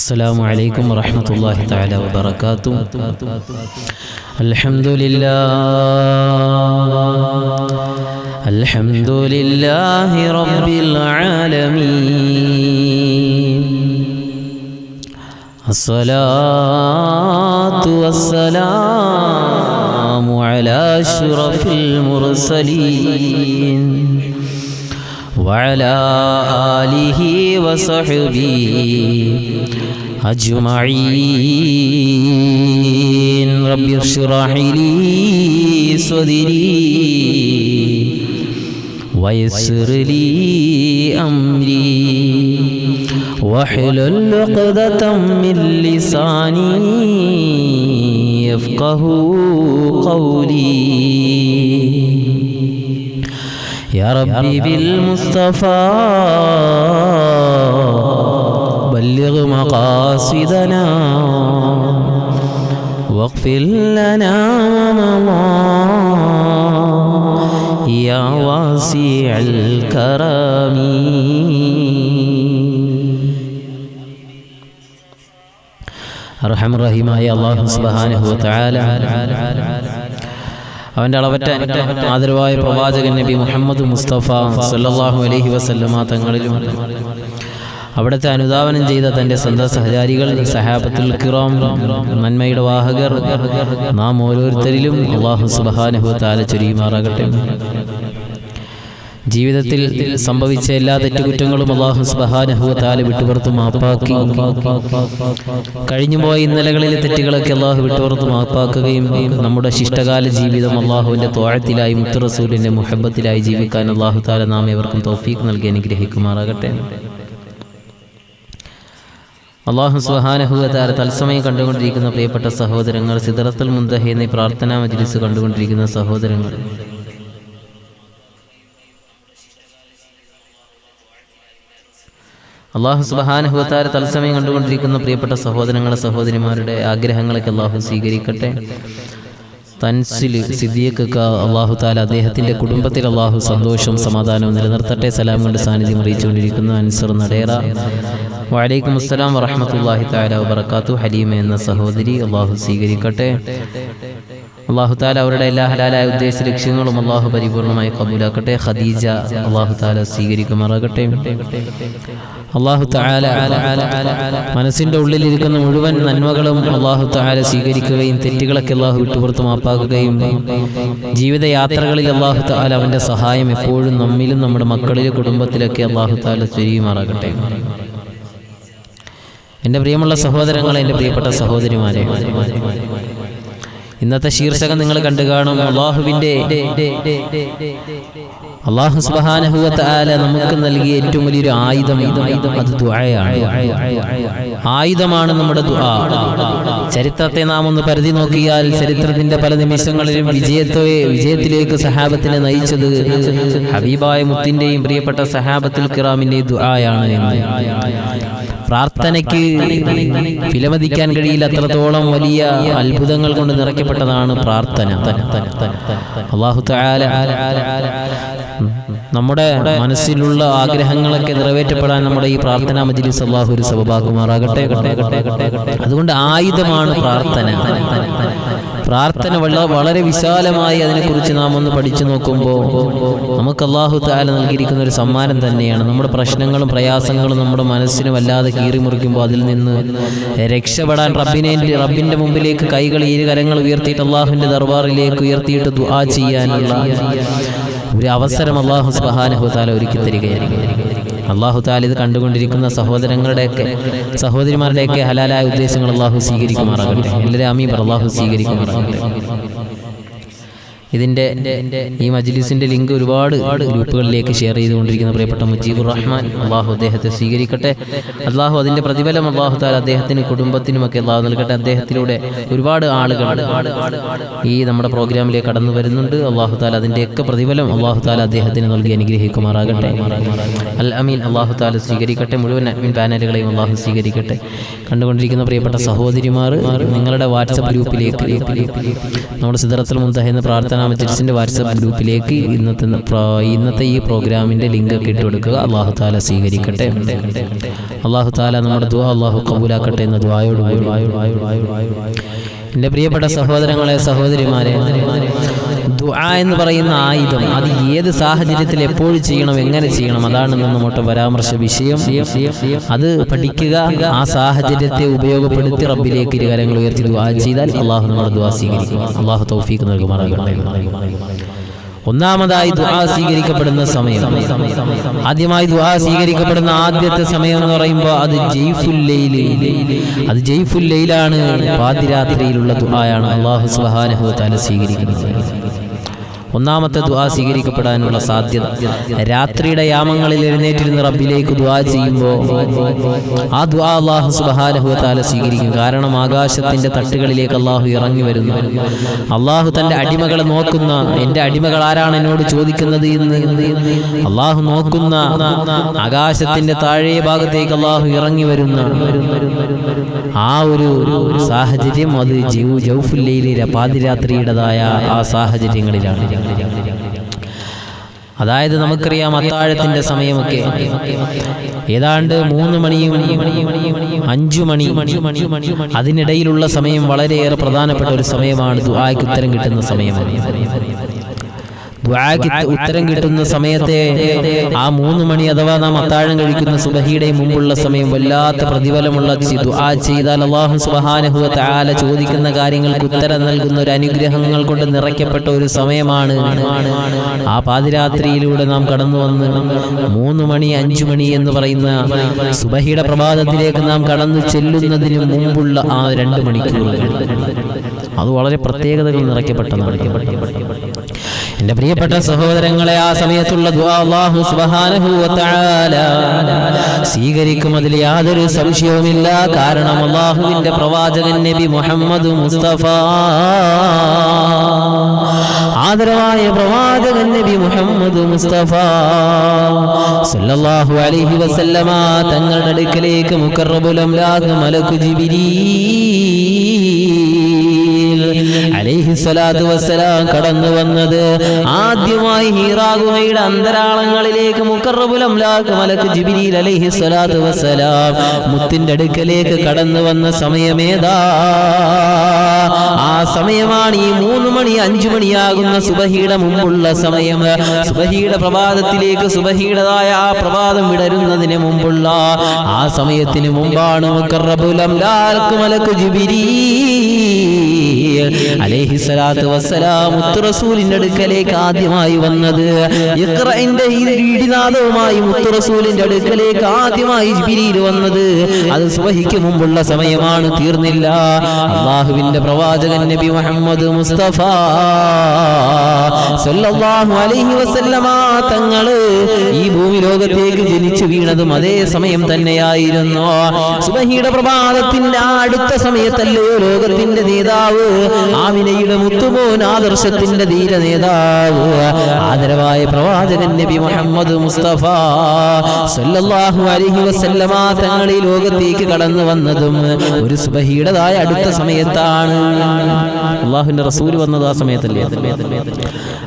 السلام عليكم ورحمة الله تعالى وبركاته. الحمد لله رب العالمين. الصلاة والسلام على أشرف المرسلين وعلى آله وصحبه أجمعين. رب اشرح لي صدري ويسر لي أمري واحلل عقدة من لساني يفقه قولي. يا ربي بالمصطفى بلغ مقاصدنا واغفر لنا يا واسع الكرم. അർഹമർ റഹീമായ അല്ലാഹു സുബ്ഹാനഹു വ തആല അവൻ്റെ അളവറ്റ ആദരവായ പ്രവാചകൻ നബി മുഹമ്മദ് മുസ്തഫ സല്ലല്ലാഹു അലൈഹി വസല്ലമ തങ്ങളിലും അവിടുത്തെ അനുധാവനം ചെയ്ത തൻ്റെ സ്വന്തം സഹചാരികൾ സഹാബത്തുൽ കിറാം നന്മയുടെ വാഹകർ നാം ഓരോരുത്തരിലും അല്ലാഹു സുബ്ഹാനഹു വ തആല ചൊരിയുമാറാകട്ടെ. ജീവിതത്തിൽ സംഭവിച്ച എല്ലാ തെറ്റുകുറ്റങ്ങളും അല്ലാഹു സുബ്ഹാനഹു വ തആല വിട്ടുപുറത്ത് മാപ്പാക്കി കഴിഞ്ഞുപോയ ഇന്നലകളിലെ തെറ്റുകളൊക്കെ അല്ലാഹു വിട്ടുപുറത്ത് മാപ്പാക്കുകയും നമ്മുടെ ശിഷ്ടകാല ജീവിതം അല്ലാഹുവിൻ്റെ ത്വഅത്തിലായി മുത്ത് റസൂലിൻ്റെ മുഹബ്ബത്തിലായി ജീവിക്കാൻ അല്ലാഹു തആല നാം ഏവർക്കും തൗഫീഖ് നൽകി അനുഗ്രഹിക്കുമാറാകട്ടെ. അല്ലാഹു സുബ്ഹാനഹു വ തആല തത്സമയം കണ്ടുകൊണ്ടിരിക്കുന്ന പ്രിയപ്പെട്ട സഹോദരങ്ങൾ, സിദ്റത്തുൽ മുൻതഹ എന്ന പ്രാർത്ഥനാ മജ്ലിസ് കണ്ടുകൊണ്ടിരിക്കുന്ന സഹോദരങ്ങൾ, അല്ലാഹു സുബ്ഹാനഹു വ തആല തത്സമയം കണ്ടുകൊണ്ടിരിക്കുന്ന പ്രിയപ്പെട്ട സഹോദരങ്ങളെ സഹോദരിമാരുടെ ആഗ്രഹങ്ങളൊക്കെ അല്ലാഹു സ്വീകരിക്കട്ടെ. തൻസിൽ സിദ്ദീഖ് അല്ലാഹു തആല അദ്ദേഹത്തിൻ്റെ കുടുംബത്തിൽ അല്ലാഹു സന്തോഷവും സമാധാനവും നിലനിർത്തട്ടെ. സലാം കൊണ്ട് സാന്നിധ്യം അറിയിച്ചുകൊണ്ടിരിക്കുന്ന അൻസർ നടേറ, വഅലൈക്കും അസ്സലാം വറഹ്മത്തുള്ളാഹി തആല വബറകാതുഹു ഹലീമ എന്ന സഹോദരി അല്ലാഹു സ്വീകരിക്കട്ടെ. അല്ലാഹു തആല അവരുടെ എല്ലാ ഹലാലായ ഉദ്ദേശ ലക്ഷ്യങ്ങളും അല്ലാഹു പരിപൂർണമായി കബൂലാക്കട്ടെ. ഖദീജ അല്ലാഹു തആല സ്വീകരിക്കുമാറാകട്ടെ. അല്ലാഹു തആല മനസ്സിൻ്റെ ഉള്ളിലിരിക്കുന്ന മുഴുവൻ നന്മകളും അല്ലാഹു തആല സ്വീകരിക്കുകയും തെറ്റുകളൊക്കെ അല്ലാഹു വിട്ടുപുറത്ത് മാപ്പാക്കുകയും ജീവിതയാത്രകളിൽ അല്ലാഹു തആല അവൻ്റെ സഹായം എപ്പോഴും നമ്മിലും നമ്മുടെ മക്കളിലും കുടുംബത്തിലൊക്കെ അല്ലാഹു തആല ചൊരിയുമാറാകട്ടെ. എൻ്റെ പ്രിയമുള്ള സഹോദരങ്ങളെ, എൻ്റെ പ്രിയപ്പെട്ട സഹോദരിമാരെ, ഇന്നത്തെ ശീർഷകം നിങ്ങൾ കണ്ടു കാണും. അല്ലാഹു സുബ്ഹാനഹു വ തആല നമുക്ക് നൽകിയ ഏറ്റവും വലിയൊരു ആയുധം അത് ദുആയാണ്. ആയുധമാണ് നമ്മുടെ ദുആ. ചരിത്രത്തെ നാം ഒന്ന് പരിധി നോക്കിയാൽ ചരിത്രത്തിന്റെ പല നിമിഷങ്ങളിലും വിജയത്തിലേക്ക് സഹാബത്തിനെ നയിച്ചത് ഹബീബായ മുത്തിന്റെയും പ്രിയപ്പെട്ട സഹാബത്തുൽ കിറാമിന്റെയും ദുആയാണ് എന്ന്. പ്രാർത്ഥനയ്ക്ക് വിലമതിക്കാൻ കഴിയില്ല, അത്രത്തോളം വലിയ അത്ഭുതങ്ങൾ കൊണ്ട് നിറയ്ക്കപ്പെട്ടതാണ് പ്രാർത്ഥന. അല്ലാഹു തആല നമ്മുടെ മനസ്സിലുള്ള ആഗ്രഹങ്ങളൊക്കെ നിറവേറ്റപ്പെടാൻ നമ്മുടെ ഈ പ്രാർത്ഥനാ മജ്ലിസ് അല്ലാഹു ഒരു സബബാക്കുമാറാകട്ടെ. അതുകൊണ്ട് ആയുധമാണ് പ്രാർത്ഥന. പ്രാർത്ഥന വളരെ വിശാലമായി അതിനെക്കുറിച്ച് നാം ഒന്ന് പഠിച്ചു നോക്കുമ്പോൾ നമുക്ക് അല്ലാഹു തആല നൽകിയിരിക്കുന്ന ഒരു സമ്മാനം തന്നെയാണ്. നമ്മുടെ പ്രശ്നങ്ങളും പ്രയാസങ്ങളും നമ്മുടെ മനസ്സിന് വല്ലാതെ കീറിമുറിക്കുമ്പോൾ അതിൽ നിന്ന് രക്ഷപ്പെടാൻ റബ്ബിന്റെ മുമ്പിലേക്ക് കൈകൾ ഇരു കരങ്ങൾ ഉയർത്തിയിട്ട് അല്ലാഹുവിൻ്റെ ദർബാറിലേക്ക് ഉയർത്തിയിട്ട് ദുആ ചെയ്യാനുള്ള ഒരു അവസരം അല്ലാഹു സുബ്ഹാനഹു വ തആല ഒരുക്കി തരികയായിരിക്കും. അല്ലാഹു തആല ഇത് കണ്ടുകൊണ്ടിരിക്കുന്ന സഹോദരിമാരുടെയൊക്കെ ഹലാലായ ഉദ്ദേശങ്ങൾ അല്ലാഹു സ്വീകരിക്കുമാറാകട്ടെ. എല്ലാവരും ആമീൻ പറ. അല്ലാഹു സ്വീകരിക്കുമാറാകട്ടെ. ഇതിൻ്റെ ഈ മജ്ലിസിൻ്റെ ലിങ്ക് ഒരുപാട് ഗ്രൂപ്പുകളിലേക്ക് ഷെയർ ചെയ്തുകൊണ്ടിരിക്കുന്ന പ്രിയപ്പെട്ട മുജീബുർ റഹ്മാൻ, അള്ളാഹു അദ്ദേഹത്തെ സ്വീകരിക്കട്ടെ. അള്ളാഹു അതിൻ്റെ പ്രതിഫലം അള്ളാഹു താല അദ്ദേഹത്തിന് കുടുംബത്തിനുമൊക്കെ അള്ളാഹു നൽകട്ടെ. അദ്ദേഹത്തിലൂടെ ഒരുപാട് ആളുകൾ ഈ നമ്മുടെ പ്രോഗ്രാമിലേക്ക് കടന്നു വരുന്നുണ്ട്. അള്ളാഹു താല അതിൻ്റെയൊക്കെ പ്രതിഫലം അള്ളാഹു താല അദ്ദേഹത്തിന് നൽകി അനുഗ്രഹിക്കുമാറാകട്ടെ. അൽ അമീൻ. അള്ളാഹു താല സ്വീകരിക്കട്ടെ. മുഴുവൻ അമീൻ പാനലുകളെയും അള്ളാഹു സ്വീകരിക്കട്ടെ. കണ്ടുകൊണ്ടിരിക്കുന്ന പ്രിയപ്പെട്ട സഹോദരിമാർ, നിങ്ങളുടെ വാട്സപ്പ് ഗ്രൂപ്പിലേക്ക് നമ്മുടെ സിദ്റത്തുൽ മുൻതഹ എന്ന പ്രാർത്ഥനാ പ്രാർത്ഥനാ മജ്‌ലിസിന്റെ വാട്സപ്പ് ഗ്രൂപ്പിലേക്ക് ഇന്നത്തെ ഈ പ്രോഗ്രാമിന്റെ ലിങ്ക് ഒക്കെ ഇട്ട് കൊടുക്കുക. അല്ലാഹു തആല സ്വീകരിക്കട്ടെ. അല്ലാഹു തആല നമ്മുടെ ദുആ അല്ലാഹു കബൂലാക്കട്ടെ എന്ന ദുആയോടുകൂടി എൻ്റെ പ്രിയപ്പെട്ട സഹോദരങ്ങളെ, സഹോദരിമാരെ, ദുആ എന്ന് പറയുന്ന ആയുധം അത് ഏത് സാഹചര്യത്തിൽ എപ്പോൾ ചെയ്യണം, എങ്ങനെ ചെയ്യണം, അതാണ് നമ്മുടെ പരാമർശ വിഷയം. അത് പഠിക്കുക, ആ സാഹചര്യത്തെ ഉപയോഗപ്പെടുത്തി റബ്ബിലേക്ക് ഇരുകരങ്ങൾ ഉയർത്തി ദുആ ചെയ്താൽ അല്ലാഹു നമ്മുടെ ദുആ സ്വീകരിക്കും. അല്ലാഹു തൗഫീഖ് നൽകുമാറാകട്ടെ. ഒന്നാമതായി ദുആ സ്വീകരിക്കപ്പെടുന്ന സമയം, ആദ്യമായി ദുആ സ്വീകരിക്കപ്പെടുന്ന ആദ്യത്തെ സമയം എന്ന് പറയുമ്പോൾ അത് ജയ്ഫുൽ ലൈലാണ്, പാതിരാത്രിയിലുള്ള ദുആയാണ് അല്ലാഹു സുബ്ഹാനഹു വ തആല സ്വീകരിക്കുന്നത്. ഒന്നാമത്തെ ദുആ സ്വീകരിക്കപ്പെടാനുള്ള സാധ്യത രാത്രിയുടെ യാമങ്ങളിൽ എഴുന്നേറ്റിരുന്ന് റബ്ബിലേക്ക് ദുആ ചെയ്യുമ്പോൾ ആ ദുആ അല്ലാഹു സുബ്ഹാനഹു വ തആല സ്വീകരിക്കും. കാരണം ആകാശത്തിന്റെ തട്ടുകളിലേക്ക് അല്ലാഹു ഇറങ്ങി വരുന്നു. അല്ലാഹു തന്റെ അടിമകളെ നോക്കുന്ന, എൻ്റെ അടിമകൾ ആരാണ് എന്നോട് ചോദിക്കുന്നത് എന്ന് അല്ലാഹു നോക്കുന്ന ആകാശത്തിന്റെ താഴെ ഭാഗത്തേക്ക് അല്ലാഹു ഇറങ്ങി വരുന്ന ആ ഒരു സാഹചര്യം അത് ജൗഫുൽ ലൈലിലെ പാതിരാത്രിയുടേതായ ആ സാഹചര്യങ്ങളിലാണ്. അതായത് നമുക്കറിയാം അത്താഴത്തിന്റെ സമയമൊക്കെ ഏതാണ്ട് 3 മണിയും 5 മണി, അതിനിടയിലുള്ള സമയം വളരെയേറെ പ്രധാനപ്പെട്ട ഒരു സമയമാണ്. ദുആയ്ക്ക് ഉത്തരം കിട്ടുന്ന സമയമാണ്. ദുആക്ക് ഉത്തരം കിട്ടുന്ന സമയത്തെ ആ 3 മണി അഥവാ നാം അത്താഴം കഴിക്കുന്ന സുബഹിയുടെ മുമ്പുള്ള സമയം വല്ലാത്ത പ്രതിഫലമുള്ള ദുആ ചെയ്താൽ അല്ലാഹു സുബ്ഹാനഹു വ തആല ചോദിക്കുന്ന കാര്യങ്ങൾക്ക് ഉത്തരം നൽകുന്ന ഒരു അനുഗ്രഹങ്ങൾ കൊണ്ട് നിറയ്ക്കപ്പെട്ട ഒരു സമയമാണ്. ആ പാതിരാത്രിയിലൂടെ നാം കടന്നു വന്ന് 3 മണി 5 മണി എന്ന് പറയുന്ന സുബഹിയുടെ പ്രഭാതത്തിലേക്ക് നാം കടന്നു ചെല്ലുന്നതിന് മുമ്പുള്ള ആ 2 മണിക്കൂറുകൾ അത് വളരെ പ്രത്യേകതകൾ നിറയ്ക്കപ്പെട്ടതാണ്. എൻ്റെ പ്രിയപ്പെട്ട സഹോദരങ്ങളെ, ആ സമയത്തുള്ള ദുആ അല്ലാഹു സുബ്ഹാനഹു വ തആല സ്വീകരിക്കും, അതിൽ യാതൊരു സംശയവുമില്ല. കാരണം അല്ലാഹുവിൻ്റെ പ്രവാചകൻ നബി മുഹമ്മദ് മുസ്തഫ, ആദരവായ പ്രവാചകൻ നബി മുഹമ്മദ് മുസ്തഫ സല്ലല്ലാഹു അലൈഹി വസല്ലമ തങ്ങളുടെ അടുക്കലേക്ക് മുഖറബുൽ അംലാഖ് മലക്കു ജിബ്രീൽ അലൈഹിസ്സലാത്തു വസ്സലാം കടന്നു വന്നത് ആദ്യമായി ഹീറാ ഗുഹയുടെ അന്തരാളങ്ങളിലേക്ക് മുഖറബുൽ അംലാഖ് മലക്ക് ജിബ്രീൽ അലൈഹിസ്സലാത്തു വസ്സലാം മുത്തിന്റെ അടുക്കലേക്ക് കടന്നു വന്ന സമയമേതാ? ആ സമയമാണ് ഈ 3 മണി 5 മണിയാകുന്ന സുബഹിയുടെ മുമ്പുള്ള സമയം. സുബഹിയുടെ പ്രഭാതത്തിലേക്ക് സുബഹിയുടേതായ ആ പ്രഭാതം വിടരുന്നതിന് മുമ്പുള്ള ആ സമയത്തിന് മുമ്പാണ് മുഖറബുൽ അംലാഖ് മലക്ക് ജിബ്രീൽ അലൈഹിസ്സലാത്തു വസ്സലാം മുത്ത് റസൂലിന്റെ അടുക്കലേക്ക് ആദ്യമായി വന്നത്. ഇഖ്റഇന്റെ ഇടിനാദവുമായി മുത്ത് റസൂലിന്റെ അടുക്കലേക്ക് ആദ്യമായി ജിബ്രീൽ വന്നത് അത് സുബഹിക്ക് മുമ്പുള്ള സമയമാണ്. തീർന്നില്ല, അല്ലാഹുവിന്റെ പ്രവാചകൻ നബി മുഹമ്മദ് മുസ്തഫ സല്ലല്ലാഹു അലൈഹി വസല്ലമ തങ്ങള് ഈ ഭൂമി ലോകത്തേക്ക് ജനിച്ചു വീണതും അതേ സമയം തന്നെയായിരുന്നു. സുബഹിയുടെ പ്രഭാതത്തിന്റെ ആ അടുത്ത സമയത്തല്ലേ ലോകത്തിന്റെ നേതാവ്, ആമിനയുടെ മുത്തുമോൻ, ആദർശത്തിന്റെ ധീര നേതാവ്, ആദരവായ പ്രവാചകൻ നബി മുഹമ്മദ് മുസ്തഫ സല്ലല്ലാഹു അലൈഹി വസല്ലമ തങ്ങൾ ഈ ലോകത്തേക്ക് കടന്നു വന്നതും ഒരു സുബഹിയുടേതായ അടുത്ത സമയത്താണ്. അല്ലാഹുവിന്റെ റസൂൽ വന്നത് ആ സമയത്തല്ലേ?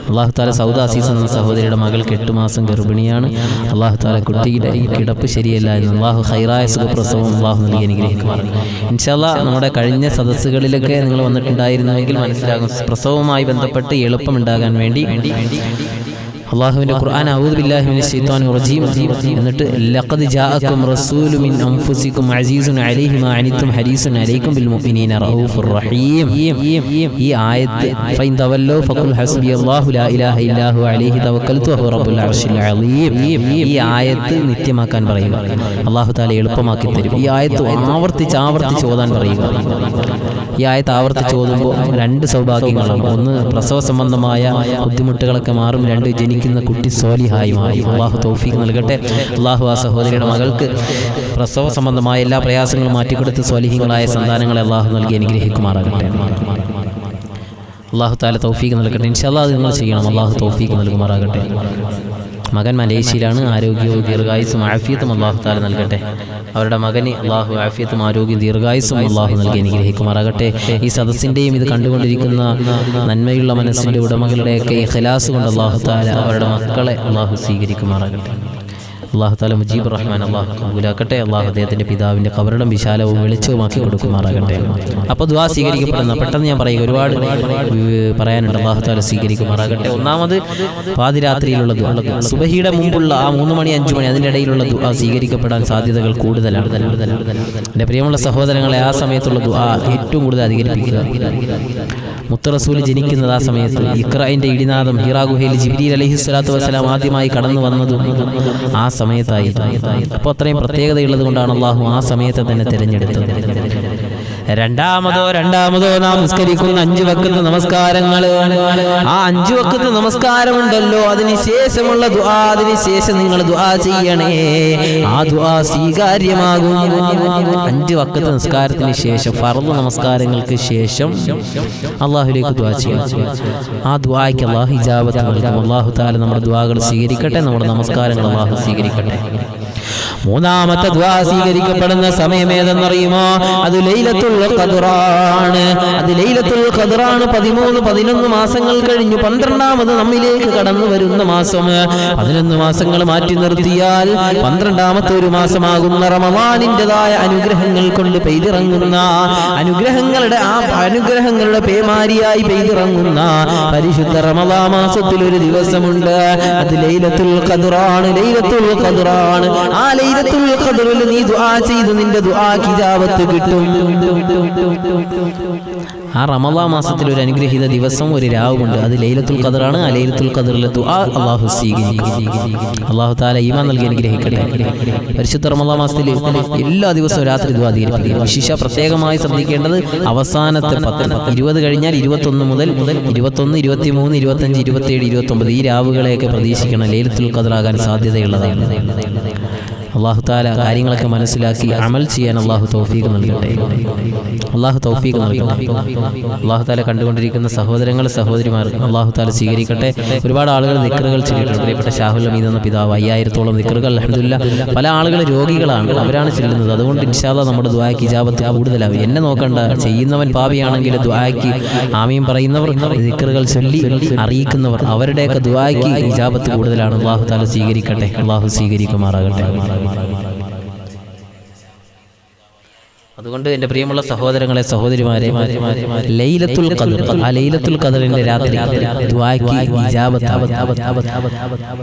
അല്ലാഹു തആല സൗദ അസീസ് എന്ന സഹോദരിയുടെ മകൾക്ക് 8 മാസം ഗർഭിണിയാണ്. അല്ലാഹു തആല കുട്ടിയുടെ കിടപ്പ് ശരിയല്ല എന്ന് അല്ലാഹു ഖൈറായ സുഖപ്രസവം അല്ലാഹു നൽകി അനുഗ്രഹിക്കുമാറാകട്ടെ. ഇൻഷാ അല്ലാഹ് നമ്മുടെ കഴിഞ്ഞ സദസ്സുകളിലൊക്കെ നിങ്ങൾ വന്നിട്ടുണ്ടായിരുന്നെങ്കിൽ മനസ്സിലാകും, പ്രസവവുമായി ബന്ധപ്പെട്ട് എളുപ്പമുണ്ടാകാൻ വേണ്ടി അല്ലാഹുവിന്റെ ഖുർആൻ അഊദു ബില്ലാഹി മിനശ് ശൈത്വാനിർ റജീം എന്നിട്ട് ലഖദ് ജാഅക്കും റസൂലു മിൻ അൻഫുസികും അസീസുൻ അലൈഹി മാ അനിതും ഹരീസുൻ അലൈക്കും ബിൽ മുഅ്മിനീന റഊഫുർ റഹീം. ഈ ആയത്ത് ഫൈൻ തവല്ലു ഫഖുൽ ഹസ്ബിയല്ലാഹു ലാ ഇലാഹ ഇല്ലാ ഹു അലൈഹി തവക്കൽതു വഹുവ റബ്ബുൽ അർശിൽ അളീം. ഈ ആയത്ത് നിത്യമാക്കാൻ പറയുക, അല്ലാഹു തആല എളുപ്പമാക്കി തരും. ഈ ആയത്ത് ആവർത്തിച്ച് ഓതാൻ പറയുക. ഈ ആയത്ത് ആവർത്തിച്ച് ഓതുമ്പോൾ 2 സൗഭാഗ്യങ്ങളാണ്. ഒന്ന്, പ്രസവ സംബന്ധമായ ബുദ്ധിമുട്ടുകളൊക്കെ മാറും. 2, ജനിക്കുന്ന കുട്ടി സ്വാലിഹായി മാറും. അല്ലാഹു തൗഫീഖ് നൽകട്ടെ. അല്ലാഹു ആ സഹോദരിയുടെ മകൾക്ക് പ്രസവ സംബന്ധമായ എല്ലാ പ്രയാസങ്ങളും മാറ്റിക്കൊടുത്ത് സ്വാലിഹീങ്ങളായ സന്താനങ്ങളെ അല്ലാഹു നൽകി അനുഗ്രഹിക്കുമാറാകട്ടെ. അല്ലാഹു തആല തൗഫീഖ് നൽകട്ടെ. ഇൻഷാ അല്ലാഹ് നിങ്ങൾ ചെയ്യണം. അല്ലാഹു തൗഫീഖ് നൽകുമാറാകട്ടെ. മകൻ മലേഷ്യയിലാണ്. ആരോഗ്യവും ദീർഘായുസും ആഫിയത്തും അള്ളാഹു താല നൽകട്ടെ. അവരുടെ മകന് അള്ളാഹു ആഫിയത്തും ആരോഗ്യം ദീർഘായുസും അള്ളാഹു നൽകി അനുഗ്രഹിക്കുമാറാകട്ടെ. ഈ സദസ്സിൻ്റെയും ഇത് കണ്ടുകൊണ്ടിരിക്കുന്ന നന്മയുള്ള മനസ്സിൻ്റെ ഉടമകളുടെയൊക്കെ ഇഖ്ലാസ് കൊണ്ട് അള്ളാഹു താല അവരുടെ മക്കളെ അള്ളാഹു സ്വീകരിക്കുമാറാകട്ടെ. അള്ളാഹു താല മുജീബ് റഹ്മാൻ അള്ളാഹു കബൂലാക്കട്ടെ. അള്ളാഹു അദ്ദേഹത്തിൻ്റെ പിതാവിൻ്റെ കബറിടം വിശാലവും വെളിച്ചവുമാക്കി കൊടുക്കുമാറാകട്ടെ. അപ്പോൾ ദുആ സ്വീകരിക്കപ്പെടുന്ന, പെട്ടെന്ന് ഞാൻ പറയുക, ഒരുപാട് പറയാനുണ്ട്. അള്ളാഹു താല സ്വീകരിക്കുമാറാകട്ടെ. ഒന്നാമത് പാതിരാത്രിയിലുള്ള ദുആ, സുബഹിയുടെ മുമ്പുള്ള ആ 3 മണി 5 മണി അതിൻ്റെ ഇടയിലുള്ള ദുആ സ്വീകരിക്കപ്പെടാൻ സാധ്യതകൾ കൂടുതലാണ്. എൻ്റെ പ്രിയമുള്ള സഹോദരങ്ങളെ, ആ സമയത്തുള്ള ദുആ ഏറ്റവും കൂടുതൽ അധികരിപ്പിക്കുക. മുത്ത് റസൂൽ ജനിക്കുന്നത് ആ സമയത്ത്, ഇഖ്റാഇന്റെ ഇടിനാദം ഹിറാ ഗുഹയിൽ ജിബ്രീൽ അലൈഹിസ്സലാത്തു വസ്സലാം ആദ്യമായി കടന്നു വന്നതും ആ സമയത്തായി. അപ്പോൾ അത്രയും പ്രത്യേകതയുള്ളത് കൊണ്ടാണ് അള്ളാഹു ആ സമയത്തെ തന്നെ തിരഞ്ഞെടുത്തത്. രണ്ടാമതോ നാം നിസ്കരിക്കുന്ന 5 വഖത്ത് നമസ്കാരങ്ങൾ, ആ 5 വഖത്ത് നമസ്കാരമുണ്ടല്ലോ, അതിനുശേഷമുള്ള ദുആ, അതിനുശേഷം നിങ്ങൾ ദുആ ചെയ്യണേ. ആ ദുആ സ്വീകാര്യമാകും. 5 വഖത്ത് നിസ്കാരത്തിന് ശേഷം, ഫർദ് നമസ്കാരങ്ങൾക്ക് ശേഷം അള്ളാഹുലേക്ക് ദുആ ചെയ്യണം. ആ ദുആയ്ക്ക് അള്ളാഹു ഇജാബത്ത് നൽകും. അള്ളാഹു തആല നമ്മുടെ ദുആകൾ സ്വീകരിക്കട്ടെ, നമ്മുടെ നമസ്കാരങ്ങൾ അള്ളാഹു സ്വീകരിക്കട്ടെ. മൂന്നാമത്തെ ദുആ സ്വീകരിക്കപ്പെടുന്ന സമയം ഏതെന്നറിയുമോ? അത് ലൈലത്തുൽ ഖദ്റാണ്. അത് ലൈലത്തുൽ ഖദ്റാണ്. 13-11 മാസങ്ങൾ കഴിഞ്ഞു 12ാമത് നമ്മിലേക്ക് കടന്നു വരുന്ന മാസം. 11 മാസങ്ങൾ മാറ്റി നിർത്തിയാൽ 12ാമത്തെ ഒരു മാസമാകുന്ന റമളാനിൻ്റെതായ അനുഗ്രഹങ്ങൾ കൊണ്ട് പെയ്തിറങ്ങുന്ന, അനുഗ്രഹങ്ങളുടെ പേമാരിയായി പെയ്തിറങ്ങുന്ന പരിശുദ്ധ റമളാൻ മാസത്തിൽ ഒരു ദിവസമുണ്ട്. അത് ലൈലത്തുൽ ഖദ്റാണ്. ലൈലത്തുൽ ഖദ്റാണ്. ആ ലൈലത്തുൽ ഖദ്റിൽ നീ ദുആ ചെയ്ത് നിന്റെ ദുആക്ക് ഇജാബത്ത് കിട്ടും. ആ റമളാൻ മാസത്തിൽ ഒരു അനുഗ്രഹീത ദിവസം, ഒരു രാവുണ്ട്. അത് ലൈലത്തുൽ ഖദ്റാണ്. ആ ലൈലത്തുൽ ഖദ്റിലെ ദുആ അല്ലാഹു സ്വീകരിക്കും. അല്ലാഹു തആല ഈമാൻ നൽകി അനുഗ്രഹിക്കട്ടെ. പരിശുദ്ധ റമളാൻ മാസത്തിൽ എല്ലാ ദിവസവും രാത്രി ദുആ അധികരിപ്പിക്കുക. വിശേഷ പ്രത്യേകമായി ശ്രദ്ധിക്കേണ്ടത് അവസാനത്തെ 10, 20 കഴിഞ്ഞാൽ 21 മുതൽ 21, 23, 25, 27, 29 ഈ രാവുകളെയൊക്കെ പ്രതീക്ഷിക്കണം. ലൈലത്തുൽ ഖദ്റാകാൻ സാധ്യതയുള്ളതാണ്. അല്ലാഹു തആല കാര്യങ്ങളൊക്കെ മനസ്സിലാക്കി അമൽ ചെയ്യാൻ അല്ലാഹു തൗഫീഖ് നൽകട്ടെ. അല്ലാഹു തൗഫീഖ് നൽകട്ടെ. അല്ലാഹു തആല കണ്ടുകൊണ്ടിരിക്കുന്ന സഹോദരങ്ങൾ സഹോദരിമാർ അല്ലാഹു തആല സ്വീകരിക്കട്ടെ. ഒരുപാട് ആളുകൾ ദിക്റുകൾ ചൊല്ലിയിട്ടുണ്ട്. പ്രിയപ്പെട്ട ഷാഹുൽ അമീദ് എന്ന പിതാവ് 5000-ഓളം ദിക്റുകൾ അൽഹംദുലില്ലാഹ്. പല ആളുകൾ രോഗികളാണ്, അവരാണ് ചൊല്ലുന്നത്. അതുകൊണ്ട് ഇൻഷാ അല്ലാഹ് നമ്മുടെ ദുആയ്ക്ക് ഇജാബത്ത് കൂടുതലാവും. എന്നെ നോക്കണ്ട, ചെയ്യുന്നവൻ പാപിയാണെങ്കിൽ ദുആയ്ക്ക് ആമീൻ പറയുന്നവർ, ദിക്റുകൾ ചൊല്ലി അറിയിക്കുന്നവർ, അവരുടെയൊക്കെ ദുആയ്ക്ക് ഇജാബത്ത് കൂടുതലാണ്. അല്ലാഹു തആല സ്വീകരിക്കട്ടെ. അല്ലാഹു സ്വീകരിക്കുമാറാകട്ടെ. അതുകൊണ്ട് എൻ്റെ പ്രിയമുള്ള സഹോദരങ്ങളെ സഹോദരിമാരെ, ലൈലത്തുൽ ഖദ്ർ, ആ ലൈലത്തുൽ ഖദ്റിന്റെ രാത്രി ദുആയ്ക്ക് ഇജാബത്ത്.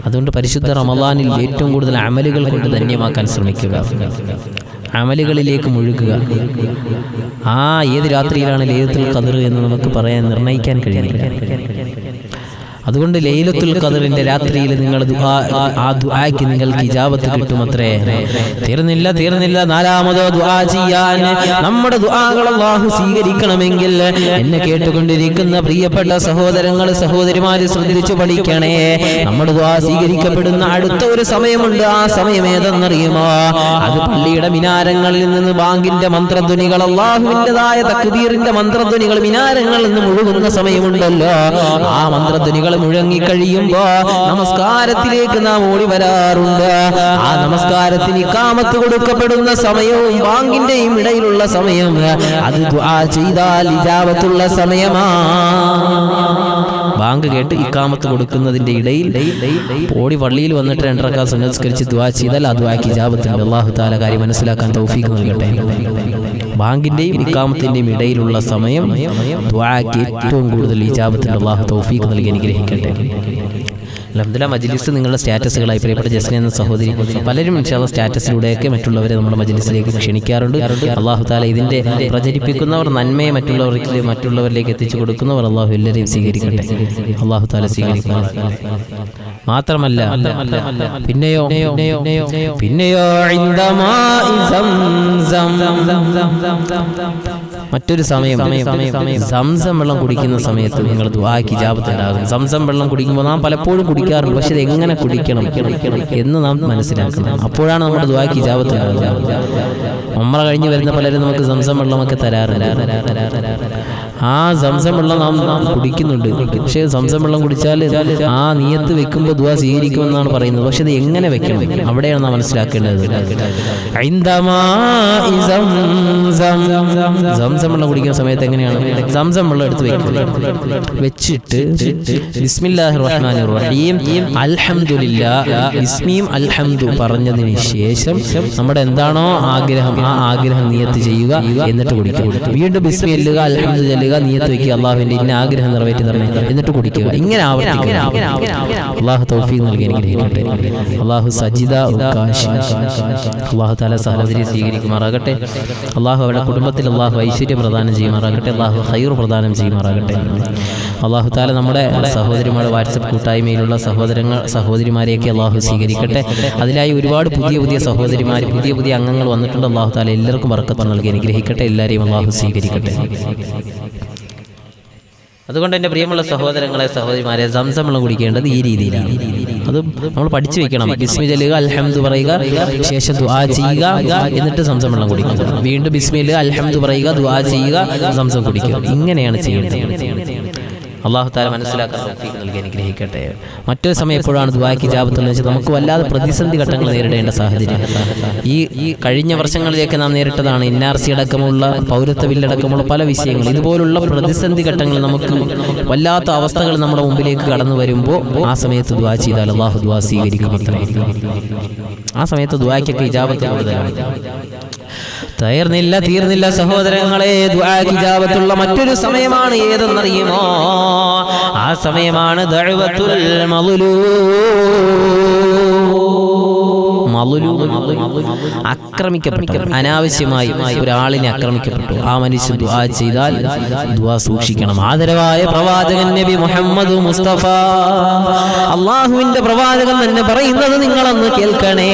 അതുകൊണ്ട് പരിശുദ്ധ റമളാനിൽ ഏറ്റവും കൂടുതൽ അമലുകൾ കൊണ്ട് ധന്യമാക്കാൻ ശ്രമിക്കുക. അമലുകളിലേക്ക് മുഴുകുക. ഏത് രാത്രിയിലാണ് ലൈലത്തുൽ ഖദ്ർ എന്ന് നമുക്ക് പറയാൻ നിർണ്ണയിക്കാൻ കഴിയില്ല. അതുകൊണ്ട് ലൈലത്തുൽ ഖദ്റിന്റെ രാത്രിയിൽ നിങ്ങൾ ആ ദുആയ്ക്ക് നിങ്ങൾക്ക് ഇജാബത്ത് കിട്ടുമത്രേ. തീർന്നില്ല. 4ാമതോ ദുആ ചെയ്യാൻ, നമ്മുടെ ദുആകൾ അല്ലാഹു സ്വീകരിക്കണമെങ്കിൽ എന്നെ കേട്ടുകൊണ്ടിരിക്കുന്ന പ്രിയപ്പെട്ട സഹോദരങ്ങൾ സഹോദരിമാര് ശ്രദ്ധിച്ചു പഠിക്കണേ. നമ്മുടെ ദുആ സ്വീകരിക്കപ്പെടുന്ന അടുത്ത ഒരു സമയമുണ്ട്. ആ സമയം ഏതെന്നറിയുമോ? അത് പള്ളിയുടെ മിനാരങ്ങളിൽ നിന്ന് ബാങ്കിന്റെ മന്ത്രധ്വനികൾ, അല്ലാഹുവിൻ്റെതായ തക്ബീറിന്റെ മന്ത്രധ്വനികൾ മിനാരങ്ങളിൽ നിന്ന് മുഴുകുന്ന സമയമുണ്ടല്ലോ. ആ മന്ത്രധ്വനികൾ മുഴങ്ങിക്കഴിയുമ്പോ നമസ്കാരത്തിലേക്ക് നാം ഓടി വരാറുണ്ട്. ആ നമസ്കാരത്തിന് ഇഖാമത്ത് കൊടുക്കപ്പെടുന്ന സമയവും ബാങ്കിന്റെയും ഇടയിലുള്ള സമയം, അത് ദുആ ചെയ്താൽ ഇജാബത്തുള്ള സമയമാ. ബാങ്ക് കേട്ട് ഇഖാമത്ത് കൊടുക്കുന്നതിന്റെ ഇടയിൽ ഓടി പള്ളിയിൽ വന്നിട്ട് 2 റക്അത്ത് സുന്നത്ത് നിസ്കരിച്ച് ദുആ ചെയ്താൽ ആ ദുആയ്ക്ക് ഇജാബത്തുണ്ട്. അല്ലാഹു തആല കാര്യം മനസ്സിലാക്കാൻ തൗഫീഖ് നൽകട്ടെ. ബാങ്കിന്റെയും ഇഖാമത്തിന്റെയും ഇടയിലുള്ള സമയം ദുആയ്ക്ക് ഏറ്റവും കൂടുതൽ ഇജാബത്തുണ്ട്. അല്ലാഹു തൗഫീഖ് നൽകി അനുഗ്രഹിക്കട്ടെ. അൽഹംദുലില്ലാഹ്, മജ്ലിസ് നിങ്ങളുടെ സ്റ്റാറ്റസുകളായി പ്രിയപ്പെട്ട ജസ്ന എന്ന സഹോദരി പലരും ഇൻഷാല്ലാഹ് സ്റ്റാറ്റസിലൂടെയൊക്കെ മറ്റുള്ളവരെ നമ്മുടെ മജ്ലിസിലേക്ക് ക്ഷണിക്കാറുണ്ട്. അല്ലാഹു തആല ഇതിന്റെ പ്രചരിപ്പിക്കുന്നവർ, നന്മയെ മറ്റുള്ളവരിലേക്ക് എത്തിച്ചു കൊടുക്കുന്നവർ അല്ലാഹു എല്ലാവരെയും സ്വീകരിക്കട്ടെ. അല്ലാഹു തആല സ്വീകരിക്കട്ടെ. മാത്രമല്ല പിന്നെയോ മറ്റൊരു സമയം സംസം വെള്ളം കുടിക്കുന്ന സമയത്ത് നിങ്ങൾ ദുആയ്ക്ക് ഇജാബത്ത് ഉണ്ടാകും. സംസം വെള്ളം കുടിക്കുമ്പോൾ നാം പലപ്പോഴും കുടിക്കാറുണ്ട്, പക്ഷെ ഇത് എങ്ങനെ കുടിക്കണം എന്ന് നാം മനസ്സിലാക്കണം. അപ്പോഴാണ് നമ്മുടെ ദുആയ്ക്ക് ഇജാബത്ത് ഉണ്ടാകുക. ഉംറ കഴിഞ്ഞ് വരുന്ന പലരും നമുക്ക് സംസം വെള്ളമൊക്കെ തരാറുണ്ട്. ആ സംസം വെള്ളം നാം കുടിക്കുന്നുണ്ട്. പക്ഷേ സംസം വെള്ളം കുടിച്ചാൽ ആ നിയത്ത് വെക്കുമ്പോൾ ദുആ സ്വീകരിക്കുമെന്നാണ് പറയുന്നത്. പക്ഷെ അത് എങ്ങനെ വെക്കണം, അവിടെയാണ് നാം മനസ്സിലാക്കേണ്ടത്. സംസം വെള്ളം കുടിക്കുന്ന സമയത്ത് എങ്ങനെയാണ്? സംസം വെള്ളം എടുത്ത് വെച്ചിട്ട് ബിസ്മില്ലാഹിർ റഹ്മാനിർ റഹീം അൽഹംദുലില്ലാഹ് ബിസ്മിയും അൽഹംദു പറഞ്ഞതിന് ശേഷം നമ്മുടെ എന്താണോ ആഗ്രഹം ആ ആഗ്രഹം നിയത്ത് ചെയ്യുക, എന്നിട്ട് കുടിക്കുക. വീണ്ടും ബിസ്മി ചൊല്ലുക, അൽഹംദു ചൊല്ലുക, നിയത്ത് വയ്ക്കുക, അള്ളാഹുവിന്റെ ഇന്ന ആഗ്രഹം നിറവേറ്റി തരണേ, എന്നിട്ട് കുടിക്കുക. ഇങ്ങനെ ആവർത്തിക്കുക. അള്ളാഹു തൗഫീഖ് നൽകി അനുഗ്രഹിക്കട്ടെ. അള്ളാഹു സജിദ അള്ളാഹു തആല സഹോദരി സ്വീകരിക്കുമാറാകട്ടെ. അള്ളാഹു അവരുടെ കുടുംബത്തിൽ അള്ളാഹു ഐശ്വര്യം പ്രദാനം ചെയ്യുമാറാകട്ടെ. അള്ളാഹു ഖൈർ പ്രദാനം ചെയ്യുമാറാകട്ടെ. അള്ളാഹു തആല നമ്മുടെ സഹോദരിമാരുടെ വാട്സപ്പ് കൂട്ടായ്മയിലുള്ള സഹോദരിമാരെയൊക്കെ അള്ളാഹു സ്വീകരിക്കട്ടെ. അതിലായി ഒരുപാട് പുതിയ സഹോദരിമാർ, പുതിയ അംഗങ്ങൾ വന്നിട്ടുണ്ട്. അള്ളാഹു തആല എല്ലാവർക്കും ബർക്കത്ത് നൽകി അനുഗ്രഹിക്കട്ടെ. എല്ലാവരെയും അള്ളാഹു സ്വീകരിക്കട്ടെ. അതുകൊണ്ട് എൻ്റെ പ്രിയമുള്ള സഹോദരങ്ങളെ, സഹോദരിമാരെ, സംസം വെള്ളം കുടിക്കേണ്ടത് ഈ രീതിയിലാണ്. അത് നമ്മൾ പഠിച്ചു വെക്കണം. ബിസ്മി ചൊല്ലുക, അൽഹംദു പറയുക, ശേഷം ദുആ ചെയ്യുക, എന്നിട്ട് സംസം വെള്ളം കുടിക്കുക. വീണ്ടും ബിസ്മിയിൽ അൽഹംദു പറയുക, ദുആ ചെയ്യുക, സംസം കുടിക്കുക. ഇങ്ങനെയാണ് ചെയ്യേണ്ടത്. അള്ളാഹു തആല മനസ്സിലാക്കാൻ തൗഫീഖ് നൽകി അനുഗ്രഹിക്കട്ടെ. മറ്റൊരു സമയം എപ്പോഴാണ് ദുആക്ക് ഇജാബത്തുള്ളത് വെച്ചാൽ നമുക്ക് വല്ലാതെ പ്രതിസന്ധി ഘട്ടങ്ങൾ നേരിടേണ്ട സാഹചര്യം. ഈ കഴിഞ്ഞ വർഷങ്ങളിലേക്ക് നാം നേരിട്ടതാണ് NRC അടക്കമുള്ള പൗരത്വ ബില്ലടക്കമുള്ള പല വിഷയങ്ങൾ. ഇതുപോലുള്ള പ്രതിസന്ധി ഘട്ടങ്ങൾ നമുക്ക് വല്ലാത്ത അവസ്ഥകൾ നമ്മുടെ മുമ്പിലേക്ക് കടന്നു വരുമ്പോൾ ആ സമയത്ത് ദുആ ചെയ്താൽ അള്ളാഹു ദുആ സ്വീകരിക്കും. ആ സമയത്ത് ദുആക്കൊക്കെ ഇജാബത്ത് കൂടുതലാണ്. തീർന്നില്ല സഹോദരങ്ങളെ. ദുആക്ക് ഇജാബത്തുള്ള മറ്റൊരു സമയമാണ് ഏതെന്നറിയുമോ? ആ സമയമാണ് ദഅവത്തുൽ ആക്രമിക്കപ്പെട്ടു. അനാവശ്യമായി ഒരാളിനെ ആക്രമിക്കപ്പെട്ടു. ആ മനുഷ്യൻ ദുആ ചെയ്താൽ ദുആ സൂക്ഷിക്കണം. ആദരവായ പ്രവാചകൻ നബി മുഹമ്മദ് മുസ്തഫ, അള്ളാഹുവിന്റെ പ്രവാചകൻ തന്നെ പറയുന്നത് നിങ്ങളൊന്ന് കേൾക്കണേ.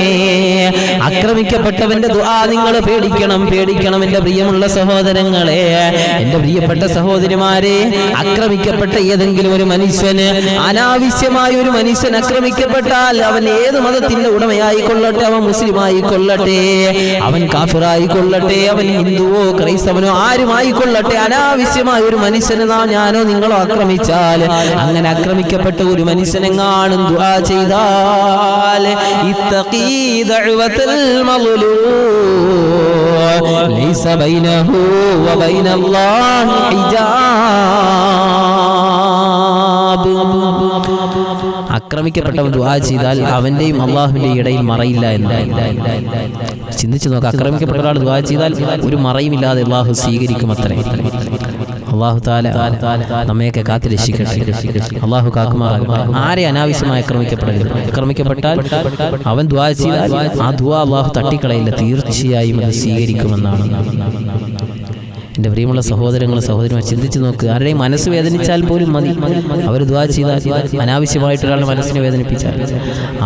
ആക്രമിക്കപ്പെട്ടവന്റെ ദുആ നിങ്ങൾ പേടിക്കണം. എന്റെ പ്രിയമുള്ള സഹോദരങ്ങളെ, എന്റെ പ്രിയപ്പെട്ട സഹോദരിമാരെ, ആക്രമിക്കപ്പെട്ട ഏതെങ്കിലും ഒരു മനുഷ്യന്, അനാവശ്യമായ ഒരു മനുഷ്യൻ ആക്രമിക്കപ്പെട്ടാൽ അവൻ ഏത് മതത്തിന്റെ ഉടമയായി കൊള്ളട്ടെ, അവൻ മുസ്ലിമായി കൊള്ളട്ടെ, അവൻ കാഫിറായി കൊള്ളട്ടെ, അവൻ ഹിന്ദുവോ ക്രൈസ്തവനോ ആരുമായി കൊള്ളട്ടെ, അനാവശ്യമായ ഒരു മനുഷ്യനെ ഞാനോ നിങ്ങളോ ആക്രമിച്ചാൽ, അങ്ങനെ ആക്രമിക്കപ്പെട്ട ഒരു മനുഷ്യനെങ്ങാനും ദുആ ചെയ്താൽ ഇത്തഖീ ദഅവത്തുൽ മളൂം ലൈസ ബൈനഹു വബൈനല്ലാഹി ഹിജാബ്. ആക്രമിക്കപ്പെട്ടവൻ ദുആ ചെയ്താൽ അവന്റെയും അള്ളാഹുവിന്റെ ഇടയിൽ മറയില്ല എന്നാണ്. ചിന്തിച്ചു നോക്കാം. ആക്രമിക്കപ്പെട്ട ഒരാൾ ദുആ ചെയ്താൽ ഒരു മറയുമില്ലാതെ അള്ളാഹു സ്വീകരിക്കും. അത്രേ. അള്ളാഹു തആല നമ്മയൊക്കെ കാത്തു രക്ഷിക്കട്ടെ. അള്ളാഹു കാക്കുമാറാകട്ടെ. ആരെ അനാവശ്യമായി ആക്രമിക്കപ്പെടരുത്. ആക്രമിക്കപ്പെട്ടാൽ അവൻ ദുആ ചെയ്താൽ ആ ദുആ അള്ളാഹു തട്ടിക്കളയില്ല, തീർച്ചയായും അത് സ്വീകരിക്കുമെന്നാണ്. എൻ്റെ പ്രിയമുള്ള സഹോദരങ്ങളും സഹോദരിമാർ, ചിന്തിച്ചു നോക്ക്. ആരുടെയും മനസ്സ് വേദനിച്ചാൽ പോലും മതി. അവർ ദുആ ചെയ്താൽ, അനാവശ്യമായിട്ടൊരാളുടെ മനസ്സിനെ വേദനിപ്പിച്ചാൽ,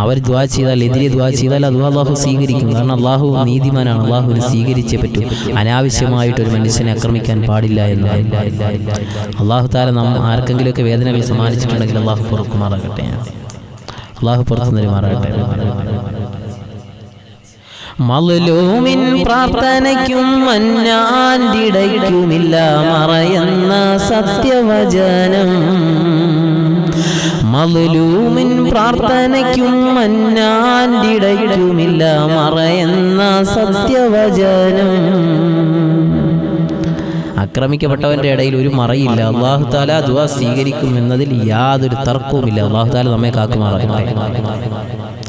അവർ ദുആ ചെയ്താൽ, എതിരെ ദുആ ചെയ്താൽ അത് അള്ളാഹു സ്വീകരിക്കും. കാരണം അള്ളാഹു നീതിമാനാണ്. അള്ളാഹുവിന് സ്വീകരിച്ചേ പറ്റൂ. അനാവശ്യമായിട്ടൊരു മനുഷ്യനെ ആക്രമിക്കാൻ പാടില്ല എന്ന് അള്ളാഹു തആല ആർക്കെങ്കിലുമൊക്കെ വേദനകൾ സമ്മാനിച്ചിട്ടുണ്ടെങ്കിൽ അള്ളാഹു പൊറുക്കുമാറാകട്ടെ. അള്ളാഹു പുറത്തു തരുമാറാകട്ടെ. മളലൂമിൻ പ്രാർത്ഥനയ്ക്കും മന്നാന്റിടയ്ക്കുമില്ല മറയുന്ന സത്യവചനം. മളലൂമിൻ പ്രാർത്ഥനയ്ക്കും മന്നാന്റിടയ്ക്കുമില്ല മറയുന്ന സത്യവചനം. ആക്രമിക്കപ്പെട്ടവന്റെ ഇടയിൽ ഒരു മറയില്ല. അല്ലാഹു തആല ദുആ സ്വീകരിക്കും എന്നതിൽ യാതൊരു തർക്കവുമില്ല. അല്ലാഹു തആല നമ്മെ കാക്കുമാറാകട്ടെ.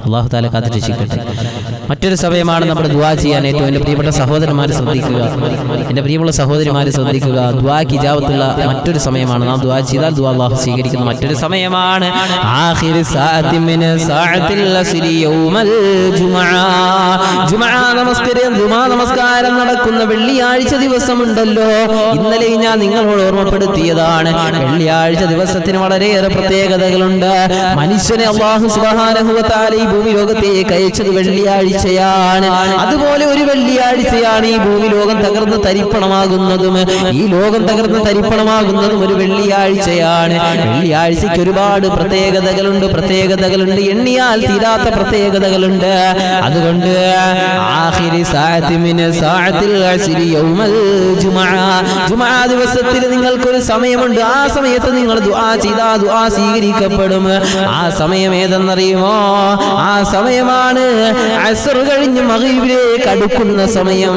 അല്ലാഹു തആല കാത്തു രക്ഷിക്കട്ടെ. മറ്റൊരു സമയമാണ് നമ്മുടെ ദുആ ചെയ്യാൻ ഏറ്റവും എൻ്റെ പ്രിയപ്പെട്ട സഹോദരന്മാർ ശ്രദ്ധിക്കുക. എൻ്റെ പ്രിയമുള്ള സഹോദരിമാർ ശ്രദ്ധിക്കുക. ദുആക്ക് ഇജാബത്തുള്ള മറ്റൊരു സമയമാണ്. നാം ദുആ ചെയ്താൽ ദുആ അല്ലാഹു സ്വീകരിക്കുന്ന മറ്റൊരു സമയമാണ് ആഖിറു സഅത്തി മിൻ സഅത്തിൽ അസ്രി യൗമൽ ജുമുഅ. ജുമാ നമസ്കാരം നടക്കുന്ന വെള്ളിയാഴ്ച ദിവസമുണ്ടല്ലോ. ഇന്നലെ ഞാൻ നിങ്ങളോട് ഓർമ്മപ്പെടുത്തിയതാണ്. വെള്ളിയാഴ്ച ദിവസത്തിന് വളരെയേറെ പ്രത്യേകതകളുണ്ട്. മനുഷ്യനെ അല്ലാഹു സുബ്ഹാനഹു വ തആല ഈ ഭൂമി ലോകത്തേക്ക് അയച്ചത് വെള്ളിയാഴ്ചയാണ്. അതുപോലെ ഒരു വെള്ളിയാഴ്ചയാണ് ഈ ഭൂമി ലോകം തകർന്ന് തരിപ്പണമാകുന്നതും ഈ ലോകം തകർന്ന് തരിപ്പണമാകുന്നതും ഒരു വെള്ളിയാഴ്ചയാണ്. വെള്ളിയാഴ്ചയ്ക്ക് ഒരുപാട് പ്രത്യേകതകളുണ്ട്. എണ്ണിയാൽ തീരാത്ത പ്രത്യേകതകളുണ്ട്. അതുകൊണ്ട് ആഖിരി സഅത്തി മിൻ സാഅത്തിൽ അസ്രി യൗമൽ ജുമുഅ, ജുമുഅ ദിവസത്തിൽ നിങ്ങൾക്കൊരു സമയമുണ്ട്. ആ സമയത്ത് നിങ്ങൾ ദുആ ചെയ്താൽ ദുആ സ്വീകരിക്കപ്പെടും. ആ സമയം ഏതെന്നറിയുമോ? ആ സമയമാണ് അസ്ർ കഴിഞ്ഞ് മഗ്രിബിലേക്ക് അടുക്കുന്ന സമയം.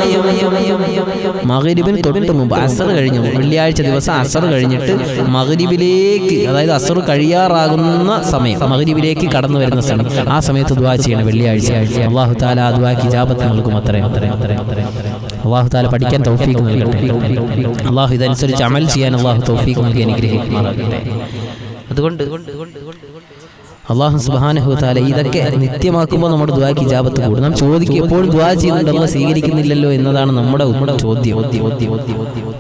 മഗ്രിബിന് തൊട്ട് മുമ്പ് അസ്ർ കഴിഞ്ഞു, വെള്ളിയാഴ്ച ദിവസം അസ്ർ കഴിഞ്ഞിട്ട് മഗ്രിബിലേക്ക്, അതായത് അസ്ർ കഴിയാറാകുന്ന സമയം, മഗ്രിബിലേക്ക് കടന്നു വരുന്ന സമയം, ആ സമയത്ത് ദുആ ചെയ്യണം വെള്ളിയാഴ്ച. അല്ലാഹു തആല ആ ദുആക്ക് ഇജാബത്ത് നൽകും. അത്രയും അല്ലാഹു തആല പഠിക്കാൻ തൗഫീഖ് നൽകട്ടെ. അല്ലാഹു ഇതനുസരിച്ച് അമൽ ചെയ്യാൻ അല്ലാഹു തൗഫീഖ് നൽകി അനുഗ്രഹിക്കുമാറാകട്ടെ. അതുകൊണ്ട് അല്ലാഹു സുബ്ഹാനഹു വ തആല ഇതൊക്കെ നിത്യമാക്കുമ്പോൾ നമ്മുടെ ദുആക്ക് ഇജാബത്ത് കൂടും. നാം ചോദിക്കും, എപ്പോഴും ദുആ ചെയ്യുന്നുണ്ട് അല്ലാഹു സ്വീകരിക്കുന്നില്ലല്ലോ എന്നതാണ് നമ്മുടെ ചോദ്യം.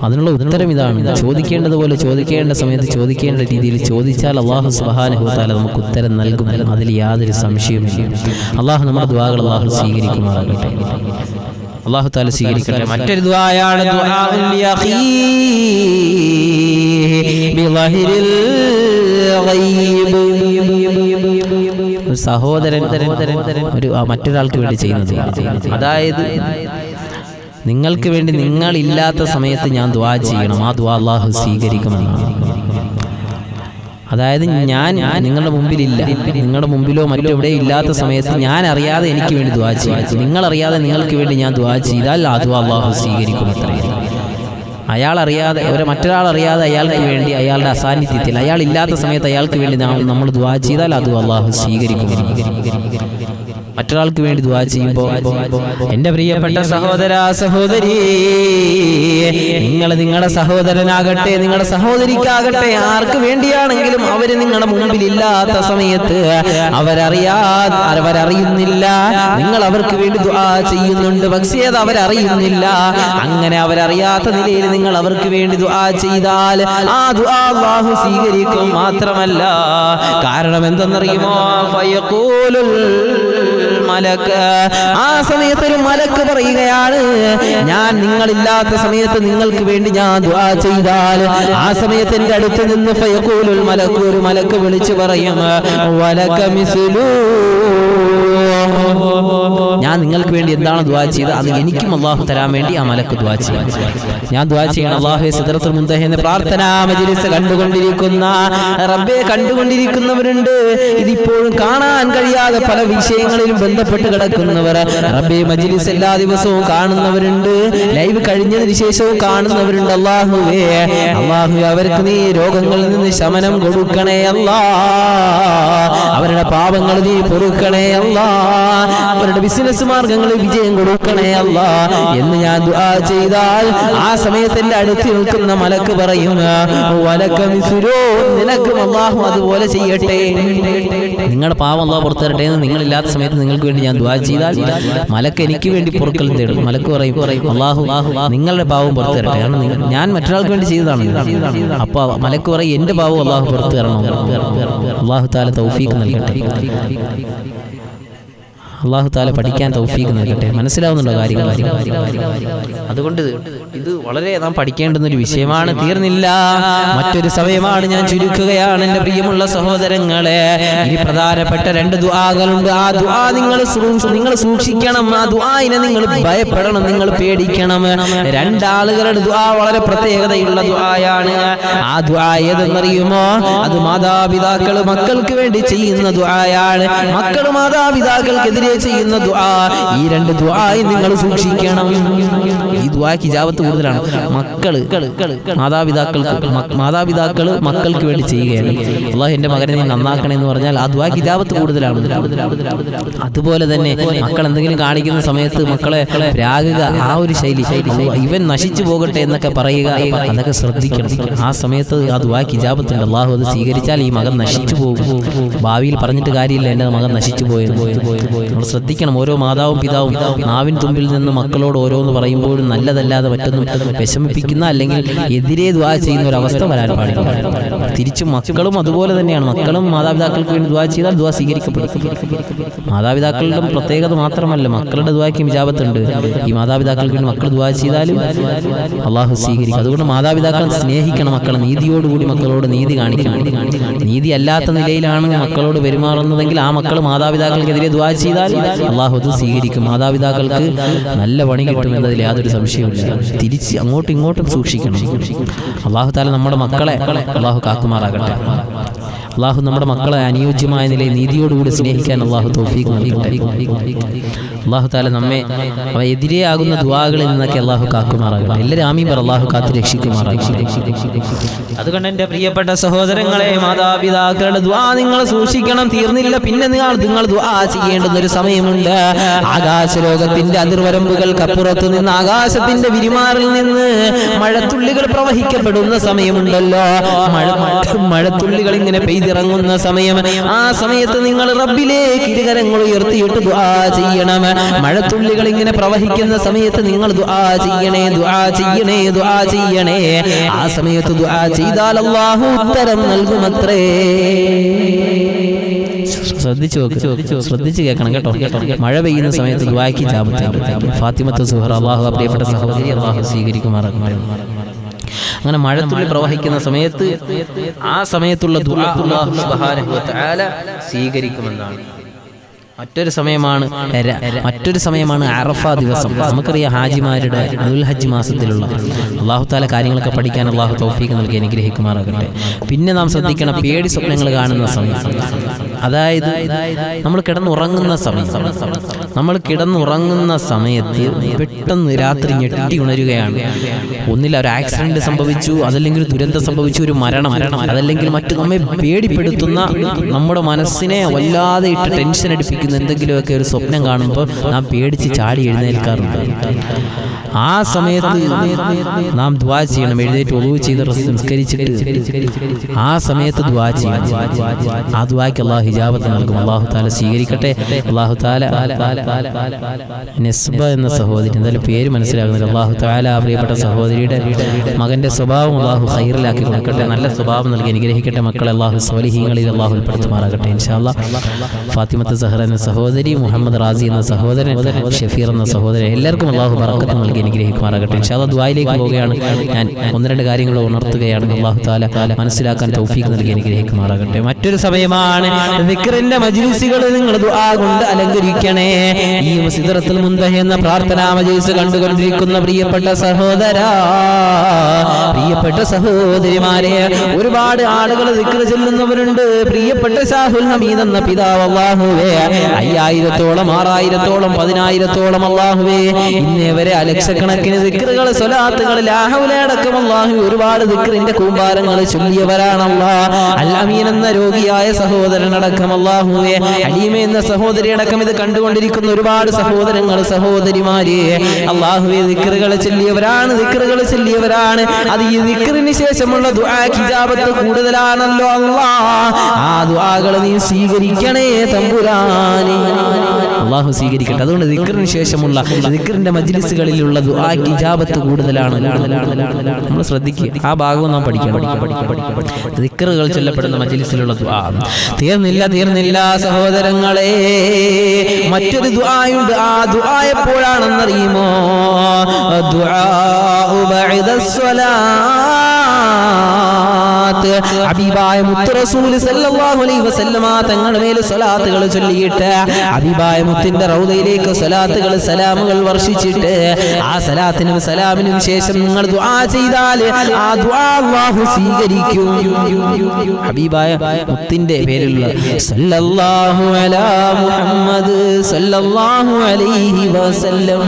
അതിനുള്ള ഉത്തരം ഇതാണ്: ചോദിക്കേണ്ടതുപോലെ ചോദിക്കേണ്ട സമയത്ത് ചോദിക്കേണ്ട രീതിയിൽ ചോദിച്ചാൽ അല്ലാഹു സുബ്ഹാനഹു വ തആല നമുക്ക് ഉത്തരം നൽകും. അതിൽ യാതൊരു സംശയവുമില്ല. അല്ലാഹു നമ്മുടെ ദുആകൾ അല്ലാഹു സ്വീകരിക്കുമാറാകട്ടെ. അല്ലാഹു തആല സ്വീകരിക്കട്ടെ. മറ്റൊരു ദുആയാണ് ദുആഉൽ യഖീ ബിളഹിരിൽ ഗൈബ്. ഒരു സഹോദരൻ മറ്റൊരാൾക്ക് വേണ്ടി ചെയ്യുന്നത്, അതായത് നിങ്ങൾക്ക് വേണ്ടി നിങ്ങളില്ലാത്ത സമയത്ത് ഞാൻ ദുആ ചെയ്യണം, ആ ദുആ അല്ലാഹു സ്വീകരിക്കുമെന്നാണ്. അതായത് ഞാൻ നിങ്ങളുടെ മുമ്പിലില്ല, നിങ്ങളുടെ മുമ്പിലോ മറ്റെവിടെ ഇല്ലാത്ത സമയത്ത് ഞാൻ അറിയാതെ എനിക്ക് വേണ്ടി ദുആ ചെയ്യും, നിങ്ങളറിയാതെ നിങ്ങൾക്ക് വേണ്ടി ഞാൻ ദുആ ചെയ്താൽ ആ ദുആ അല്ലാഹു സ്വീകരിക്കും. അത്രയും അയാൾ അറിയാതെ, മറ്റൊരാൾ അറിയാതെ അയാൾക്ക് വേണ്ടി, അയാളുടെ അസാന്നിധ്യത്തിൽ, അയാൾ ഇല്ലാത്ത സമയത്ത് അയാൾക്ക് വേണ്ടി നമ്മൾ ദുആ ചെയ്താൽ അത് അല്ലാഹു സ്വീകരിക്കും. മറ്റൊരാൾക്ക് വേണ്ടി ദുആ ചെയ്യുമ്പോൾ എൻ്റെ പ്രിയപ്പെട്ട സഹോദര സഹോദരി, നിങ്ങൾ നിങ്ങളുടെ സഹോദരനാകട്ടെ, നിങ്ങളുടെ സഹോദരിക്കാകട്ടെ, ആർക്ക് വേണ്ടിയാണെങ്കിലും അവർ നിങ്ങളുടെ മുമ്പിൽ ഇല്ലാത്ത സമയത്ത് അവരറിയുന്നില്ല നിങ്ങൾ അവർക്ക് വേണ്ടി ദുആ ചെയ്യുന്നുണ്ട്, പക്ഷേ അത് അവരറിയുന്നില്ല. അങ്ങനെ അവരറിയാത്ത നിലയിൽ നിങ്ങൾ അവർക്ക് വേണ്ടി ദുആ ചെയ്താൽ ആ ദുആ അല്ലാഹു സ്വീകരിക്കും. മാത്രമല്ല, കാരണം എന്തെന്നറിയുമോ? ഫയഖൂലുൽ മലക്ക്, ആ സമയത്ത് ഒരു മലക്ക് പറയുകയാണ്, ഞാൻ നിങ്ങളില്ലാത്ത സമയത്ത് നിങ്ങൾക്ക് വേണ്ടി ഞാൻ ദുആ ചെയ്താൽ ആ സമയത്ത് എൻ്റെ അടുത്ത് നിന്ന് ഫയഖൂലുൽ മലക്ക്, ഒരു മലക്ക് വിളിച്ചു പറയും, വലക മിസ്ലു, ഞാൻ നിങ്ങൾക്ക് വേണ്ടി എന്താണ് ദുആ ചെയ്തത് അത് എനിക്കും അല്ലാഹു തരാൻ വേണ്ടി ആ മലക്ക് ദുആ ചെയ്യും. ഞാൻ ദുആ ചെയ്യണം, അല്ലാഹുവേ സിദ്റത്തുൽ മുൻതഹ എന്ന പ്രാർത്ഥനാ മജ്ലിസ് കണ്ടുകൊണ്ടിരിക്കുന്ന റബ്ബേ, കണ്ടുകൊണ്ടിരിക്കുന്നവരുണ്ട്, ഇതിപ്പോഴും കാണാൻ കഴിയാതെ പല വിഷയങ്ങളിലും ബന്ധപ്പെട്ട് കിടക്കുന്നവർ, റബ്ബേ മജ്ലിസ് എല്ലാ ദിവസവും കാണുന്നവരുണ്ട്, ലൈവ് കഴിഞ്ഞതിന് ശേഷവും കാണുന്നവരുണ്ട്. അല്ലാഹുവേ അവർക്ക് നീ രോഗങ്ങളിൽ നിന്ന് ശമനം കൊടുക്കണേ അല്ലാ, അവരുടെ പാപങ്ങൾ നീ പൊറുക്കണേ അല്ലാ, അവരുടെ ബിസിനസ് മാർഗങ്ങളിൽ വിജയം കൊടുക്കണേ അല്ലാ എന്ന് ഞാൻ ദുആ ചെയ്താൽ ആ സമയത്ത് എൻ്റെ അടുത്ത് നിൽക്കുന്ന മലക്ക് പറയും, വലക മിസ്ലു, നിനക്കും അല്ലാഹു അതുപോലെ ചെയ്യട്ടെ, നിങ്ങളുടെ പാവം അല്ലാഹു പുറത്തു തരട്ടെ എന്ന് നിങ്ങളില്ലാത്ത സമയത്ത് നിങ്ങൾക്ക് വേണ്ടി ഞാൻ ദുആ ചെയ്താൽ മലക്ക് എനിക്ക് വേണ്ടി പൊറുക്കൽ തേടും. മലക്ക് പറയും, അല്ലാഹു നിങ്ങളുടെ പാവം പുറത്തു തരട്ടെ, കാരണം ഞാൻ മറ്റൊരാൾക്ക് വേണ്ടി ചെയ്തതാണ്. അപ്പൊ മലക്ക് പറയും, എന്റെ പാവം അല്ലാഹു പുറത്തു തരണം. അല്ലാഹു തആല തൗഫീഖ് നൽകട്ടെ. അല്ലാഹു തആല പഠിക്കാൻ തൗഫീഖ് നൽകട്ടെ. മനസ്സിലാവുന്നുണ്ടോ കാര്യങ്ങൾ? അതുകൊണ്ട് ഇത് വളരെ നാം പഠിക്കേണ്ടുന്ന ഒരു വിഷയമാണ്. തീർന്നില്ല, മറ്റൊരു സമയമാണ്, ഞാൻ ചുരുക്കുകയാണ് എൻ്റെ പ്രിയമുള്ള സഹോദരങ്ങളെ. ഇനി പ്രധാനപ്പെട്ട 2 ദുആകളുണ്ട്. ആ ദുആ നിങ്ങൾ സൂക്ഷിക്കണം, ആ ദുആയിനെ നിങ്ങൾ ഭയപ്പെടണം, നിങ്ങൾ പേടിക്കണം. 2 ആളുകളുടെ ദുആ വളരെ പ്രത്യേകതയുള്ള ദുആയാണ്. ആ ദുആ ഏതെന്നറിയുമോ? അത് മാതാപിതാക്കൾ മക്കൾക്ക് വേണ്ടി ചെയ്യുന്ന ദുആയാണ്. മക്കൾ മാതാപിതാക്കൾക്കെതിരെ ചെയ്യുന്ന ദുആ. ഈ 2 ദുആയി നിങ്ങൾ സൂക്ഷിക്കണം. ഈ ദുആക്ക് ഇജാബത്ത് കൂടുതലാണ്. മാതാപിതാക്കൾ മക്കൾക്ക് വേണ്ടി ചെയ്യുകയാണ്. അല്ലാഹു എൻ്റെ മകനെ നീ നന്നാക്കണേ എന്ന് പറഞ്ഞാൽ ആ ദുആക്ക് ഇജാബത്ത് കൂടുതലാണ്. അതുപോലെ തന്നെ മക്കൾ എന്തെങ്കിലും കാണിക്കുന്ന സമയത്ത് മക്കളെ രാഗുക, ആ ഒരു ശൈലി, ഇവൻ നശിച്ചു പോകട്ടെ എന്നൊക്കെ പറയുക, അതൊക്കെ ശ്രദ്ധിക്കണം. ആ സമയത്ത് ആ ദുആക്ക് ഇജാബത്തുണ്ട്. അല്ലാഹു അത് സ്വീകരിച്ചാൽ ഈ മകൻ നശിച്ചു പോകും. ഭാവിയിൽ പറഞ്ഞിട്ട് കാര്യമില്ല എൻ്റെ മകൻ നശിച്ചു പോയത്. നമ്മൾ ശ്രദ്ധിക്കണം. ഓരോ മാതാവും പിതാവും നാവിൻ തുമ്പിൽ നിന്ന് മക്കളോട് ഓരോന്ന് പറയുമ്പോഴും നല്ലതല്ലാതെ മറ്റൊന്നും വിഷമിപ്പിക്കുന്ന അല്ലെങ്കിൽ എതിരെ ദുആ ചെയ്യുന്ന ഒരു അവസ്ഥ വരാൻ പാടില്ല. തിരിച്ചും മക്കളും അതുപോലെ തന്നെയാണ്. മക്കളും മാതാപിതാക്കൾക്ക് വേണ്ടി ദുആ ചെയ്താൽ ദുആ സ്വീകരിക്കപ്പെടും. മാതാപിതാക്കളുടെ പ്രത്യേകത മാത്രമല്ല, മക്കളുടെ ദുആക്കും ഇജാബത്തുണ്ട്. ഈ മാതാപിതാക്കൾക്ക് വേണ്ടി മക്കൾ ദുആ ചെയ്താലും അല്ലാഹു സ്വീകരിക്കും. അതുകൊണ്ട് മാതാപിതാക്കളെ സ്നേഹിക്കണം. മക്കൾ നീതിയോടുകൂടി മക്കളോട് നീതി കാണിക്കണം. നീതി അല്ലാത്ത നിലയിലാണ് മക്കളോട് പെരുമാറുന്നതെങ്കിൽ ആ മക്കൾ മാതാപിതാക്കൾക്കെതിരെ ദുആ ചെയ്താൽ അള്ളാഹു അത് സ്വീകരിക്കും. മാതാപിതാക്കൾക്ക് നല്ല പണി കിട്ടുമെന്നതിൽ യാതൊരു സംശയവുമില്ല. തിരിച്ച് അങ്ങോട്ടും ഇങ്ങോട്ടും സൂക്ഷിക്കണം. അള്ളാഹു താല നമ്മുടെ മക്കളെ അള്ളാഹു കാക്കുമാറാകട്ടെ. അള്ളാഹു നമ്മുടെ മക്കളെ അനുയോജ്യമായ നിലയിൽ നീതിയോടുകൂടി സ്നേഹിക്കാൻ അള്ളാഹു തൗഫീഖ് നൽകട്ടെ. അള്ളാഹു താല നമ്മെ എതിരെയാകുന്ന ദുആകളിൽ നിന്നൊക്കെ അള്ളാഹു കാക്കുമാറാകട്ടെ. എല്ലാവരും ആമീൻ പറ. അള്ളാഹു കാത്ത് രക്ഷിക്കുമാറാകട്ടെ. അതുകൊണ്ട് എൻ്റെ പ്രിയപ്പെട്ട സഹോദരങ്ങളെ, മാതാപിതാക്കളുടെ ദുആ നിങ്ങൾ സൂക്ഷിക്കണം. തീർന്നില്ല, പിന്നെ നിങ്ങൾ ദുആ ചെയ്യേണ്ടുന്ന ഒരു സമയമുണ്ട്. ആകാശലോകത്തിന്റെ അതിർവരമ്പുകൾക്കപ്പുറത്ത് നിന്ന്, ആകാശത്തിന്റെ വിരിമാറിൽ നിന്ന് മഴത്തുള്ളികൾ പ്രവഹിക്കപ്പെടുന്ന സമയമുണ്ടല്ലോ. മഴത്തുള്ളികൾ ഇങ്ങനെ പെയ്തിറങ്ങുന്ന സമയം. ആ സമയത്ത് നിങ്ങൾ റബ്ബിലേക്ക് ഇരുകരങ്ങൾ ഉയർത്തിയിട്ട് ദുആ ചെയ്യണം. മഴത്തുള്ളികൾ ഇങ്ങനെ പ്രവഹിക്കുന്ന സമയത്ത് നിങ്ങൾ ദുആ ചെയ്യണേ, ദുആ ചെയ്യണേ, ദുആ ചെയ്യണേ. ആ സമയത്ത് ദുആ ചെയ്താൽ അല്ലാഹു ഉത്തരം നൽകുമത്രേ. ശ്രദ്ധിച്ചു കേൾക്കണം കേട്ടോ. മഴ പെയ്യുന്ന സമയത്ത് ദുആയ്ക്ക് ജാബത്ത്. ഫാത്തിമത്ത് സുഹറ അല്ലാഹു പ്രിയപ്പെട്ട സഹോദരി അല്ലാഹു സ്വീകരിക്കുമാറാകട്ടെ. അങ്ങനെ മഴത്തുള്ളി പ്രവഹിക്കുന്ന സമയത്ത് ആ സമയത്തുള്ള ദുആ അല്ലാഹു സുബ്ഹാനഹു വ തആല സ്വീകരിക്കുമെന്നാണ്. മറ്റൊരു സമയമാണ് അറഫ ദിവസം. നമുക്കറിയാം ഹാജിമാരുടെ ദുൽഹജ്ജ് മാസത്തിലുള്ള അല്ലാഹു തആല കാര്യങ്ങളൊക്കെ പഠിക്കാൻ അല്ലാഹു തൗഫീഖ് നൽകി അനുഗ്രഹിക്കുമാറാകട്ടെ. പിന്നെ നാം ശ്രദ്ധിക്കണം, പേടി സ്വപ്നങ്ങൾ കാണുന്ന സമയം, അതായത് നമ്മൾ കിടന്നുറങ്ങുന്ന സമയത്ത് പെട്ടെന്ന് രാത്രി ഞെട്ടി ഉണരുകയാണ്. ഒന്നിൽ ഒരു ആക്സിഡന്റ് സംഭവിച്ചു, അതല്ലെങ്കിൽ ഒരു ദുരന്തം സംഭവിച്ചു, ഒരു മരണം, അതല്ലെങ്കിൽ മറ്റു നമ്മെ പേടിപ്പെടുത്തുന്ന, നമ്മുടെ മനസ്സിനെ വല്ലാതെ ഇട്ട് ടെൻഷൻ അടിപ്പിക്കുന്ന എന്തെങ്കിലുമൊക്കെ ഒരു സ്വപ്നം കാണുമ്പോൾ നാം പേടിച്ച് ചാടി എഴുന്നേൽക്കാറുണ്ട്. ആ സമയത്ത് നാം ദുആ ചെയ്യണം. എഴുന്നേറ്റ് ഒളൂ ചെയ്ത് സംസ്കരിച്ചിട്ട് ആ സമയത്ത് ദുആ ചെയ്യണം. ആ ദുആയ്ക്ക് അല്ലാഹു ഹിജാബത്ത് നൽകും. അല്ലാഹു തആല സ്വീകരിക്കട്ടെ. അല്ലാഹു തആല നസ്ബ എന്ന സഹോദരി, എന്തായാലും പേര് മനസ്സിലാകുന്നില്ല. അല്ലാഹു തആല പ്രിയപ്പെട്ട സഹോദരിയുടെ മകന്റെ സ്വഭാവം അല്ലാഹു ഖൈറിലാക്കി കൊടുക്കട്ടെ. നല്ല സ്വഭാവം നൽകി അനുഗ്രഹിക്കട്ടെ. മക്കളെ അല്ലാഹു സ്വാലിഹീങ്ങളിൽ അല്ലാഹു ഉൾപ്പെടുത്തുമാറാകട്ടെ ഇൻഷാ അല്ലാഹ്. ഫാത്തിമത്ത് സഹറ എന്ന സഹോദരി, മുഹമ്മദ് റാസി എന്ന സഹോദരൻ, ഷഫീർ എന്ന സഹോദരൻ, എല്ലാവർക്കും അല്ലാഹു ബറക്കത്ത് നൽകി അനുഗ്രഹിക്കുമാറാകട്ടെ ഇൻഷാ അല്ലാഹ്. ദുആയിലേക്ക് പോവുകയാണ്. ഞാൻ ഒന്ന് രണ്ട് കാര്യങ്ങൾ ഉണർത്തുകയാണ്. അല്ലാഹു തആല മനസ്സിലാക്കാൻ തൗഫീഖ് നൽകി അനുഗ്രഹിക്കുമാറാകട്ടെ. മറ്റൊരു സമയമാണ് ദിക്റിന്റെ മജ്ലിസുകൾ നിങ്ങൾ ദുആ കൊണ്ട് അലങ്കരിക്കണേ. ഈ സിദ്റത്തുൽ മുൻതഹ എന്ന പ്രാർത്ഥനാ മജ്ലിസ് കണ്ടുകൊണ്ടിരിക്കുന്ന പ്രിയപ്പെട്ട സഹോദരാ, പ്രിയപ്പെട്ട സഹോദരിമാരെ, ഒരുപാട് ആളുകൾ ദിക്ർ ചൊല്ലുന്നവരുണ്ട്. പ്രിയപ്പെട്ട ഷാഹുൽ ഹമീദ് എന്ന പിതാവ് അല്ലാഹുവേ 5000-ഓളം 6000-ഓളം 10,000-ഓളം അല്ലാഹുവേ ഇന്നേ വരെ ലക്ഷക്കണക്കിന് ദിക്റുകൾ, സ്വലാത്തുകൾ, ലാ ഹൗല അടക്കം അല്ലാഹു ഒരുപാട് ദിക്റിന്റെ കൂമ്പാരങ്ങൾ ചൊല്ലിയവരാണ്. അല്ലാഹ് അൽ അമീൻ എന്ന രോഗിയായ സഹോദരൻ അടക്കം അല്ലാഹുവേ, ഹലീമ എന്ന സഹോദരി അടക്കം ഇത് കണ്ടുകൊണ്ടിരിക്കുന്ന ഒരുപാട് സഹോദരങ്ങൾ, സഹോദരിമാരെ അല്ലാഹുവേ ദിക്റുകൾ ചൊല്ലിയവരാണ്. അത് ഈ ദിക്റിന് ശേഷമുള്ള ദുആക്ക് ഇജാബത്ത് കൂടുതലാണല്ലോ അല്ലാഹ്. ആ ദുആകൾ നീ സ്വീകരിക്കണേ തമ്പുരാനെ. അല്ലാഹു സ്വീകരിക്കട്ടെ. അതുകൊണ്ട് ദിക്റിന് ശേഷമുള്ള ദിക്റിന്റെ മജ്ലിസുകളിലുള്ള ദുആക്ക് ഇജാബത്ത് കൂടുതലാണ്. നമ്മൾ ശ്രദ്ധിക്കുക, ആ ഭാഗവും നാം പഠിക്കണം. ദിക്റുകൾ ചൊല്ലപ്പെടുന്ന മജ്ലിസിലുള്ള ദുആ തീർന്നില്ല സഹോദരങ്ങളെ. മറ്റൊരു ദുആയുണ്ട്. ആ ദുആ എപ്പോഴാണെന്നറിയുമോ? ദുആ ഹബീബായ മുത്ത് റസൂൽ സല്ലല്ലാഹു അലൈഹി വസല്ലമ തങ്ങളുടെ മേൽ സ്വലാത്തുകൾ ചൊല്ലിയിട്ട് ഹബീബായ മുത്തിന്റെ റൗദയിലേക്ക് സ്വലാത്തുകൾ, സലാമുകൾ വർഷിച്ചിട്ട് ആ സലാത്തിനും സലാമിനും ശേഷം നിങ്ങൾ ദുആ ചെയ്താൽ ആ ദുആ അല്ലാഹു സ്വീകരിക്കും. ഹബീബായ മുത്തിന്റെ പേരുള്ള സല്ലല്ലാഹു അലാ മുഹമ്മദ് സല്ലല്ലാഹു അലൈഹി വസല്ലം,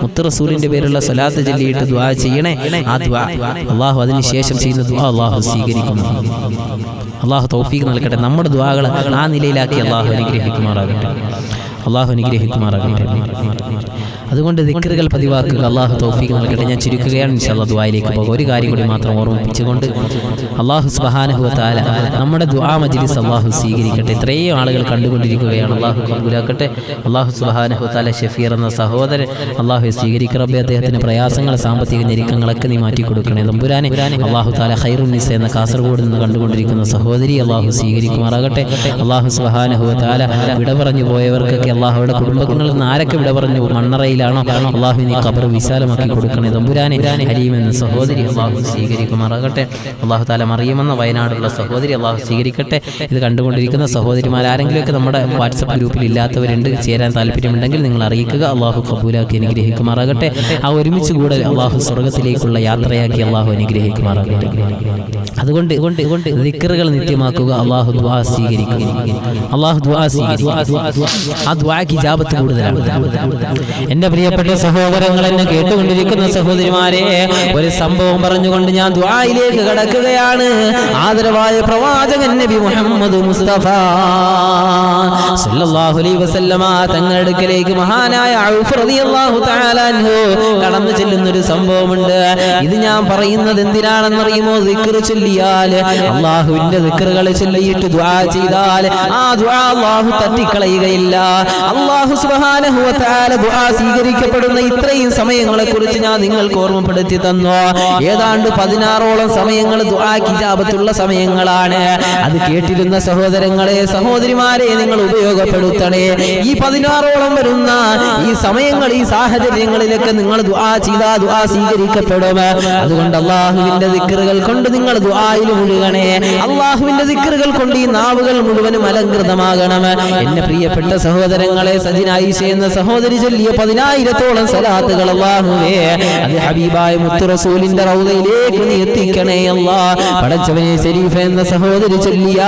മുത്ത് റസൂലിന്റെ പേരുള്ള സ്വലാത്ത് ചൊല്ലിയിട്ട് ദുആ ചെയ്യണേ. ആ ദുആ അല്ലാഹു അതിനുശേഷം ചെയ്യുന്ന ദുആ അല്ലാഹു സ്വീകരിക്കുന്നു. അല്ലാഹു തൗഫീഖ് നൽകട്ടെ. നമ്മുടെ ദുആകൾ ആ നിലയിലാക്കി അല്ലാഹു അനുഗ്രഹിക്കുമാറാകട്ടെ. അതുകൊണ്ട് ദിക്റുകൾ പതിവാക്കുക. അല്ലാഹു തൗഫീഖ് നൽകട്ടെ. ഞാൻ ചുരുക്കുകയാണ്. ഇൻഷാ അല്ലാഹ് ദുആയിലേക്ക് പോകും. ഒരു കാര്യം കൂടി മാത്രം ഓർമ്മിപ്പിച്ചുകൊണ്ട് അല്ലാഹു സുബ്ഹാനഹു വ തആല നമ്മുടെ ദുആ മജ്ലിസ് അല്ലാഹു സ്വീകരിക്കട്ടെ. ഇത്രയും ആളുകൾ കണ്ടുകൊണ്ടിരിക്കുകയാണ്. അല്ലാഹു കബൂലാക്കട്ടെ. അല്ലാഹു സുബ്ഹാനഹു വ തആല ഷഫീർ എന്ന സഹോദരൻ അല്ലാഹു സ്വീകരിക്കട്ടെ. റബ്ബേ, അദ്ദേഹത്തിന്റെ പ്രയാസങ്ങൾ, സാമ്പത്തിക ഞെരുക്കങ്ങളൊക്കെ നീ മാറ്റി കൊടുക്കണേ തമ്പുരാനെ. അല്ലാഹു തആല ഖൈറുൻ നിസ എന്ന കാസർഗോഡ് നിന്ന് കണ്ടുകൊണ്ടിരിക്കുന്ന സഹോദരി അല്ലാഹു സ്വീകരിക്കുമാറാകട്ടെ. അല്ലാഹു സുബ്ഹാനഹു വ തആല വിട പറഞ്ഞു പോയവർക്കൊക്കെ അള്ളാഹുവിടെ കുടുംബങ്ങളിൽ നിന്ന് ആരൊക്കെ വിട പറഞ്ഞു മണ്ണറയിലാണോ അള്ളാഹു നീ ഖബർ വിശാലമാക്കി കൊടുക്കണേ തമ്പുരാനെ. ഹലീം എന്ന സഹോദരി അള്ളാഹു സ്വീകരിക്കുമാറാകട്ടെ. അള്ളാഹു താല മറിയമെന്ന വയനാടുള്ള സഹോദരി അള്ളാഹു സ്വീകരിക്കട്ടെ. ഇത് കണ്ടുകൊണ്ടിരിക്കുന്ന സഹോദരിമാർ ആരെങ്കിലുമൊക്കെ നമ്മുടെ വാട്സപ്പ് ഗ്രൂപ്പിൽ ഇല്ലാത്തവരുണ്ട്, ചേരാൻ താല്പര്യമുണ്ടെങ്കിൽ നിങ്ങൾ അറിയിക്കുക. അള്ളാഹു ഖബൂലാക്കി അനുഗ്രഹിക്കുമാറാകട്ടെ. ആ ഒരുമിച്ച് കൂടെ അള്ളാഹു സ്വർഗത്തിലേക്കുള്ള യാത്രയാക്കി അള്ളാഹു അനുഗ്രഹിക്കുമാറാകട്ടെ. അതുകൊണ്ട് ദിക്റുകൾ നിത്യമാക്കുക. അള്ളാഹു ദുആ സ്വീകരിക്കും. അള്ളാഹു ദുആ സ്വീകരിക്കും. ആ ദുആക്ക് ഇജാബത്ത് കൂടുതലാണ്. എന്റെ പ്രിയപ്പെട്ട സഹോദരങ്ങൾ, എന്നെ കേട്ടുകൊണ്ടിരിക്കുന്ന സഹോദരിമാരെ, ഒരു സംഭവം പറഞ്ഞുകൊണ്ട് ഞാൻ ദുആയിലേക്ക് കടക്കുകയാണ്. ആദരവായ പ്രവാചകൻ നബി മുഹമ്മദ് മുസ്തഫ സല്ലല്ലാഹു അലൈഹി വസല്ലമ തങ്ങളുടെ അടുക്കലേക്ക് മഹാനായ ഔഫ് റളിയല്ലാഹു തആല അൻഹു കടന്നു ചെല്ലുന്ന ഒരു സംഭവമുണ്ട്. ഇത് ഞാൻ പറയുന്നത് എന്തിനാണെന്നറിയുമോ? ദിക്ർ ചൊല്ലിയാൽ, അല്ലാഹുവിന്റെ ദിക്റുകൾ ചൊല്ലിയിട്ട് ദുആ ചെയ്താൽ ആ ദുആ അല്ലാഹു തട്ടിക്കളയുകയില്ല. അല്ലാഹു സുബ്ഹാനഹു വ തആല ദുആ സ്വീകരിക്കപ്പെടുന്ന ഇത്രയും സമയങ്ങളെ കുറിച്ച് ഞാൻ നിങ്ങൾക്ക് ഓർമ്മപ്പെടുത്തി തന്നു. ഏതാണ്ട് 16ഓളം സമയങ്ങൾ ദുആക്ക് ഇജാബത്തുള്ള സമയങ്ങളാണ്. അത് കേട്ടിരുന്ന സഹോദരങ്ങളെ, സഹോദരിമാരെ, നിങ്ങൾ ഉപയോഗപ്പെടുത്തണേ. ഈ 16ഓളം വരുന്ന ഈ സമയങ്ങൾ, ഈ സാഹചര്യങ്ങളിലൊക്കെ നിങ്ങൾ ദുആ ചെയ്താൽ ദുആ സ്വീകരിക്കപ്പെടും. അതുകൊണ്ട് അല്ലാഹുവിന്റെ ദിക്റുകൾ കൊണ്ട് നിങ്ങൾ ദുആയിൽ മുഴുകണേ. അല്ലാഹുവിന്റെ ദിക്റുകൾ കൊണ്ട് ഈ നാവുകൾ മുഴുവനും അലങ്കൃതമാകണം. എന്റെ പ്രിയപ്പെട്ട സഹോദരങ്ങളെ, സജിന ആയിഷ എന്ന സഹോദരി ചൊല്ലിയ 10,000ഓളം സലാത്തുകൾ അല്ലാഹുവേ, അത് ഹബീബായ മുത്തു റസൂലിന്റെ റൗളയിലേക്ക് നീ എത്തിക്കണേ അല്ലാഹ്. പടച്ചവനെ, ശരീഫ എന്ന സഹോദരി ചൊല്ലിയ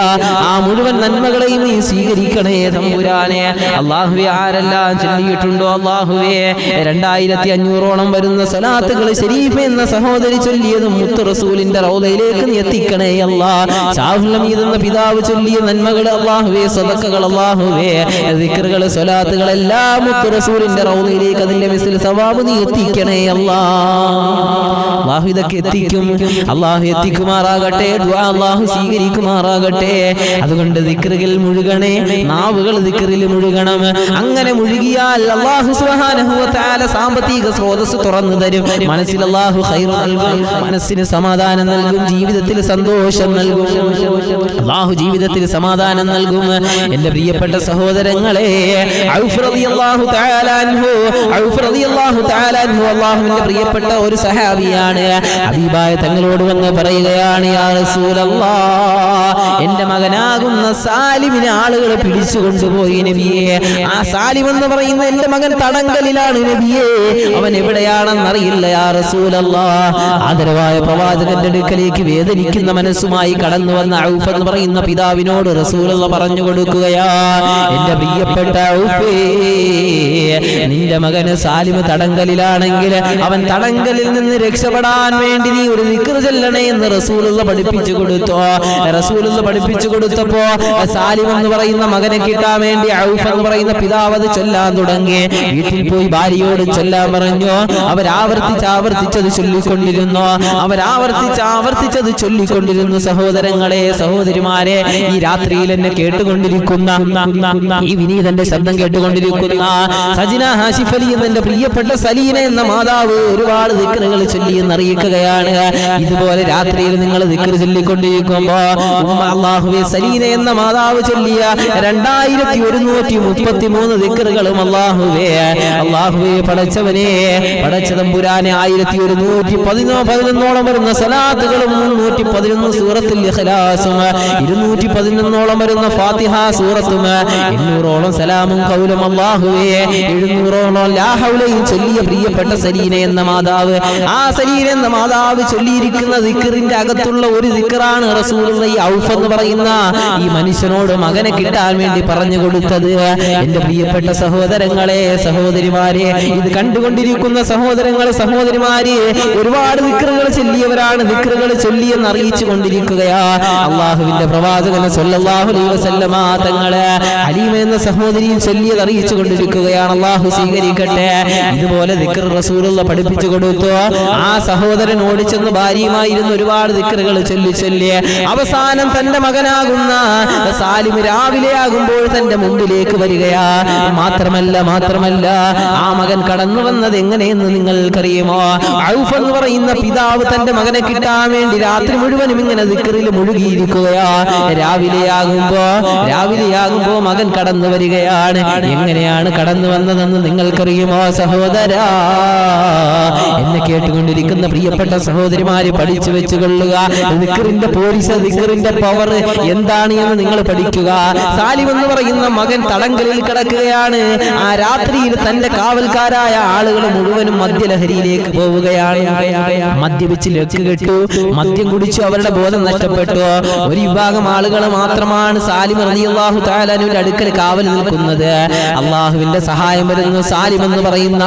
ആ മുഴുവൻ നന്മകളെയും നീ സ്വീകരിക്കണേ തമ്പുരാനെ. അല്ലാഹുവേ, ആരെല്ലാം ചൊല്ലിയിട്ടുണ്ടോ അല്ലാഹുവേ 2500ഓളം വരുന്ന സലാത്തുകൾ ശരീഫ എന്ന സഹോദരി ചൊല്ലിയതും മുത്തു റസൂലിന്റെ റൗളയിലേക്ക് നീ എത്തിക്കണേ അല്ലാഹ്. ഷാഹുൽ ഹമീദ് എന്ന പിതാവ് ചൊല്ലിയ നന്മകൾ അല്ലാഹുവേ, സദഖകൾ അല്ലാഹുവേ, ദിക്റുകൾ സ്വലാത്തുകൾ എല്ലാം മുത്തു റസൂലിന്റെ റൗളയിലേക്ക് അതിന്റെ മിസ്ൽ സവാബ് നീ എത്തിക്കണേ അല്ലാഹ്. അല്ലാഹു ഇതൊക്കെ എത്തിക്കും. അല്ലാഹു എത്തിക്കുമാറാകട്ടെ. ദുആ അല്ലാഹു സ്വീകരിക്കുമാറാകട്ടെ. അതുകൊണ്ട് ദിക്റുകൾ മുഴുകണേ, നാവുകൾ ദിക്റിൽ മുഴുകണം. അങ്ങനെ മുഴുകിയാൽ അല്ലാഹു സുബ്ഹാനഹു വ തആല സാമ്പത്തിക സ്രോതസ് തുറന്നു തരും. മനസ്സിൽ അല്ലാഹു ഖൈർ നൽകും, മനസ്സിന് സമാധാനം നൽകും, ജീവിതത്തിൽ സന്തോഷം നൽകും. അല്ലാഹു ജീവിതത്തിൽ സമാധാനം നൽകും. എന്റെ പ്രിയപ്പെട്ട സഹോദരങ്ങളെ, ഔഫ് റളിയല്ലാഹു തആല അൻഹു, ഔഫ് റളിയല്ലാഹു തആല അൻഹു അല്ലാഹുവിന്റെ പ്രിയപ്പെട്ട ഒരു സഹാബിയാണ്. ഹബീബായ തങ്ങളോട് വന്ന് പറയുകയാണ്, യാ റസൂലല്ലാഹ്, എന്റെ മകനാകുന്ന സാലിമിനെ ആളുകൾ പിടിച്ചു കൊണ്ടുപോയി നബിയെ. ആ സാലിം എന്ന് പറയുന്ന എന്റെ മകൻ തടങ്കലിലാണ് നബിയെ. അവൻ എവിടെയാണെന്നറിയില്ല യാ റസൂലല്ലാഹ്. ആദരവായ പ്രവാചകന്റെ അടുക്കലേക്ക് വേദനിക്കുന്ന മനസ്സുമായി കടന്നു വന്ന ഔഫ് എന്ന് പറയുന്ന പിതാവിനോട് റസൂലുള്ളാഹി പറഞ്ഞു കൊടുക്കുകയാ, എന്റെ പ്രിയപ്പെട്ട ഔഫേ, നിന്റെ മകന് സാലിം തടങ്കലിലാണെങ്കിൽ അവൻ തടങ്കലിൽ നിന്ന് രക്ഷപ്പെടാൻ വേണ്ടി നീ ഒരു ദിക്ർ ചൊല്ലണേ എന്ന് റസൂലുള്ളാഹി പഠിപ്പിച്ചു കൊടുത്തു. റസൂലുള്ളാഹി പഠിപ്പിച്ചു കൊടുത്തപ്പോ സാലിം എന്ന് പറയുന്ന മകനെ കിട്ടാൻ വേണ്ടി ഔഫ് എന്ന് പറയുന്ന പിതാവ് അത് ചൊല്ലാൻ തുടങ്ങി. വീട്ടിൽ പോയി ഭാര്യയോട് ചൊല്ലാൻ പറഞ്ഞു. ആവർത്തിച്ചത് ചൊല്ലിക്കൊണ്ടിരുന്നു. ആവർത്തിച്ചത് ചൊല്ലിക്കൊണ്ടിരുന്നു. സഹോദരങ്ങളെ, സഹോദരിമാരെ, ഈ രാത്രിയിൽ എന്നെ കേട്ടുകൊണ്ടിരിക്കുന്ന, ഈ വിനീതന്റെ ശബ്ദം കേട്ടുകൊണ്ടിരിക്കുന്ന സജിന ഹാഷിഫ് അലി എന്നെ പ്രിയപ്പെട്ട സലീന എന്ന മാതാവ് ഒരുപാട് ദിക്റുകൾ ചൊല്ലി എന്നറിയിക്കുകയാണ്. ഇതുപോലെ രാത്രിയിൽ നിങ്ങൾ ദിക്ർ ചൊല്ലിക്കൊണ്ടിരിക്കുമ്പോ അല്ലാഹുവേ, സലീന എന്ന മാതാവ് ചൊല്ലിയ 2133 ദിക്റുകളും അല്ലാഹുവേ പടച്ചവനെ, പടച്ചതമ്പുരാനെ 1111 വരുന്ന സലാത്തുകളും 311 സൂറത്തുൽ ഇഖ്ലാസും 211 വരുന്ന ഫാത്തിഹ സൂറത്തും 800 സലാമും ഖൗലും അല്ലാഹുവേ 700 ലാ ഹൗലയും ചൊല്ലിയ പ്രിയപ്പെട്ട സലീന എന്ന മാതാവ്. ആ സലീന എന്ന മാതാവ് ചൊല്ലിയിരിക്കുന്ന ദിക്റിന്റെ അകത്തുള്ള ഒരു ദിക്റാണ് റസൂലുള്ളാഹി ഔഫ് എന്ന് പറയുന്ന ഈ മനുഷ്യനോട് മകനെ കിട്ടാൻ വേണ്ടി പറഞ്ഞു കൊടുത്തത്. എന്റെ പ്രിയപ്പെട്ട സഹോദരങ്ങളെ, സഹോദരിമാരെ, ഇത് കണ്ടുകൊണ്ടിരിക്കുന്ന സഹോദരങ്ങളെ, സഹോദരിമാരെ, ഒരുപാട് ദിക്റുകൾ ചൊല്ലിയവരാണ്. ദിക്റുകൾ ചൊല്ലിയെന്ന് അറിയിച്ചു കൊണ്ടിരിക്കുകയാ. അല്ലാഹുവിന്റെ പ്രവാചകൻ സ്വല്ലല്ലാഹു അലൈഹി വസല്ലമ തങ്ങളെ ഹലീമ എന്ന സഹോദരിയും ചൊല്ലിയത് അറിയിച്ചു കൊണ്ടിരിക്കുകയാണ്. അല്ലാഹു സ്വീകരിക്കട്ടെ. ഇതുപോലെ ദിക്ർ റസൂലുള്ള പഠിപ്പിച്ചു കൊടുത്തു. ആ സഹോദരൻ ഓടിച്ചെന്ന് ഭാര്യയുമായിരുന്നു ഒരുപാട് ദിക്റുകൾ ചൊല്ലി അവസാനം തന്റെ മകനാകുന്ന സാലിം രാവിലെ ആകുമ്പോൾ തന്റെ മുമ്പിലേക്ക് വരികയാ. മാത്രമല്ല ആ മകൻ കടന്നു വന്നത് എങ്ങനെയെന്ന് നിങ്ങൾക്കറിയുമോ? ഔഫ് എന്ന് പറയുന്ന പിതാവ് തന്റെ മകനെ കിട്ടാൻ വേണ്ടി രാത്രി മുഴുവനും ഇങ്ങനെ ദിക്റിൽ മുഴുകിയിരിക്കുകയാ. രാവിലെയാകുമ്പോ മകൻ കടന്നു വരികയാണ്. എങ്ങനെയാണ് കടന്നു വന്നതെന്ന് നിങ്ങൾക്കറിയുമോ സഹോദരാ? എന്നെ കേട്ടുകൊണ്ടിരിക്കുന്ന പ്രിയപ്പെട്ട സഹോദരിമാര് പഠിച്ചു വെച്ചുകൊള്ളുക. ദിക്റിന്റെ പോലീസ്, ദിക്റിന്റെ പവർ എന്താണ് എന്ന് നിങ്ങൾ പഠിക്കുക. സാലിം എന്ന് പറയുന്ന മകൻ തടങ്കലിൽ കിടക്കുകയാണ്. ആ രാത്രിയിൽ തന്റെ കാവൽക്കാരായ ആളുകൾ മുഴുവനും മദ്യലഹരിയിലേക്ക് പോവുകയാണ്. മദ്യപിച്ച് ലക്ക് കെട്ടു, മദ്യം കുടിച്ചു, അവരുടെ ബോധം നഷ്ടപ്പെട്ടു. ഒരു വിഭാഗം ആളുകൾ മാത്രമാണ് സാലിം റളിയല്ലാഹു തആല അൻഹുവിന്റെ അടുക്കൽ കാവൽ നിൽക്കുന്നത്. അള്ളാഹുവിന്റെ സഹായം വരുന്നു. സാലിം എന്ന് പറയുന്ന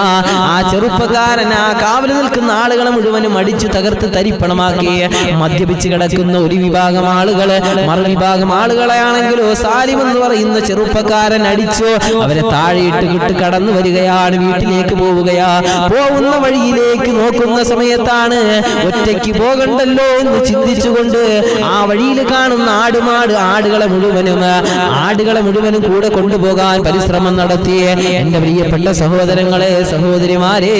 ആ ചെറുപ്പക്കാരൻ ആ കാവൽ നിൽക്കുന്ന ആളുകളെ മുഴുവനും അടിച്ചു തകർത്ത് തരിപ്പണമാക്കി. മദ്യപിച്ച് കിടക്കുന്ന ഒരു വിഭാഗം ആളുകള്, മറുവിഭാഗം ആളുകളെയാണെങ്കിലോ സാലിം എന്ന് പറയുന്ന ചെറുപ്പക്കാരൻ അടിച്ചു അവരെ താഴെയിട്ട് വിട്ട് കടന്നു വരികയാണ്. വീട്ടിലേക്ക് പോവുകയാ. പോകുന്ന വഴിയിലേക്ക് നോക്കുന്ന സമയത്താണ് ഒറ്റയ്ക്ക് പോകണ്ടല്ലോ എന്ന് ചിന്തിച്ചുകൊണ്ട് ആ വഴിയിൽ കാണുന്ന ആടുകളെ മുഴുവനും കൂടെ കൊണ്ടുപോകാൻ പരിശ്രമം നടത്തി. എന്റെ പ്രിയപ്പെട്ട സഹോദരങ്ങളെ, സഹോദരിമാരെ,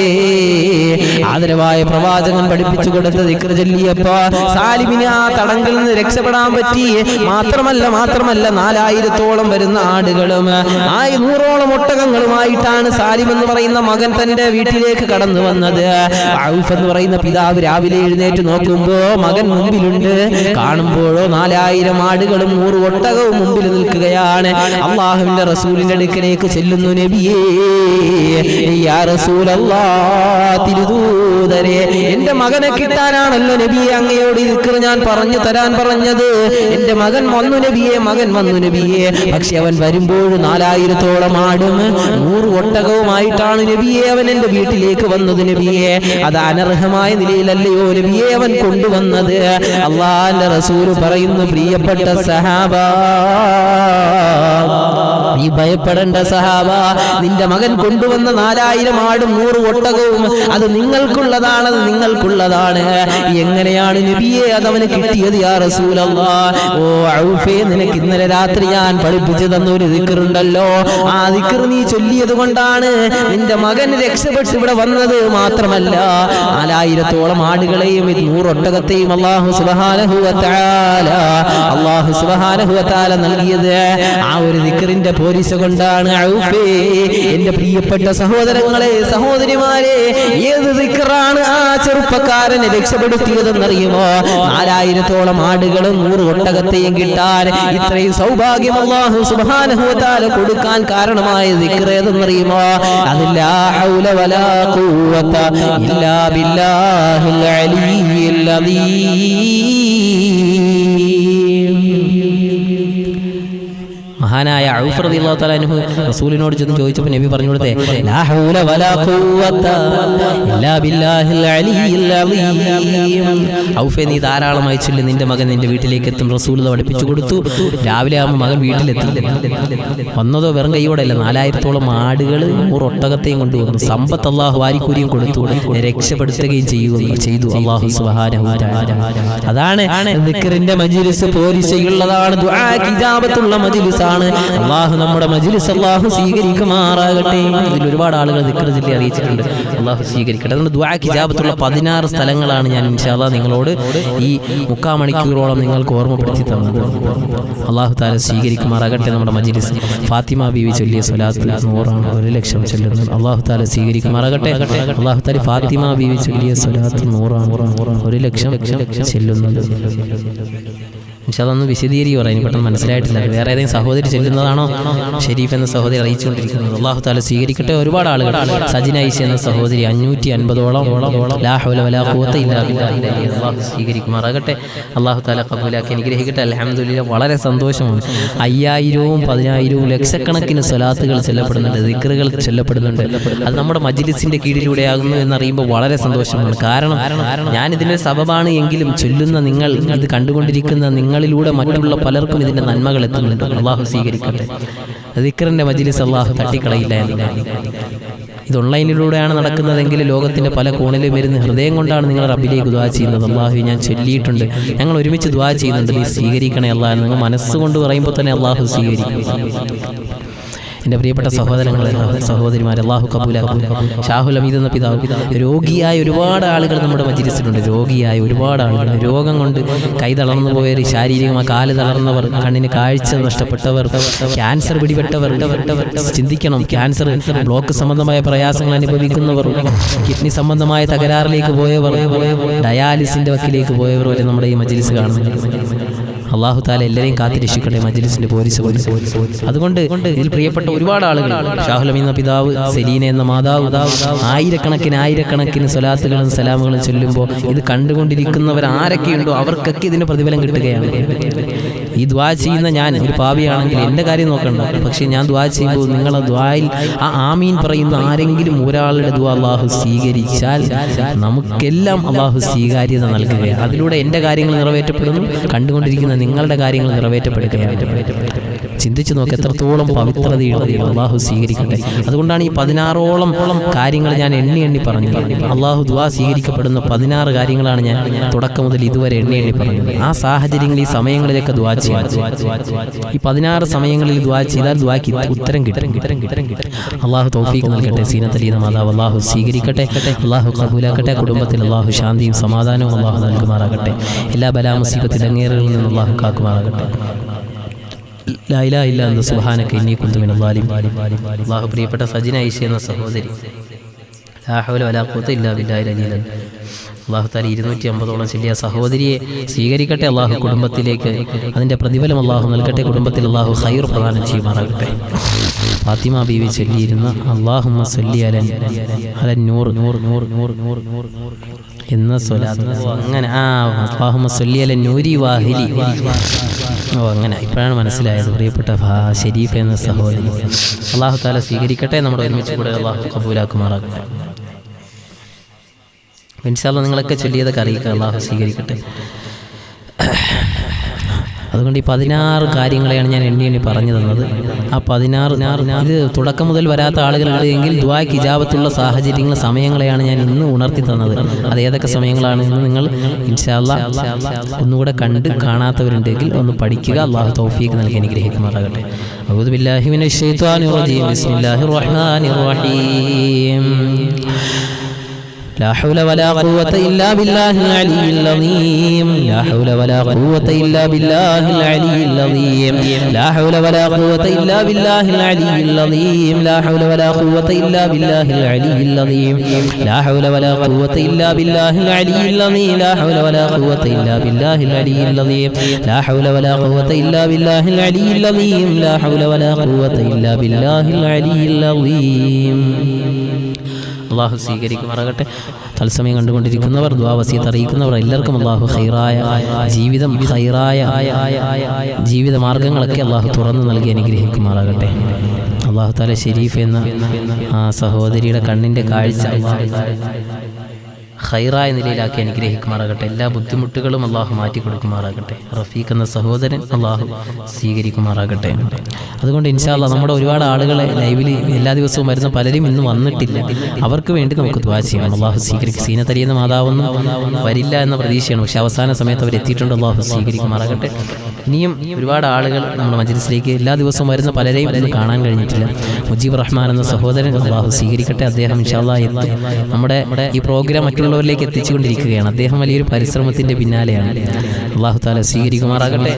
ആദരവായ പ്രവാചകൻ പഠിപ്പിച്ചു കൊടുത്ത ദിക്ർ ചൊല്ലിയപ്പോ സാലിമിന് ആ തടങ്കിൽ നിന്ന് രക്ഷപ്പെടാൻ പറ്റി. മാത്രമല്ല 4000-ഓളം വരുന്ന ആടുകളും 100ഓളം ഒട്ടകങ്ങളുമായിട്ടാണ് സാലിം എന്ന് പറയുന്ന മകൻ തന്റെ വീട്ടിലേക്ക് കടന്നു വന്നത്. ഔഫ് എന്ന് പറയുന്ന പിതാവ് രാവിലെ എഴുന്നേറ്റ് നോക്കുമ്പോ മകൻ മുമ്പിലുണ്ട്. കാണുമ്പോഴോ 4000 ആടുകളും 100 ഒട്ടകവും മുമ്പിൽ നിൽക്കുകയാണ്. അള്ളാഹുവിന്റെ റസൂലിന്റെ അടുക്കലേക്ക് ചെല്ലുന്നു. നബിയേ, യാ റസൂലല്ലാഹ്, തിരുദൂതരെ, എന്റെ മകനെ കിട്ടാനാണല്ലോ നബിയെ അങ്ങയോട് ദിക്ർ ഞാൻ പറഞ്ഞു തരാൻ പറഞ്ഞത്. എന്റെ മകൻ വന്നു നബിയെ. പക്ഷെ അവൻ വരുമ്പോൾ 4000-ഓളം ആടും 100 ഒട്ടകവുമായിട്ടാണ് നബിയെ അവൻ എന്റെ വീട്ടിലേക്ക് വന്നത്. നബിയെ, അത് അനർഹമായ നിലയിലല്ലയോ നബിയെ അവൻ കൊണ്ടുവന്നത്? അള്ളാഹുവിന്റെ റസൂൽ പറയുന്നു, പ്രിയപ്പെട്ട സഹാബ, നീ ഭയപ്പെടേണ്ട സഹാബ. നിന്റെ മകൻ കൊണ്ടുവന്ന 4000 ആടും 100 ഒട്ടകവും അത് നിങ്ങൾക്കുള്ളതാണ്. എങ്ങനെയാണ് നബിയെ അതവന് കിട്ടിയത്? യാ റസൂലല്ലാഹ്, ഓ ഔഫേ, നിനക്ക് ഇന്നലെ രാത്രി ഞാൻ പഠിപ്പിച്ചു തന്ന ഒരു ദിക്റുണ്ടല്ലോ, ആ ദിക്ർ നീ ചൊല്ലിയത് കൊണ്ടാണ് നിന്റെ മകൻ രക്ഷപ്പെട്ട് ഇവിടെ വന്നത്. മാത്രമല്ല 4000-ഓളം ആടുകളെയും 100 ഒട്ടകത്തെയും അല്ലാഹു സുബ്ഹാനഹു വ തആല നൽകിയത് ആ ഒരു ദിക്റിന്റെ പോലീസ് കൊണ്ടാണ്. ഔഫേ, എന്റെ പ്രിയപ്പെട്ട സഹോദരങ്ങളെ, സഹോദരിമാരെ, ഏത് ദിക്റാണ് ആ ചെറുപ്പക്കാരനെ രക്ഷപ്പെടുത്തിയതെന്നറിയുമോ? 4000-ഓളം ആടുകളും 100 ഒട്ടകത്തെയും കിട്ടാൻ ഇത്രയും സൗഭാഗ്യം അല്ലാഹു സുബ്ഹാനഹു വ തആല കൊടുക്കാൻ കാരണമായ ദിക്ർ ഏതെന്നറിയുമോ? അതില്ലാ ഹൗല വലാ ഖുവത ഇല്ലാ ബില്ലാഹിൽ അലിയ്യിൽ അദീം. മഹാനായ ഔഫ് റളിയല്ലാഹു തആല അൻഹു റസൂലിനോട് ചെന്ന് ചോദിച്ചപ്പോൾ നബി പറഞ്ഞു കൊടുത്തേ, ലാ ഹൗല വലാ ഖുവത ഇല്ലാ ബില്ലാഹിൽ അലിയ്യിൽ അദീം. ഔഫേ, നീ ധാരാളമായി ചൊല്ലി, നിന്റെ മകൻ നിന്റെ വീട്ടിലേക്ക് എത്തും. റസൂൽ പഠിപ്പിച്ചു കൊടുത്തു. രാവിലെ ആകുമ്പോൾ മകൻ വീട്ടിലെത്തില്ല. വന്നതോ വെറും കൈയോടെയല്ല, 4000-ഓളം ആടുകൾ 100 ഒട്ടകത്തെയും കൊണ്ടുവന്നു. സമ്പത്ത് അല്ലാഹു വാരിക്കൂരിയും കൊടുത്തു, രക്ഷപ്പെടുത്തുകയും ചെയ്തു അല്ലാഹു സുബ്ഹാനഹു വ തആല. അതാണ് ദിക്റിന്റെ മജ്ലിസ്, പോലീസയുള്ളതാണ്, ദുആക്ക് ഇജാബത്തുള്ള മജ്ലിസാണ്. അല്ലാഹു നമ്മുടെ മജ്ലിസ് അല്ലാഹു സ്വീകരിക്കുമാറാകട്ടെ. ഇതിൽ ഒരുപാട് ആളുകൾ ദിക്ർ ചൊല്ലി അറിയിച്ചിട്ടുണ്ട്. അല്ലാഹു സ്വീകരിക്കട്ടെ. അതുകൊണ്ട് ദുആക്ക് ഇജാബത്തുള്ള 16 സ്ഥലങ്ങളാണ് ഞാൻ ഇൻഷാ അല്ലാഹ് നിങ്ങളോട് ഈ 3/4 മണിക്കൂറോളം നിങ്ങൾക്ക് ഓർമ്മപ്പെടുത്തി തന്നത്. അല്ലാഹു തആല സ്വീകരിക്കുമാറാകട്ടെ നമ്മുടെ മജ്ലിസ്. ഫാത്തിമ ബീവി ചൊല്ലിയ സ്വലാത്ത് 100 1,00,000 ചൊല്ലുന്നത്. അല്ലാഹു തആല സ്വീകരിക്കുമാറാകട്ടെ. അല്ലാഹു തആല ഫാത്തിമ ബീവി ചൊല്ലിയ സ്വലാത്ത് 100 1,00,000 ചെല്ലുന്നത്. പക്ഷെ അതൊന്ന് വിശദീകരിക്കുക പറയാൻ പെട്ടെന്ന് മനസ്സിലായിട്ടില്ല. വേറെ ഏതെങ്കിലും സഹോദരി ചെല്ലുന്നതാണോ ഷെരീഫ് എന്ന സഹോദരി അറിയിച്ചുകൊണ്ടിരിക്കുന്നത്? അല്ലാഹു തആല സ്വീകരിക്കട്ടെ. ഒരുപാട് ആളുകൾ, സജിന ഐഷ എന്ന സഹോദരി 550ഓളം ലാ ഹൗല വലാ ഖുവത ഇല്ലാ ബില്ലാഹി അല്ലാഹു സ്വീകരിക്കുമാറാകട്ടെ. അല്ലാഹു തആല ഖബൂലാക്കി അനുഗ്രഹിക്കട്ടെ. അൽഹംദുലില്ലാഹ്, വളരെ സന്തോഷമാണ്. 5000-ഉം 10,000-ഉം ലക്ഷക്കണക്കിന് സ്വലാത്തുകൾ ചൊല്ലപ്പെടുന്നുണ്ട്, ദിക്റുകൾ ചൊല്ലപ്പെടുന്നുണ്ട്. അത് നമ്മുടെ മജ്ലിസിന്റെ കീഴിലൂടെ ആകുന്നു എന്നറിയുമ്പോൾ വളരെ സന്തോഷമാണ്. കാരണം ഞാൻ ഇതിന്റെ സബബാണ് എങ്കിലും ചൊല്ലുന്ന നിങ്ങൾ, ഇത് കണ്ടുകൊണ്ടിരിക്കുന്ന നിങ്ങളിലൂടെ മറ്റുള്ള പലർക്കും ഇതിന്റെ നന്മകൾ എത്തുന്നുണ്ട്. അല്ലാഹു സ്വീകരിക്കട്ടെ. ദിക്റിന്റെ മജ്ലിസ് അല്ലാഹു തട്ടിക്കളയില്ല എന്നതാണ്. ഇത് ഓൺലൈനിലൂടെയാണ് നടക്കുന്നതെങ്കിൽ ലോകത്തിൻ്റെ പല കോണിലും ഇരുന്ന് ഹൃദയം കൊണ്ടാണ് നിങ്ങൾ റബ്ബിലേക്ക് ദുആ ചെയ്യുന്നത്. അല്ലാഹു ഞാൻ ചൊല്ലിയിട്ടുണ്ട്, ഞങ്ങൾ ഒരുമിച്ച് ദുആ ചെയ്യുന്നുണ്ട്, നീ സ്വീകരിക്കണേ അല്ലാഹ്. നിങ്ങൾ മനസ്സുകൊണ്ട് പറയുമ്പോൾ തന്നെ അല്ലാഹു സ്വീകരിക്കും. എൻ്റെ പ്രിയപ്പെട്ട സഹോദരങ്ങളെ, സഹോദരിമാരെ, അല്ലാഹു കബൂലാക്കും. ഷാഹുൽ ഹമീദ് എന്ന പിതാവ്, രോഗിയായ ഒരുപാട് ആളുകൾ നമ്മുടെ മജ്‌ലിസിലുണ്ട്. രോഗിയായ ഒരുപാട് ആളുകൾ, രോഗം കൊണ്ട് കൈ തളർന്നു പോയവർ, ശാരീരികമായി കാല് തളർന്നവർ, കണ്ണിന് കാഴ്ച നഷ്ടപ്പെട്ടവർ, ക്യാൻസർ പിടിപെട്ടവർ, ചിന്തിക്കണം, ക്യാൻസർ ബ്ലോക്ക് സംബന്ധമായ പ്രയാസങ്ങൾ അനുഭവിക്കുന്നവർ, കിഡ്നി സംബന്ധമായ തകരാറിലേക്ക് പോയവർ, ഡയാലിസിൻ്റെ വക്കിലേക്ക് പോയവർ വരെ നമ്മുടെ ഈ മജ്‌ലിസ് കാണുന്നുണ്ട്. അല്ലാഹു തആല എല്ലാവരെയും കാത്തിരക്ഷിക്കട്ടെ മജ്‌ലിസിന്റെ പോരിസ് കൊണ്ട്. അതുകൊണ്ട് ഇതിൽ പ്രിയപ്പെട്ട ഒരുപാട് ആളുകൾ, ഷാഹുൽ ഹമീദ് എന്ന പിതാവ്, സെലീന എന്ന മാതാവ്, ആയിരക്കണക്കിന് സ്വലാത്തുകളും സലാമുകളും ചൊല്ലുമ്പോൾ ഇത് കണ്ടുകൊണ്ടിരിക്കുന്നവർ ആരൊക്കെയുണ്ടോ അവർക്കൊക്കെ ഇതിന്റെ പ്രതിഫലം കിട്ടുകയാണ്. ഈ ദുആ ചെയ്യുന്ന ഞാൻ ഒരു പാപിയാണെങ്കിൽ എൻ്റെ കാര്യം നോക്കണ്ട, പക്ഷേ ഞാൻ ദുആ ചെയ്യുമ്പോൾ നിങ്ങളെ ദുആയിൽ ആ ആമീൻ പറയുന്ന ആരെങ്കിലും ഒരാളുടെ ദുആ അല്ലാഹു സ്വീകരിച്ചാൽ നമുക്കെല്ലാം അല്ലാഹു സ്വീകാര്യത നൽകുകയാണ്. അതിലൂടെ എൻ്റെ കാര്യങ്ങൾ നിറവേറ്റപ്പെടുന്നു, കണ്ടുകൊണ്ടിരിക്കുന്ന നിങ്ങളുടെ കാര്യങ്ങൾ നിറവേറ്റപ്പെടുകയാണ്. ചിന്തിച്ചു നോക്ക്, എത്രത്തോളം പവിത്രതയുള്ളത്. അല്ലാഹു സ്വീകരിക്കട്ടെ. അതുകൊണ്ടാണ് ഈ 16ഓളം കാര്യങ്ങൾ ഞാൻ എണ്ണി പറഞ്ഞത്. അല്ലാഹു ദുആ സ്വീകരിക്കപ്പെടുന്ന 16 കാര്യങ്ങളാണ് ഞാൻ തുടക്കം മുതൽ ഇതുവരെ എണ്ണി പറഞ്ഞത്. ആ സാഹചര്യങ്ങളിൽ, ഈ സമയങ്ങളിലൊക്കെ ദുആ ചെയ്യണം. ഈ 16 സമയങ്ങളിൽ ദുആ ചെയ്താൽ ദുആക്ക് ഉത്തരം കിട്ടും. അല്ലാഹു തൗഫീഖ് നൽകട്ടെ. സീനത്ത് അലി എന്ന മാതാവ് അല്ലാഹു സ്വീകരിക്കട്ടെ, അല്ലാഹു ഖബൂലാക്കട്ടെ. കുടുംബത്തിൽ അല്ലാഹു ശാന്തിയും സമാധാനവും അല്ലാഹു നൽകുമാറാകട്ടെ. എല്ലാ ബലാ മുസീബത്തിൽ അങ്ങേറുകളിൽ നിന്ന് അല്ലാഹു കാക്കുമാറാകട്ടെ. ലാ ഇലാഹ ഇല്ലാ അൻത സുബ്ഹാനക ഇന്നി കുന്തു മിനൽ ളാലിമീൻ. അല്ലാഹു പ്രിയപ്പെട്ട സജിന ഐഷ എന്ന സഹോദരി, ലാ ഹൗല വലാ ഖുവത ഇല്ലാ ബില്ലാഹിൽ അലിയിൽ അദീം. അല്ലാഹു തആല 250ഓളം ചൊല്ലിയ സഹോദരിയെ സ്വീകരിക്കട്ടെ. അല്ലാഹു കുടുംബത്തിലേക്ക് അതിൻ്റെ പ്രതിഫലം അല്ലാഹു നൽകട്ടെ. കുടുംബത്തിൽ അല്ലാഹു ഖൈർ പ്രദാനം ചെയ്യുമാറാകട്ടെ. ഫാത്തിമ ബീവി ചൊല്ലിയിരുന്ന അല്ലാഹുമ്മ സ്വല്ലി അലൻ നൂർ എന്ന സ്വലാത്ത്, അങ്ങനെ അല്ലാഹുമ്മ സ്വല്ലി അലൻ നൂരി വാഹിലി, അങ്ങനെ ഇപ്പോഴാണ് മനസ്സിലായത്. പ്രിയപ്പെട്ട ഷരീഫ് എന്ന സഹോദരി, അല്ലാഹു തആല സ്വീകരിക്കട്ടെ. നമ്മുടെ ഒരുമിച്ച് കൂടെ അല്ലാഹു ഖബൂലാക്കുമാറാകട്ടെ. ഇൻഷാ അല്ലാഹ് നിങ്ങളൊക്കെ ചൊല്ലിയതൊക്കെ അറിയിക്കുക. അല്ലാഹു സ്വീകരിക്കട്ടെ. അതുകൊണ്ട് ഈ 16 കാര്യങ്ങളെയാണ് ഞാൻ എണ്ണി പറഞ്ഞു തന്നത്. ആ 16 ഇത് തുടക്കം മുതൽ വരാത്ത ആളുകളുണ്ട് എങ്കിൽ ദുആക്ക് ഇജാബത്തുള്ള സാഹചര്യങ്ങൾ, സമയങ്ങളെയാണ് ഞാൻ ഇന്ന് ഉണർത്തി തന്നത്. അത് ഏതൊക്കെ സമയങ്ങളാണ് എന്ന് നിങ്ങൾ ഇൻഷാ അല്ലാഹ് ഒന്നുകൂടെ കാണാത്തവരുണ്ടെങ്കിൽ ഒന്ന് പഠിക്കുക. അല്ലാഹു തൗഫീഖ് നൽകി അനുഗ്രഹിക്കുമാറാകട്ടെ. അഊദു ബില്ലാഹി മിനശ് ശൈത്വാനിർ റജീം. ബിസ്മില്ലാഹിർ റഹ്മാനിർ റഹീം. لا حول ولا قوة إلا بالله العلي العظيم. لا حول ولا قوة إلا بالله العلي العظيم. لا حول ولا قوة إلا بالله العلي العظيم. لا حول ولا قوة إلا بالله العلي العظيم. لا حول ولا قوة إلا بالله العلي العظيم. لا حول ولا قوة إلا بالله العلي العظيم. لا حول ولا قوة إلا بالله العلي العظيم. لا حول ولا قوة إلا بالله العلي العظيم. അല്ലാഹു സ്വീകരിക്കുമാറാകട്ടെ. തത്സമയം കണ്ടുകൊണ്ടിരിക്കുന്നവർ, ദുആ വസിയത്ത് അറിയിക്കുന്നവർ എല്ലാവർക്കും അല്ലാഹു ഖൈറായ ജീവിതം, ഖൈറായ ജീവിത മാർഗങ്ങളൊക്കെ അല്ലാഹു തുറന്നു നൽകി അനുഗ്രഹിക്കുമാറാകട്ടെ. അല്ലാഹു തആല ഷരീഫ് എന്ന ആ സഹോദരിയുടെ കണ്ണിൻ്റെ കാഴ്ച ഖൈറായ നിലയിലാക്കി അനുഗ്രഹിക്കുമാറാകട്ടെ. എല്ലാ ബുദ്ധിമുട്ടുകളും അല്ലാഹു മാറ്റി കൊടുക്കുമാറാകട്ടെ. റഫീഖ് എന്ന സഹോദരൻ അല്ലാഹു സ്വീകരിക്കുമാറാകട്ടെ. അതുകൊണ്ട് ഇൻഷാ അല്ലാഹ് നമ്മുടെ ഒരുപാട് ആളുകളെ ലൈവിൽ എല്ലാ ദിവസവും വരുന്ന പലരും ഇന്ന് വന്നിട്ടില്ല. അവർക്ക് വേണ്ടി നമുക്ക് ദുആ ചെയ്യണം. അല്ലാഹു സ്വീകരിക്കും. സീനത്ത് അലി എന്ന മാതാവൊന്നും വരില്ല എന്ന പ്രതീക്ഷയാണ്, പക്ഷെ അവസാന സമയത്ത് അവരെത്തിയിട്ടുണ്ട്. അല്ലാഹു സ്വീകരിക്കുമാറാകട്ടെ. ഇനിയും ഒരുപാട് ആളുകൾ നമ്മുടെ മജ്‌ലിസിലേക്ക് എല്ലാ ദിവസവും വരുന്ന പലരെയും ഇന്ന് കാണാൻ കഴിഞ്ഞിട്ടില്ല. മുജീബ് റഹ്മാൻ എന്ന സഹോദരൻ അല്ലാഹു സ്വീകരിക്കട്ടെ. അദ്ദേഹം ഇൻഷാ അല്ലാഹ് നമ്മുടെ ഈ പ്രോഗ്രാം മറ്റുള്ളവരിലേക്ക് എത്തിച്ചുകൊണ്ടിരിക്കുകയാണ്. അദ്ദേഹം വലിയൊരു പരിശ്രമത്തിന്റെ പിന്നാലെയാണ്. അല്ലാഹു തആല സ്വീകരിക്കുമാറാകട്ടെ.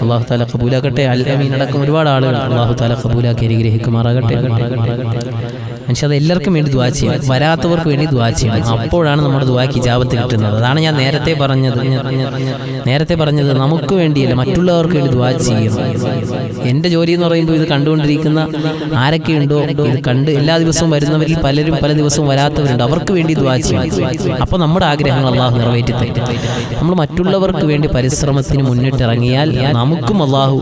അല്ലാഹു തആല ഖബൂലാക്കട്ടെ. അൽ-അമീൻ അടക്കം ഒരുപാട് ആളുകൾ അല്ലാഹു തആല ഖബൂലാക്കി അനുഗ്രഹിക്കുമാറാകട്ടെ. ഇൻഷാ അല്ലാഹ് എല്ലാവർക്കും വേണ്ടി ദുആ ചെയ്യണം. വരാത്തവർക്ക് വേണ്ടി ദുആ ചെയ്യണം. അപ്പോഴാണ് നമ്മുടെ ദുആക്ക് ഇജാബത്ത് കിട്ടുന്നത്. അതാണ് ഞാൻ നേരത്തെ പറഞ്ഞത്. നമുക്ക് വേണ്ടിയല്ല, മറ്റുള്ളവർക്ക് വേണ്ടി ദുആ ചെയ്യണം. എൻ്റെ ജോലി എന്ന് പറയുമ്പോൾ ഇത് കണ്ടുകൊണ്ടിരിക്കുന്ന ആരൊക്കെയുണ്ടോ, ഇത് കണ്ട് എല്ലാ ദിവസവും വരുന്നവരിൽ പലരും പല ദിവസവും വരാത്തവരുണ്ട്. അവർക്ക് വേണ്ടി ദുആ ചെയ്യണം. അപ്പോൾ നമ്മുടെ ആഗ്രഹങ്ങൾ അല്ലാഹു നിറവേറ്റി തരും. നമ്മൾ മറ്റുള്ളവർക്ക് വേണ്ടി പരിശ്രമത്തിന് മുന്നിട്ടിറങ്ങിയാൽ നമുക്കും അല്ലാഹു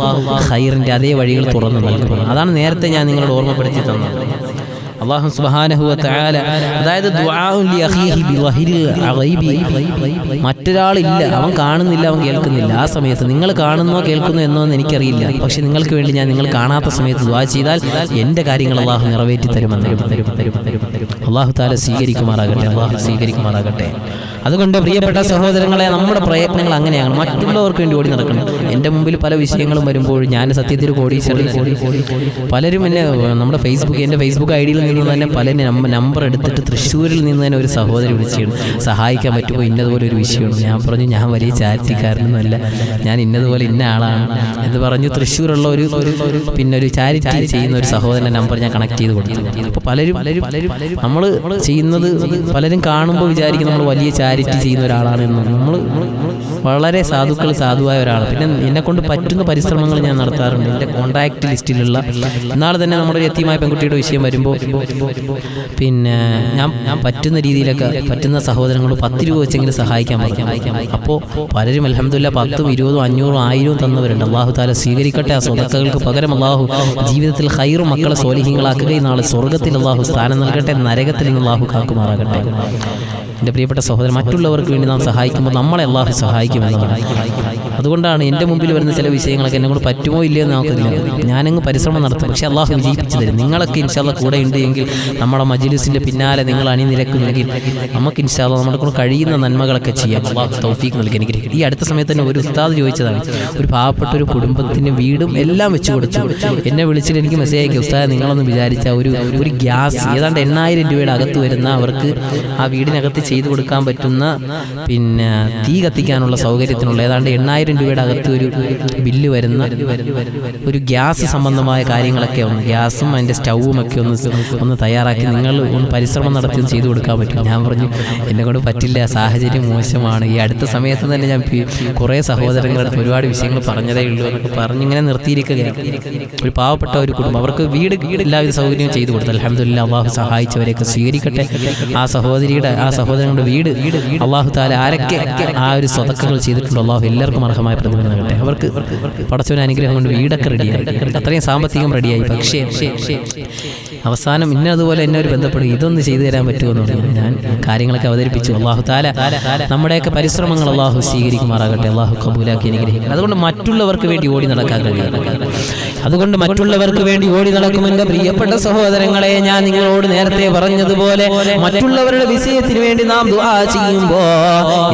ഖൈറിൻ്റെ അതേ വഴികൾ തുറന്നു നൽകും. അതാണ് നേരത്തെ ഞാൻ നിങ്ങളോട് ഓർമ്മപ്പെടുത്തി തന്നത്. അല്ലാഹു സുബ്ഹാനഹു വ തആല അതായത് ദുആഉൻ ലി അഖീഹി ബിളഹിരിൽ ഗൈബി, മറ്റൊരാളില്ല, അവൻ കാണുന്നില്ല, അവൻ കേൾക്കുന്നില്ല. ആ സമയത്ത് നിങ്ങൾ കാണുന്നോ കേൾക്കുന്നോ എന്നോ എനിക്കറിയില്ല, പക്ഷെ നിങ്ങൾക്ക് വേണ്ടി ഞാൻ നിങ്ങൾ കാണാത്ത സമയത്ത് ദുആ ചെയ്താൽ എൻ്റെ കാര്യങ്ങൾ അല്ലാഹു നിറവേറ്റി തരുമെന്ന്. അല്ലാഹു തആല സ്വീകരിക്കുമാറാകട്ടെ, അല്ലാഹു സ്വീകരിക്കുമാറാകട്ടെ. അതുകൊണ്ട് പ്രിയപ്പെട്ട സഹോദരങ്ങളെ, നമ്മുടെ പ്രയത്നങ്ങൾ അങ്ങനെയാണ്, മറ്റുള്ളവർക്ക് വേണ്ടി ഓടി നടക്കണം. എൻ്റെ മുമ്പിൽ പല വിഷയങ്ങളും വരുമ്പോൾ ഞാൻ സത്യത്തിൽ കോടീശ്വരൻ, പലരും എന്നെ നമ്മുടെ എൻ്റെ ഫേസ്ബുക്ക് ഐ ഡിയിൽ നിന്ന് തന്നെ പലരും നമ്പർ എടുത്തിട്ട് തൃശ്ശൂരിൽ നിന്ന് തന്നെ ഒരു സഹോദരി വിളിച്ചിരുന്നു, സഹായിക്കാൻ പറ്റുമോ, ഇന്നതുപോലെ ഒരു വിഷയമാണ്. ഞാൻ പറഞ്ഞു ഞാൻ വലിയ ചാരിറ്റിക്കാരനൊന്നുമല്ല, ഞാൻ ഇന്നതുപോലെ ഇന്ന ആളാണ് എന്ന് പറഞ്ഞു തൃശ്ശൂരുള്ള ഒരു ചാരിറ്റി ചെയ്യുന്ന ഒരു സഹോദരൻ്റെ നമ്പർ ഞാൻ കണക്ട് ചെയ്ത് കൊടുത്തു. അപ്പോൾ പലരും നമ്മൾ ചെയ്യുന്നത് പലരും കാണുമ്പോൾ വിചാരിക്കും നമ്മൾ വലിയ ചാരിറ്റി ചെയ്യുന്ന ഒരാളാണെന്ന്. നമ്മൾ വളരെ സാധുവായ ഒരാളാണ്. പിന്നെ എന്നെക്കൊണ്ട് പറ്റുന്ന പരിശ്രമങ്ങൾ ഞാൻ നടത്താറുണ്ട്. എൻ്റെ കോൺടാക്ട് ലിസ്റ്റിലുള്ള ഇന്നാൾ തന്നെ നമ്മുടെ യത്തീമായ പെൺകുട്ടിയുടെ വിഷയം വരുമ്പോൾ പിന്നെ ഞാൻ പറ്റുന്ന രീതിയിലൊക്കെ പറ്റുന്ന സഹോദരങ്ങൾ 10 രൂപ വെച്ചെങ്കിലും സഹായിക്കാൻ പറ്റും. അപ്പോൾ പലരും അൽഹംദുലില്ലാഹ് 10, 20, 500, 1000 തന്നവരുണ്ട്. അല്ലാഹു തആല സ്വീകരിക്കട്ടെ. ആ സ്വതക്കകൾക്ക് പകരം അല്ലാഹു ജീവിതത്തിൽ ഖൈറും മക്കളെ സ്വാലിഹീങ്ങളാക്കുകയും നാളെ സ്വർഗ്ഗത്തിൽ അല്ലാഹു സ്ഥാനം നൽകട്ടെ, നരകത്തിൽ നിന്ന് അല്ലാഹു കാക്കുമാറാകട്ടെ. എൻ്റെ പ്രിയപ്പെട്ട സഹോദരൻ, മറ്റുള്ളവർക്ക് വേണ്ടി നാം സഹായിക്കുമ്പോൾ നമ്മളെ അല്ലാഹു സഹായിക്കുമെന്നാണ്. അതുകൊണ്ടാണ് എൻ്റെ മുമ്പിൽ വരുന്ന ചില വിഷയങ്ങളൊക്കെ എന്നെ കൊണ്ട് പറ്റുമോ ഇല്ലയോ എന്ന് നമുക്കറിയില്ല, ഞാനങ്ങ് പരിശ്രമം നടത്തും, പക്ഷേ അല്ലാഹു വിജയിപ്പിച്ചു തരും. നിങ്ങളൊക്കെ ഇൻഷാ അല്ലാഹ് കൂടെ ഉണ്ട് എങ്കിൽ, നമ്മുടെ മജ്‌ലിസിൻ്റെ പിന്നാലെ നിങ്ങൾ അണിനിരക്കുന്നെങ്കിൽ നമുക്ക് ഇൻഷാ അല്ലാഹ് നമ്മുടെ കൊണ്ട് കഴിയുന്ന നന്മകളൊക്കെ ചെയ്യാം. അല്ലാഹു തൗഫീഖ് നൽകി അനുഗ്രഹിക്കട്ടെ. ഈ അടുത്ത സമയത്ത് തന്നെ ഒരു ഉസ്താദ് ചോദിച്ചതാണ്, ഒരു പാവപ്പെട്ട ഒരു കുടുംബത്തിന് വീടും എല്ലാം വെച്ച് കൊടുത്തു. എന്നെ വിളിച്ചിട്ട് എനിക്ക് മെസ്സേജ് അയക്കും, ഉസ്താദ് നിങ്ങളൊന്ന് വിചാരിച്ച ഒരു ഗ്യാസ് ഏതാണ്ട് 8000 രൂപയുടെ അകത്ത് വരുന്ന, അവർക്ക് ആ വീടിനകത്ത് ചെയ്തു കൊടുക്കാൻ പറ്റുന്ന പിന്നെ തീ കത്തിക്കാനുള്ള സൗകര്യത്തിനുള്ള ഏതാണ്ട് 8000 രൂപയുടെ അകത്ത് ഒരു ബില്ല് വരുന്ന ഒരു ഗ്യാസ് സംബന്ധമായ കാര്യങ്ങളൊക്കെ ഒന്ന്, ഗ്യാസും അതിൻ്റെ സ്റ്റൗവും ഒക്കെ ഒന്ന് തയ്യാറാക്കി നിങ്ങൾ ഒന്ന് പരിശ്രമം നടത്തി ചെയ്തു കൊടുക്കാൻ പറ്റും. ഞാൻ പറഞ്ഞു എന്നെ കൊണ്ട് പറ്റില്ല, സാഹചര്യം മോശമാണ്. ഈ അടുത്ത സമയത്ത് തന്നെ ഞാൻ കുറേ സഹോദരങ്ങളുടെ ഒരുപാട് വിഷയങ്ങൾ പറഞ്ഞതേ ഉള്ളൂ എന്നൊക്കെ പറഞ്ഞിങ്ങനെ നിർത്തിയിരിക്കുകയാണ്. ഒരു പാവപ്പെട്ട ഒരു കുടുംബം, അവർക്ക് വീട് എല്ലാവിധ സൗകര്യവും ചെയ്തു കൊടുത്തു. അൽഹംദുലില്ലാഹ് അല്ലാഹു സഹായിച്ചവരെയൊക്കെ സ്വീകരിക്കട്ടെ. ആ സഹോദരങ്ങളുടെ വീട് അല്ലാഹു തആല ആരൊക്കെ ആ ഒരു സ്വതക്കകൾ ചെയ്തിട്ടുണ്ടോ അല്ലാഹു എല്ലാവർക്കും അർഹമായ പ്രതിഫലം നൽകട്ടെ. അവർക്ക് പടച്ചവന്റെ അനുഗ്രഹം കൊണ്ട് വീടൊക്കെ റെഡിയായി, അത്രയും സാമ്പത്തികം റെഡിയായി. പക്ഷേ അവസാനം ഇന്നതുപോലെ എന്നെ ഒരു ബന്ധപ്പെടും, ഇതൊന്ന് ചെയ്തു തരാൻ പറ്റുമോ എന്ന് പറഞ്ഞു. ഞാൻ കാര്യങ്ങളൊക്കെ അവതരിപ്പിച്ചു. അല്ലാഹു തആല നമ്മുടെയൊക്കെ പരിശ്രമങ്ങൾ അല്ലാഹു സ്വീകരിക്കുമാറാകട്ടെ, അല്ലാഹു കബൂലാക്കി അനുഗ്രഹിക്കട്ടെ. അതുകൊണ്ട് മറ്റുള്ളവർക്ക് വേണ്ടി ഓടി നടക്കാൻ കഴിയും. അതുകൊണ്ട് മറ്റുള്ളവർക്ക് വേണ്ടി ഓടി നടക്കും എൻ്റെ പ്രിയപ്പെട്ട സഹോദരങ്ങളെ. ഞാൻ നിങ്ങളോട് നേരത്തെ പറഞ്ഞതുപോലെ മറ്റുള്ളവരുടെ വിഷയത്തിന് വേണ്ടി നാം ദുആ ചെയ്യുമ്പോൾ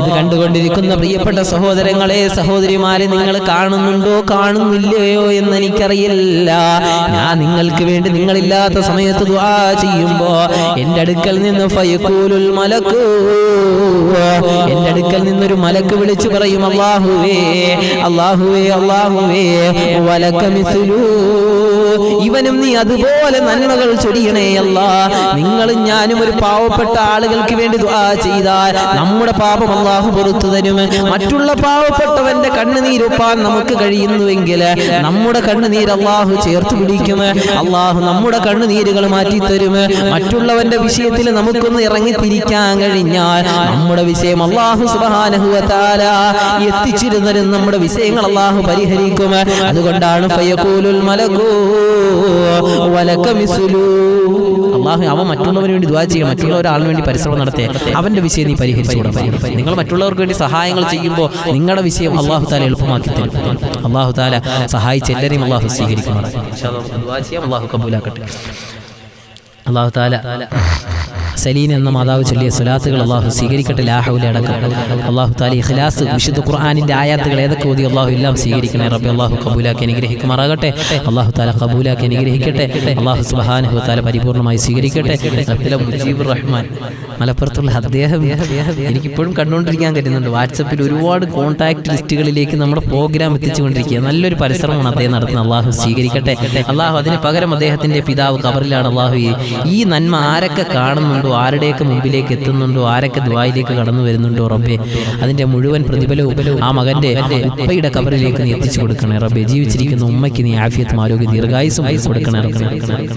ഇത് കണ്ടുകൊണ്ടിരിക്കുന്ന പ്രിയപ്പെട്ട സഹോദരങ്ങളെ, സഹോദരിമാരെ, നിങ്ങൾ കാണുന്നുണ്ടോ കാണുന്നില്ലയോ എന്ന് എനിക്കറിയില്ല. ഞാൻ നിങ്ങൾക്ക് വേണ്ടി നിങ്ങളില്ലാത്ത സമയത്ത് ദുആ ചെയ്യുമ്പോ എൻ്റെ അടുക്കൽ നിന്ന് ഫയഖൂലുൽ മലക്കു, എൻ്റെ അടുക്കൽ നിന്നൊരു മലക്ക് വിളിച്ചു പറയും, അല്ലാഹുവേ അല്ലാഹുവേ അല്ലാഹുവേ വലക മിസ്ലു, ഇവനും നീ അതുപോലെ നന്മകൾ ചൊരിയണേ അല്ലാ. നിങ്ങളും ഞാനും ഒരു പാവപ്പെട്ട ആളുകൾക്ക് വേണ്ടി ദുആ ചെയ്താൽ നമ്മുടെ പാപം അല്ലാഹു പുറത്തു തരും. മറ്റുള്ള പാവപ്പെട്ടവന്റെ കണ്ണുനീരൊപ്പാൻ നമുക്ക് കഴിയുന്നുവെങ്കിൽ നമ്മുടെ കണ്ണുനീര് അല്ലാഹു ചേർത്ത് പിടിക്കും. അല്ലാഹു നമ്മുടെ കണ്ണുനീരുകൾ മാറ്റിത്തരും. മറ്റുള്ളവന്റെ വിഷയത്തിൽ നമുക്കൊന്ന് ഇറങ്ങിത്തിരിക്കാൻ കഴിഞ്ഞാൽ നമ്മുടെ വിഷയം അല്ലാഹു സുബ്ഹാനഹു വ തആല എത്തിച്ചിരുന്നതും നമ്മുടെ വിഷയങ്ങൾ അല്ലാഹു പരിഹരിക്കും. അതുകൊണ്ടാണ് ഫയഖൂലുൽ മലകൂ വലക മിസ്ലു, അല്ലാഹു അവൻ മറ്റുള്ളവന് വേണ്ടി ദുആ ചെയ്യുക, മറ്റുള്ള ഒരാളിന് വേണ്ടി പരിശ്രമം നടത്തിയ അവന്റെ വിഷയം നീ പരിഹരിച്ചു കൊടുക്കുക. നിങ്ങൾ മറ്റുള്ളവർക്ക് വേണ്ടി സഹായങ്ങൾ ചെയ്യുമ്പോൾ നിങ്ങളുടെ വിഷയം അല്ലാഹു തആല എളുപ്പമാക്കി തരും. അല്ലാഹു തആല സഹായിച്ച എല്ലാവരെയും അല്ലാഹു സ്വീകരിക്കുമാറാകട്ടെ. ഇൻഷാ അല്ലാഹ് നമുക്ക് ദുആ ചെയ്യാം. അല്ലാഹു കബൂലാക്കട്ടെ. അല്ലാഹു തആല സലീൻ എന്ന മാതാവ് ചൊല്ലിയ സ്വലാത്തുകൾ അല്ലാഹു സ്വീകരിക്കട്ടെ. ലാ ഹൗല അടക്കം അല്ലാഹു തആല ഇഖ്ലാസ് വിശുദ്ധ ഖുർആനിന്റെ ആയാത്തുകൾ ഏതൊക്കെ ഓതി അല്ലാഹു എല്ലാം സ്വീകരിക്കണേ റബ്ബി. അല്ലാഹു കബൂലാക്കി അനുഗ്രഹിക്കുമാറാകട്ടെ. അല്ലാഹു തആല കബൂലാക്കി അനുഗ്രഹിക്കട്ടെ. അല്ലാഹു സുബ്ഹാനഹു വ തആല പരിപൂർണമായി സ്വീകരിക്കട്ടെ. റബ്ബിൽ മുജീബുർ റഹ്മാൻ മലപ്പുറത്തുള്ള അദ്ദേഹം എനിക്കിപ്പോഴും കണ്ടുകൊണ്ടിരിക്കാൻ കഴിയുന്നുണ്ട്. വാട്സപ്പിൽ ഒരുപാട് കോൺടാക്ട് ലിസ്റ്റുകളിലേക്ക് നമ്മുടെ പ്രോഗ്രാം എത്തിച്ചുകൊണ്ടിരിക്കുക. നല്ലൊരു പരിശ്രമമാണ് അദ്ദേഹം നടത്തുന്നത്. അല്ലാഹു സ്വീകരിക്കട്ടെ. അല്ലാഹു അതിന് പകരം അദ്ദേഹത്തിന്റെ പിതാവ് ഖബറിലാണ്. അല്ലാഹു ഈ നന്മ ആരൊക്കെ കാണുന്നുണ്ടോ, ആരുടെയൊക്കെ മുമ്പിലേക്ക് എത്തുന്നുണ്ടോ, ആരൊക്കെ ദുആയിലേക്ക് കടന്നു വരുന്നുണ്ടോ റബ്ബേ, അതിന്റെ മുഴുവൻ പ്രതിഫലവും ആ മകന്റെ ഉപ്പയുടെ ഖബറിലേക്ക് നീ എത്തിച്ചു കൊടുക്കണേ റബ്ബേ. ജീവിച്ചിരിക്കുന്ന ഉമ്മയ്ക്ക് നീ ആഫിയത്തും ആരോഗ്യ ദീർഘായുസ്സും കൊടുക്കണേ റബ്ബേ.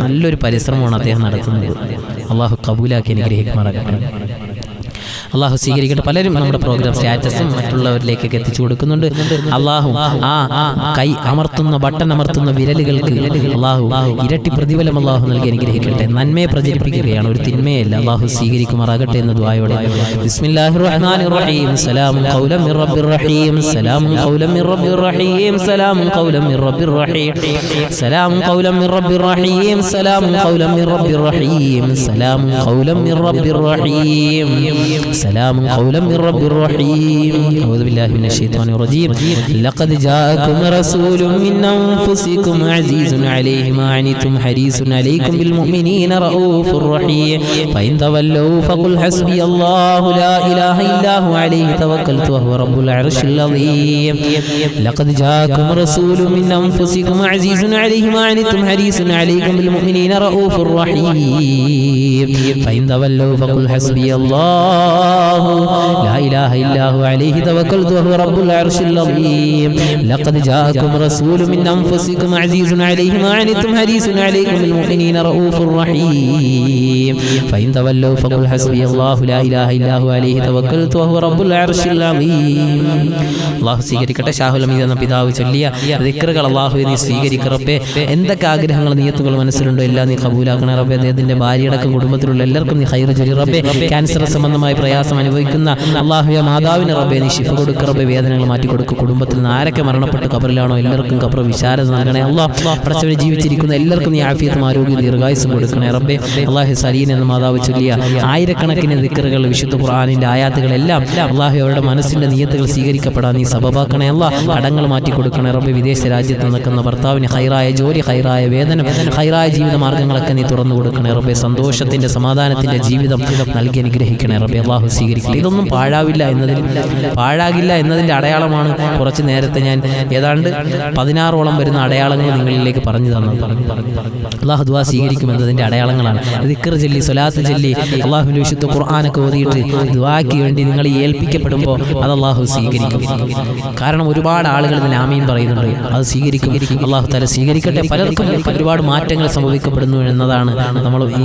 നല്ലൊരു പരിശ്രമമാണ് അദ്ദേഹം നടത്തുന്നത്. അല്ലാഹു കബൂലാക്കി അനുഗ്രഹിക്കുമാറാകട്ടെ. അള്ളാഹു സ്വീകരിക്കട്ടെ. പലരും നമ്മുടെ പ്രോഗ്രാം സ്റ്റാറ്റസും മറ്റുള്ളവരിലേക്കൊക്കെ എത്തിച്ചു കൊടുക്കുന്നുണ്ട്. അള്ളാഹു കൈ അമർത്തുന്ന ബട്ടൺ അമർത്തുന്ന വിരലുകൾക്ക് അള്ളാഹു ഇരട്ടി പ്രതിഫലം അള്ളാഹു നൽകി അനുഗ്രഹിക്കട്ടെ. നന്മയെ പ്രചരിപ്പിക്കുകയാണ്, ഒരു തിന്മയല്ല. അള്ളാഹു സ്വീകരിക്കുമാറാകട്ടെ എന്ന ദുആയോടെ ബിസ്മില്ലാഹിർ റഹ്മാനിർ റഹീം. സലാമുൻ ഖൗലൻ മിർ റബ്ബിർ റഹീം. സലാമുൻ ഖൗലൻ മിർ റബ്ബിർ റഹീം. സലാമുൻ ഖൗലൻ മിർ റബ്ബിർ റഹീം. സലാമുൻ ഖൗലൻ മിർ റബ്ബിർ റഹീം. സലാമുൻ ഖൗലൻ മിർ റബ്ബിർ റഹീം. സലാമുൻ ഖൗലൻ മിർ റബ്ബിർ റഹീം. സലാമുൻ ഖൗലൻ മിർ റബ്ബിർ റഹീം. അഊദു ബില്ലാഹി മിനശ് ശൈത്വാനിർ റജീം. ലഖദ് ജാഅകും റസൂലുൻ മിൻ അൻഫുസികും അസീസുൻ അലൈഹി മാ അനിതും ഹരീസുൻ അലൈക്കും ബിൽ മുഅ്മിനീന റഊഫുർ റഹീം. ഫഇൻ തവല്ലൂ ഫഖുൽ ഹസ്ബിയല്ലാഹു ലാ ഇലാഹ ഇല്ലാ ഹു അലൈഹി തവക്കൽതു വഹുവ റബ്ബുൽ അർശിൽ അളീം. ലഖദ് ജാഅകും റസൂലുൻ മിൻ അൻഫുസികും അസീസുൻ അലൈഹി മാ അനിതും ഹരീസുൻ അലൈക്കും ബിൽ മുഅ്മിനീന റഊഫുർ റഹീം. ഫഇൻ തവല്ലൂ ഫഖുൽ ഹസ്ബിയല്ലാഹു ലാ ഇലാഹ ഇല്ലാ ഹു അലൈഹി തവക്കൽതു വഹുവ റബ്ബുൽ അർശിൽ അളീം. ലഖദ് ജാഅകും റസൂലുൻ മിൻ അൻഫുസികും അസീസുൻ അലൈഹി മാ അനിതും ഹരീസുൻ അലൈക്കും ബിൽ മുഅ്മിനീന റഊഫുർ റഹീം. ഫഇൻ തവല്ലൂ ഫഖുൽ ഹസ്ബിയല്ലാഹു ലാ ഇലാഹ ഇല്ലാ ഹു അലൈഹി തവക്കൽതു വഹുവ റബ്ബുൽ അർശിൽ അളീം. അല്ലാഹു സ്വീകരിക്കട്ടെ. ഷാഹുൽ ഹമീദ് എന്ന പിതാവ് ചൊല്ലിയ ദിക്റുകൾ അല്ലാഹുവേ നീ സ്വീകരിക്കൂ റബ്ബേ. എന്തൊക്കെ ആഗ്രഹങ്ങൾ നിയത്തുകൾ മനസ്സിലുണ്ടോ എല്ലാം നീ കബൂലാക്കണേ റബ്ബേ. അദ്ദേഹത്തിന്റെ ഭാര്യയടക്കം കുടുംബത്തിലുള്ള എല്ലാവർക്കും നീ ഖൈർ ചൊല്ലി റബ്ബേ. ക്യാൻസർ സംബന്ധമായ പ്രയാസം അനുഭവിക്കുന്ന അല്ലാഹുവേ മാതാവിന് റബ്ബേ നീ ശിഫ കൊടുക്കുക റബ്ബേ. വേദനകൾ മാറ്റി കൊടുക്കുക. കുടുംബത്തിൽ നിന്ന് ആരൊക്കെ മരണപ്പെട്ട് ഖബറിലാണോ എല്ലാവർക്കും ഖബർ വിശാലത നൽകണേ അല്ലാഹ്. പടച്ചവനെ ജീവിച്ചിരിക്കുന്ന എല്ലാവർക്കും നീ ആഫിയത്തും ആരോഗ്യവും ദീർഘായുസ്സും കൊടുക്കണേ റബ്ബേ. അല്ലാഹു സലീൻ എന്ന മാതാവ് ചൊല്ലിയ ആയിരക്കണക്കിന് ദിക്റുകൾ വിശുദ്ധ ഖുർആനിന്റെ ആയാത്തുകളെല്ലാം അല്ലാഹു അവരുടെ മനസ്സിന്റെ നിയത്തുകൾ സ്വീകരിക്കപ്പെടാൻ നീ സബബാക്കണേ അല്ലാഹ്. കടങ്ങൾ മാറ്റി കൊടുക്കണേ റബ്ബേ. വിദേശ രാജ്യത്ത് നിൽക്കുന്ന ഭർത്താവിന് ഖൈറായ ജോലി, ഖൈറായ വേതനം, ഖൈറായ ജീവിത മാർഗ്ഗങ്ങളൊക്കെ നീ തുറന്നു കൊടുക്കണേ റബ്ബേ. സന്തോഷത്തിന്റെ സമാധാനത്തിന്റെ ജീവിതം നൽകി അനുഗ്രഹിക്കണേ റബ്ബേ. അല്ലാഹു സ്വീകരിക്കട്ടെ. ഇതൊന്നും പാഴാകില്ല എന്നതിന്റെ അടയാളമാണ് കുറച്ച് നേരത്തെ ഞാൻ ഏതാണ്ട് 16ഓളം വരുന്ന അടയാളങ്ങൾ നിങ്ങളിലേക്ക് പറഞ്ഞു തന്നു. അല്ലാഹു ദുആ സ്വീകരിക്കുമെന്നതിന്റെ അടയാളങ്ങളാണ്. ദിക്ർ ചൊല്ലി സ്വലാത്ത് ചൊല്ലി അല്ലാഹുവിന്റെ വിശുദ്ധ ഖുർആനൊക്കെ ഓതിയിട്ട് ദുആക്ക് വേണ്ടി നിങ്ങൾ ഏൽപ്പിക്കപ്പെടുമ്പോൾ അത് അല്ലാഹു സ്വീകരിക്കും. കാരണം ഒരുപാട് ആളുകൾ ഇതിന് ആമീൻ പറയുന്നുണ്ട്. അത് സ്വീകരിക്കും. അല്ലാഹു തആല സ്വീകരിക്കട്ടെ. പലർക്കും ഒരുപാട് മാറ്റങ്ങൾ സംഭവിക്കപ്പെടുന്നു എന്നതാണ്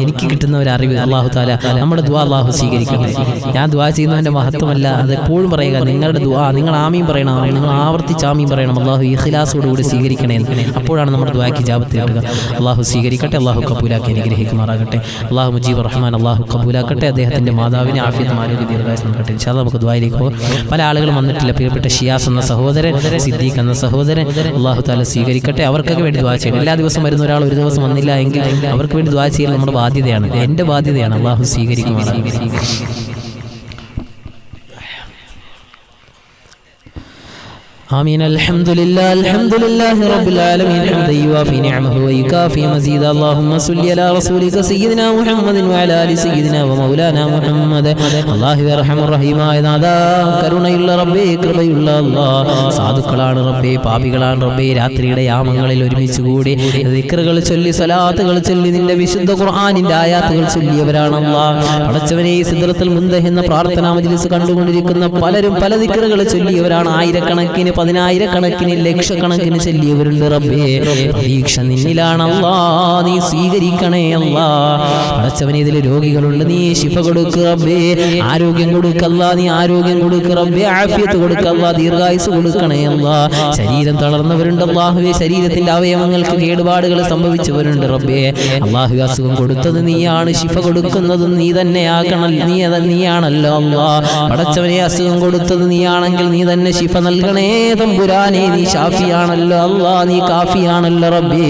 എനിക്ക് കിട്ടുന്ന ഒരു അറിവ്. അല്ലാഹു തആല നമ്മുടെ ദുആ അല്ലാഹു സ്വീകരിക്കട്ടെ. ഞാൻ ദുആ ചെയ്യുന്നതിന്റെ മഹത്വമല്ല, അത് എപ്പോഴും പറയുക. നിങ്ങളുടെ ദുആ നിങ്ങൾ ആമീൻ പറയണം, നിങ്ങൾ ആവർത്തിച്ച് ആമീൻ പറയണം. അല്ലാഹു ഇഖ്ലാസോടുകൂടി സ്വീകരിക്കണേ. അപ്പോഴാണ് നമ്മുടെ ദുആക്ക് ഇജാബത്ത് കിട്ടുക. അല്ലാഹു സ്വീകരിക്കട്ടെ. അല്ലാഹു കബൂലാക്കി അനുഗ്രഹിക്കുമാറാകട്ടെ. അല്ലാഹു മുജീബ് റഹ്മാൻ അല്ലാഹു കബൂലാക്കട്ടെ. അദ്ദേഹത്തിന്റെ മാതാവിനെ ആഫിയത്തും ആരോഗ്യ ദീർഘായുസ്സും നൽകട്ടെ. ഇൻഷാ അല്ലാഹ് നമുക്ക് ദുആയിലേക്ക് പോകാം. പല ആളുകളും വന്നിട്ടില്ല. പ്രിയപ്പെട്ട ഷിയാസ് എന്ന സഹോദരൻ, സിദ്ദീഖ് എന്ന സഹോദരൻ, അല്ലാഹു തആല സ്വീകരിക്കട്ടെ. അവർക്കൊക്കെ വേണ്ടി ദുആ ചെയ്യണം. എല്ലാ ദിവസവും വരുന്ന ഒരാൾ ഒരു ദിവസം വന്നില്ല എങ്കിൽ അവർക്ക് വേണ്ടി ദുആ ചെയ്യൽ നമ്മുടെ ബാധ്യതയാണ്, എൻ്റെ ബാധ്യതയാണ്. അല്ലാഹു സ്വീകരിക്കുമാറാകട്ടെ. آمين. الحمد لله رب العالمين حمدا يوافي نعمه ويكافي مزيدا. اللهم صل على رسولك سيدنا محمد وعلى آل سيدنا ومولانا محمد. الله يرحم الرحيم. നാദാ കരുണയുള്ള റബ്ബേ, കൃപയുള്ള അല്ലാഹ്, സാധുക്കളാണ് റബ്ബേ, പാപികളാണ് റബ്ബേ. രാത്രിയുടെ യാമങ്ങളിൽ ഒരുമിച്ച് കൂടി ദിക്റുകൾ ചൊല്ലി സ്വലാത്തുകൾ ചൊല്ലി നിന്റെ വിശുദ്ധ ഖുർആനിന്റെ ആയാത്തുകൾ ചൊല്ലിയവരാണ് അല്ലാഹ്. പടച്ചവനെ സിദ്റത്തുൽ മുൻതഹ എന്ന പ്രാർത്ഥനാ മജ്ലിസ് കണ്ടുകൊണ്ടിരിക്കുന്ന പലരും പല ദിക്റുകൾ ചൊല്ലിയവരാണ്. ആയിരക്കണക്കിന്, പതിനായിരക്കണക്കിന്, ലക്ഷക്കണക്കിന് ചൊല്ലിയവരുണ്ട് റബ്ബേ. പ്രതീക്ഷ നിന്നിലാണ് അല്ലാഹ്. നീ സ്വീകരിക്കണേ അല്ലാഹ്. പടച്ചവനെ ഇതിൽ രോഗികളുണ്ട്, നീ ശിഫ കൊടുക്കുക റബ്ബേ. ആരോഗ്യം കൊടുക്കല്ല, നീ ആരോഗ്യം കൊടുക്കുക റബ്ബേ. ആഫിയത്ത് കൊടുക്കല്ല, ദീർഘായുസ് കൊടുക്കണേ അല്ലാഹ്. ശരീരം തളർന്നവരുണ്ട് അല്ലാഹുവേ. ശരീരത്തിന്റെ അവയവങ്ങൾക്ക് കേടുപാടുകൾ സംഭവിച്ചവരുണ്ട് റബ്ബേ. അല്ലാഹു അസുഖം കൊടുത്തത് നീയാണ്, ശിഫ കൊടുക്കുന്നത് നീ തന്നെയാകണം. നീയാണല്ലോ അല്ലാഹ്. പടച്ചവനെ അസുഖം കൊടുത്തത് നീയാണെങ്കിൽ നീ തന്നെ ശിഫ നൽകണേ തമ്പുരാനെ. നീ ഷാഫിയാണല്ലോ അല്ലാഹ്, നീ കാഫിയാണല്ലോ റബ്ബേ.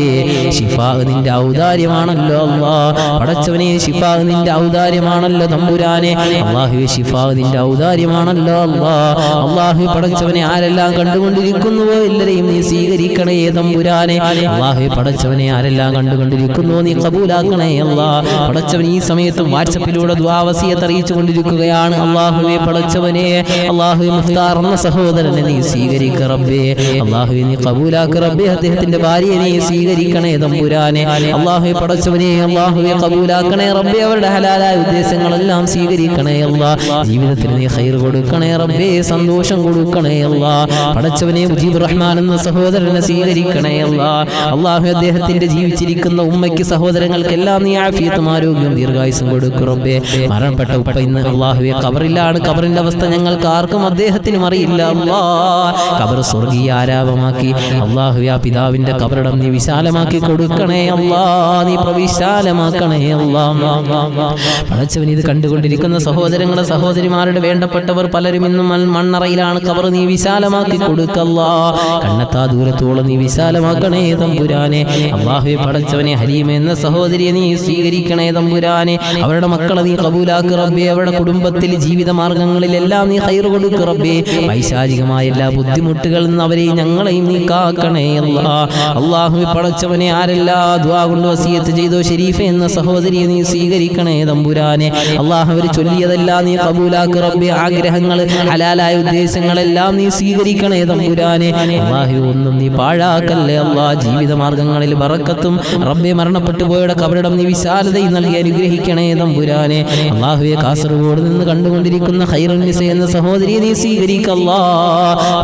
ശിഫാ നിന്റെ ഔദാര്യമാണല്ലോ അല്ലാഹ്. പടച്ചവനെ ശിഫാ നിന്റെ ഔദാര്യമാണല്ലോ തമ്പുരാനെ. അല്ലാഹുവേ ശിഫാ നിന്റെ ഔദാര്യമാണല്ലോ അല്ലാഹ്. അല്ലാഹു പടച്ചവനെ ആരെല്ലാം കണ്ടുകൊണ്ടിരിക്കുന്നുവോ എല്ലാരെയും നീ സ്വീകരിക്കണേ തമ്പുരാനെ. അല്ലാഹു പടച്ചവനെ ആരെല്ലാം കണ്ടുകൊണ്ടിരിക്കുന്നുവോ നീ കബൂലാക്കണേ അല്ലാഹ്. പടച്ചവൻ ഈ സമയത്തും വാട്സപ്പിലൂടെ ദുആ വസിയത്ത് അറിയിച്ചു കൊണ്ടിരിക്കുകയാണ്. അല്ലാഹുവേ പടച്ചവനെ, അല്ലാഹു മുഫ്താർ എന്ന സഹോദരനെ നീ സ്വീകരിക്കണേ സ്വീകരിക്കുക റബ്ബേ. അല്ലാഹുവേ നീ ഖബൂലാക്ക് റബ്ബേ. അദ്ദേഹത്തിന്റെ ഭാര്യയെ നീ സ്വീകരിക്കണേ തമ്പുരാനെ. അല്ലാഹുവേ പടച്ചവനെ അല്ലാഹുവേ ഖബൂലാക്കണേ റബ്ബേ. അവരുടെ ഹലാലായ ഉദ്ദേശങ്ങളെല്ലാം സ്വീകരിക്കണേ അല്ലാഹ്. ജീവിതത്തിൽ നീ ഖൈർ കൊടുക്കണേ റബ്ബേ, സന്തോഷം കൊടുക്കണേ അല്ലാഹ്. പടച്ചവനെ മുജീബ് റഹ്മാൻ എന്ന സഹോദരനെ സ്വീകരിക്കണേ അല്ലാഹ്. അല്ലാഹുവേ അദ്ദേഹത്തിന്റെ ജീവിച്ചിരിക്കുന്ന ഉമ്മയ്ക്ക് സഹോദരങ്ങൾക്കെല്ലാം നീ ആഫിയത്തും ആരോഗ്യവും ദീർഘായുസ്സും കൊടുക്കും റബ്ബേ. മരണപ്പെട്ട ഉപ്പ ഇന്ന് അല്ലാഹുവേ ഖബറിലാണ്. ഖബറിന്റെ അവസ്ഥ ഞങ്ങൾക്ക് ആർക്കും അദ്ദേഹത്തിനും അറിയില്ല അല്ലാഹ്. ഖബർ സ്വർഗീയ ആരാമമാക്കി അല്ലാഹുവേ ആ പിതാവിന്റെ ഖബറിടം നീ വിശാലമാക്കി കൊടുക്കണേ അല്ലാഹ്. നീ പ്രവിശാലമാക്കണേ അല്ലാഹ്. പടച്ചവൻ ഇത് കണ്ടുകൊണ്ടിരിക്കുന്ന സഹോദരങ്ങളെ സഹോദരിമാരുടെ വേണ്ടപ്പെട്ടവർ പലരും ഇന്നും മണ്ണറയിലാണ്. ഖബർ നീ വിശാലമാക്കി കൊടുക്കല്ലാ. കണ്ണെത്താ ദൂരത്തോളം നീ വിശാലമാക്കണേ തമ്പുരാനെ. അല്ലാഹുവേ പടച്ചവനെ ഹലീമ എന്ന സഹോദരിയെ നീ സ്വീകരിക്കണേ തമ്പുരാനെ. അവരുടെ മക്കളെ നീ ഖബൂലാക്ക് റബ്ബേ. അവരുടെ കുടുംബത്തിൽ ജീവിത മാർഗങ്ങളിലെല്ലാം നീ ഖൈർ കൊടുക്ക് റബ്ബേ. പൈശാചികമായ എല്ലാ ബുദ്ധിമുട്ടുകളിൽ നിന്ന് അവരെയും ഞങ്ങളെയും നീ കാക്കണേ അല്ലാ. അല്ലാഹുവേ പടച്ചവനെ ആരെല്ലാ ദുആ കൊണ്ട് വസിയത്ത് ചെയ്തോ ഷരീഫ എന്ന സഹോദരിയെ നീ സ്വീകരിക്കണേ തമ്പുരാനെ. അല്ലാഹു അവർ ചൊല്ലിയതെല്ലാം നീ ഖബൂലാക്ക് റബ്ബേ. ആഗ്രഹങ്ങൾ ഹലാലായ ഉദ്ദേശങ്ങളെല്ലാം നീ സ്വീകരിക്കണേ തമ്പുരാനെ. അല്ലാഹു ഒന്നും നീ പാഴാക്കല്ലേ അല്ലാ. ജീവിത മാർഗങ്ങളിൽ ബറക്കത്തും റബ്ബേ. മരണപ്പെട്ടു പോയവരുടെ ഖബറിടം നീ വിശാലതയും നൽകി അനുഗ്രഹിക്കണേ തമ്പുരാനെ. അല്ലാഹുവേ കാസർഗോഡ് നിന്ന് കണ്ടുകൊണ്ടിരിക്കുന്ന ഖൈറുന്നിസ എന്ന സഹോദരിയെ നീ സ്വീകരിക്കല്ലാ.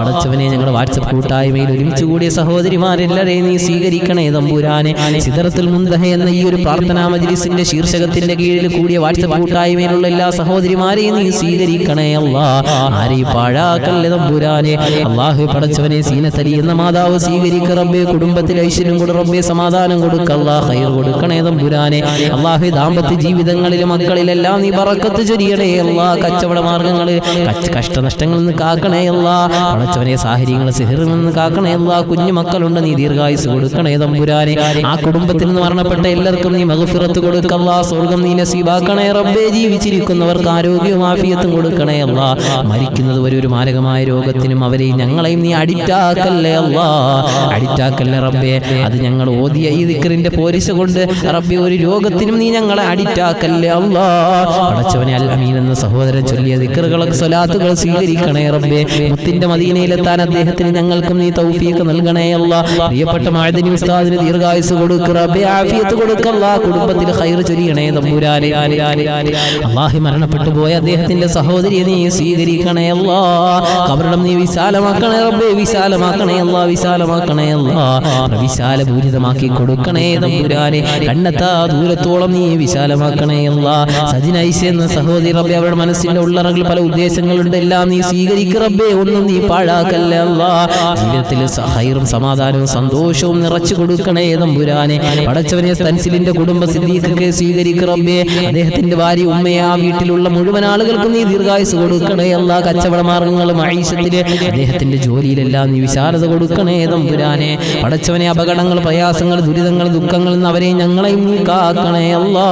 പടച്ചവനെ ഞങ്ങളുടെ വാട്സപ്പ് കൂട്ടായ്മയിൽ ഒരുമിച്ച് കൂടിയ സഹോദരിമാരെല്ലാരെയും നീ സ്വീകരിക്കണേ തമ്പുരാനെ. സിദ്റത്തുൽ മുൻതഹ എന്ന ഈ ഒരു പ്രാർത്ഥനാ മജ്ലിസിന്റെ ശീർഷകത്തിന്റെ കീഴിൽ കൂടിയ വാട്സപ്പ് കൂട്ടായ്മയിലുള്ള എല്ലാ സഹോദരിമാരെയും നീ സ്വീകരിക്കണേ അല്ലാ. ആരെയും പാഴാക്കല്ലേ തമ്പുരാനെ. അല്ലാഹു പടച്ചവനെ സീനത്തലി എന്ന മാതാവ് സ്വീകരിക്ക റബ്ബേ. കുടുംബത്തിൽ ഐശ്വര്യം കൊടു റബ്ബേ. സമാധാനം കൊടുക്കല്ലാ. ഖൈർ കൊടുക്കണേ തമ്പുരാനെ. അല്ലാഹു ദാമ്പത്യ ജീവിതങ്ങളിലും മക്കളിലെല്ലാം നീ ബറക്കത്ത് ചൊരിയണേ അല്ലാ. കച്ചവട മാർഗങ്ങളിൽ കഷ്ടനഷ്ടങ്ങളിൽ നിന്ന് കാക്കണേ അല്ലാ. പടച്ചവനെ സാഹചര്യങ്ങൾ സിഹറിൽ നിന്ന് കാക്കണേ അല്ലാ. കുഞ്ഞു മക്കളുണ്ട് നീ ദീർഘായുസ് കൊടുക്കണേ തമ്പുരാനെ. ആ കുടുംബത്തിൽ നിന്ന് മരണപ്പെട്ട എല്ലാവർക്കും നീ മഗ്ഫിറത്ത് കൊടുക്കല്ലാ. സ്വർഗ്ഗം നീ നസീബാക്കണേ റബ്ബേ. ജീവിച്ചിരിക്കുന്നവർക്ക് ആരോഗ്യവും ആഫിയത്തും കൊടുക്കണേ അല്ലാ. മരിക്കുന്നത് വരെ ഒരു മാരകമായ രോഗത്തിനും അവരെയും ഞങ്ങളെയും നീ അഡിക്റ്റാക്കല്ലേ അല്ലാ. അഡിക്റ്റാക്കല്ലേ റബ്ബേ. അത് ഞങ്ങൾ ഓതിയ ഈ ദിക്റിന്റെ പോരിശ കൊണ്ട് റബ്ബേ ഒരു രോഗത്തിനും നീ ഞങ്ങളെ അഡിക്റ്റാക്കല്ലേ അല്ലാ. പടച്ചവനെ അൽ അമീൻ എന്ന സഹോദരൻ ചൊല്ലിയ ദിക്റുകളൊക്കെ സ്വലാത്തുകൾ സ്വീകരിക്കണേ റബ്ബേ. മുത്തിന്റെ മദീനയിലെത്താൻ അദ്ദേഹത്തിന് ഞങ്ങൾക്കും നീ തൗഫീഖ് നൽകണേ അല്ലാ. പ്രിയപ്പെട്ട മഅദനി ഉസ്താദിന് ദീർഘായുസ് കൊടുക്ക് റബ്ബേ. ആഫിയത്ത് കൊടുക്കല്ലാ. കുടുംബത്തിൽ ഖൈർ ചൊരിയണേ തമ്പുരാനെ. അല്ലാഹു മരണപ്പെട്ടു പോയ അദ്ദേഹത്തിന്റെ സഹോദരിയെ നീ സ്വീകരിക്കണേ അല്ലാ. ഖബറിടം നീ വിശാലമാക്കണേ റബ്ബേ. വിശാലമാക്കണേ അല്ലാ. വിശാലമാക്കണേ അല്ലാ. വിശാലപൂരിതമാക്കി കൊടുക്കണേ തമ്പുരാനെ. കണ്ണെത്താ ദൂരത്തോളം നീ വിശാലമാക്കണേ അല്ലാ. സജിന ഐഷ എന്ന സഹോദരി റബ്ബേ. അവരുടെ മനസ്സിന്റെ ഉള്ളറകളിൽ പല ഉദ്ദേശങ്ങളുണ്ട്. എല്ലാം നീ സ്വീകരിക്ക റബ്ബേ. ഒന്നും നീ പാഴാക്കല്ലേ അല്ലാ. ജീവിതത്തിൽ ഖൈറും സമാധാനവും സന്തോഷവും നിറച്ചു കൊടുക്കണേ തമ്പുരാനെ. പടച്ചവനെ തൻസിലിന്റെ കുടുംബ സിദ്ദീഖിനെ സ്വീകരിക്ക റബ്ബേ. അദ്ദേഹത്തിന്റെ ഭാര്യ ഉമ്മയെ ആ വീട്ടിലുള്ള മുഴുവൻ ആളുകൾക്കും നീ ദീർഘായുസ് കൊടുക്കണേ അല്ലാ. കച്ചവട മാർഗങ്ങളും മഈശത്തിലെ അദ്ദേഹത്തിന്റെ ജോലിയിലെല്ലാം നീ വിശാലത കൊടുക്കണേ തമ്പുരാനെ. പടച്ചവനെ അപകടങ്ങൾ പ്രയാസങ്ങൾ ദുരിതങ്ങൾ ദുഃഖങ്ങളിൽ നിന്ന് അവരെയും ഞങ്ങളെയും നീ കാക്കണേ അല്ലാ.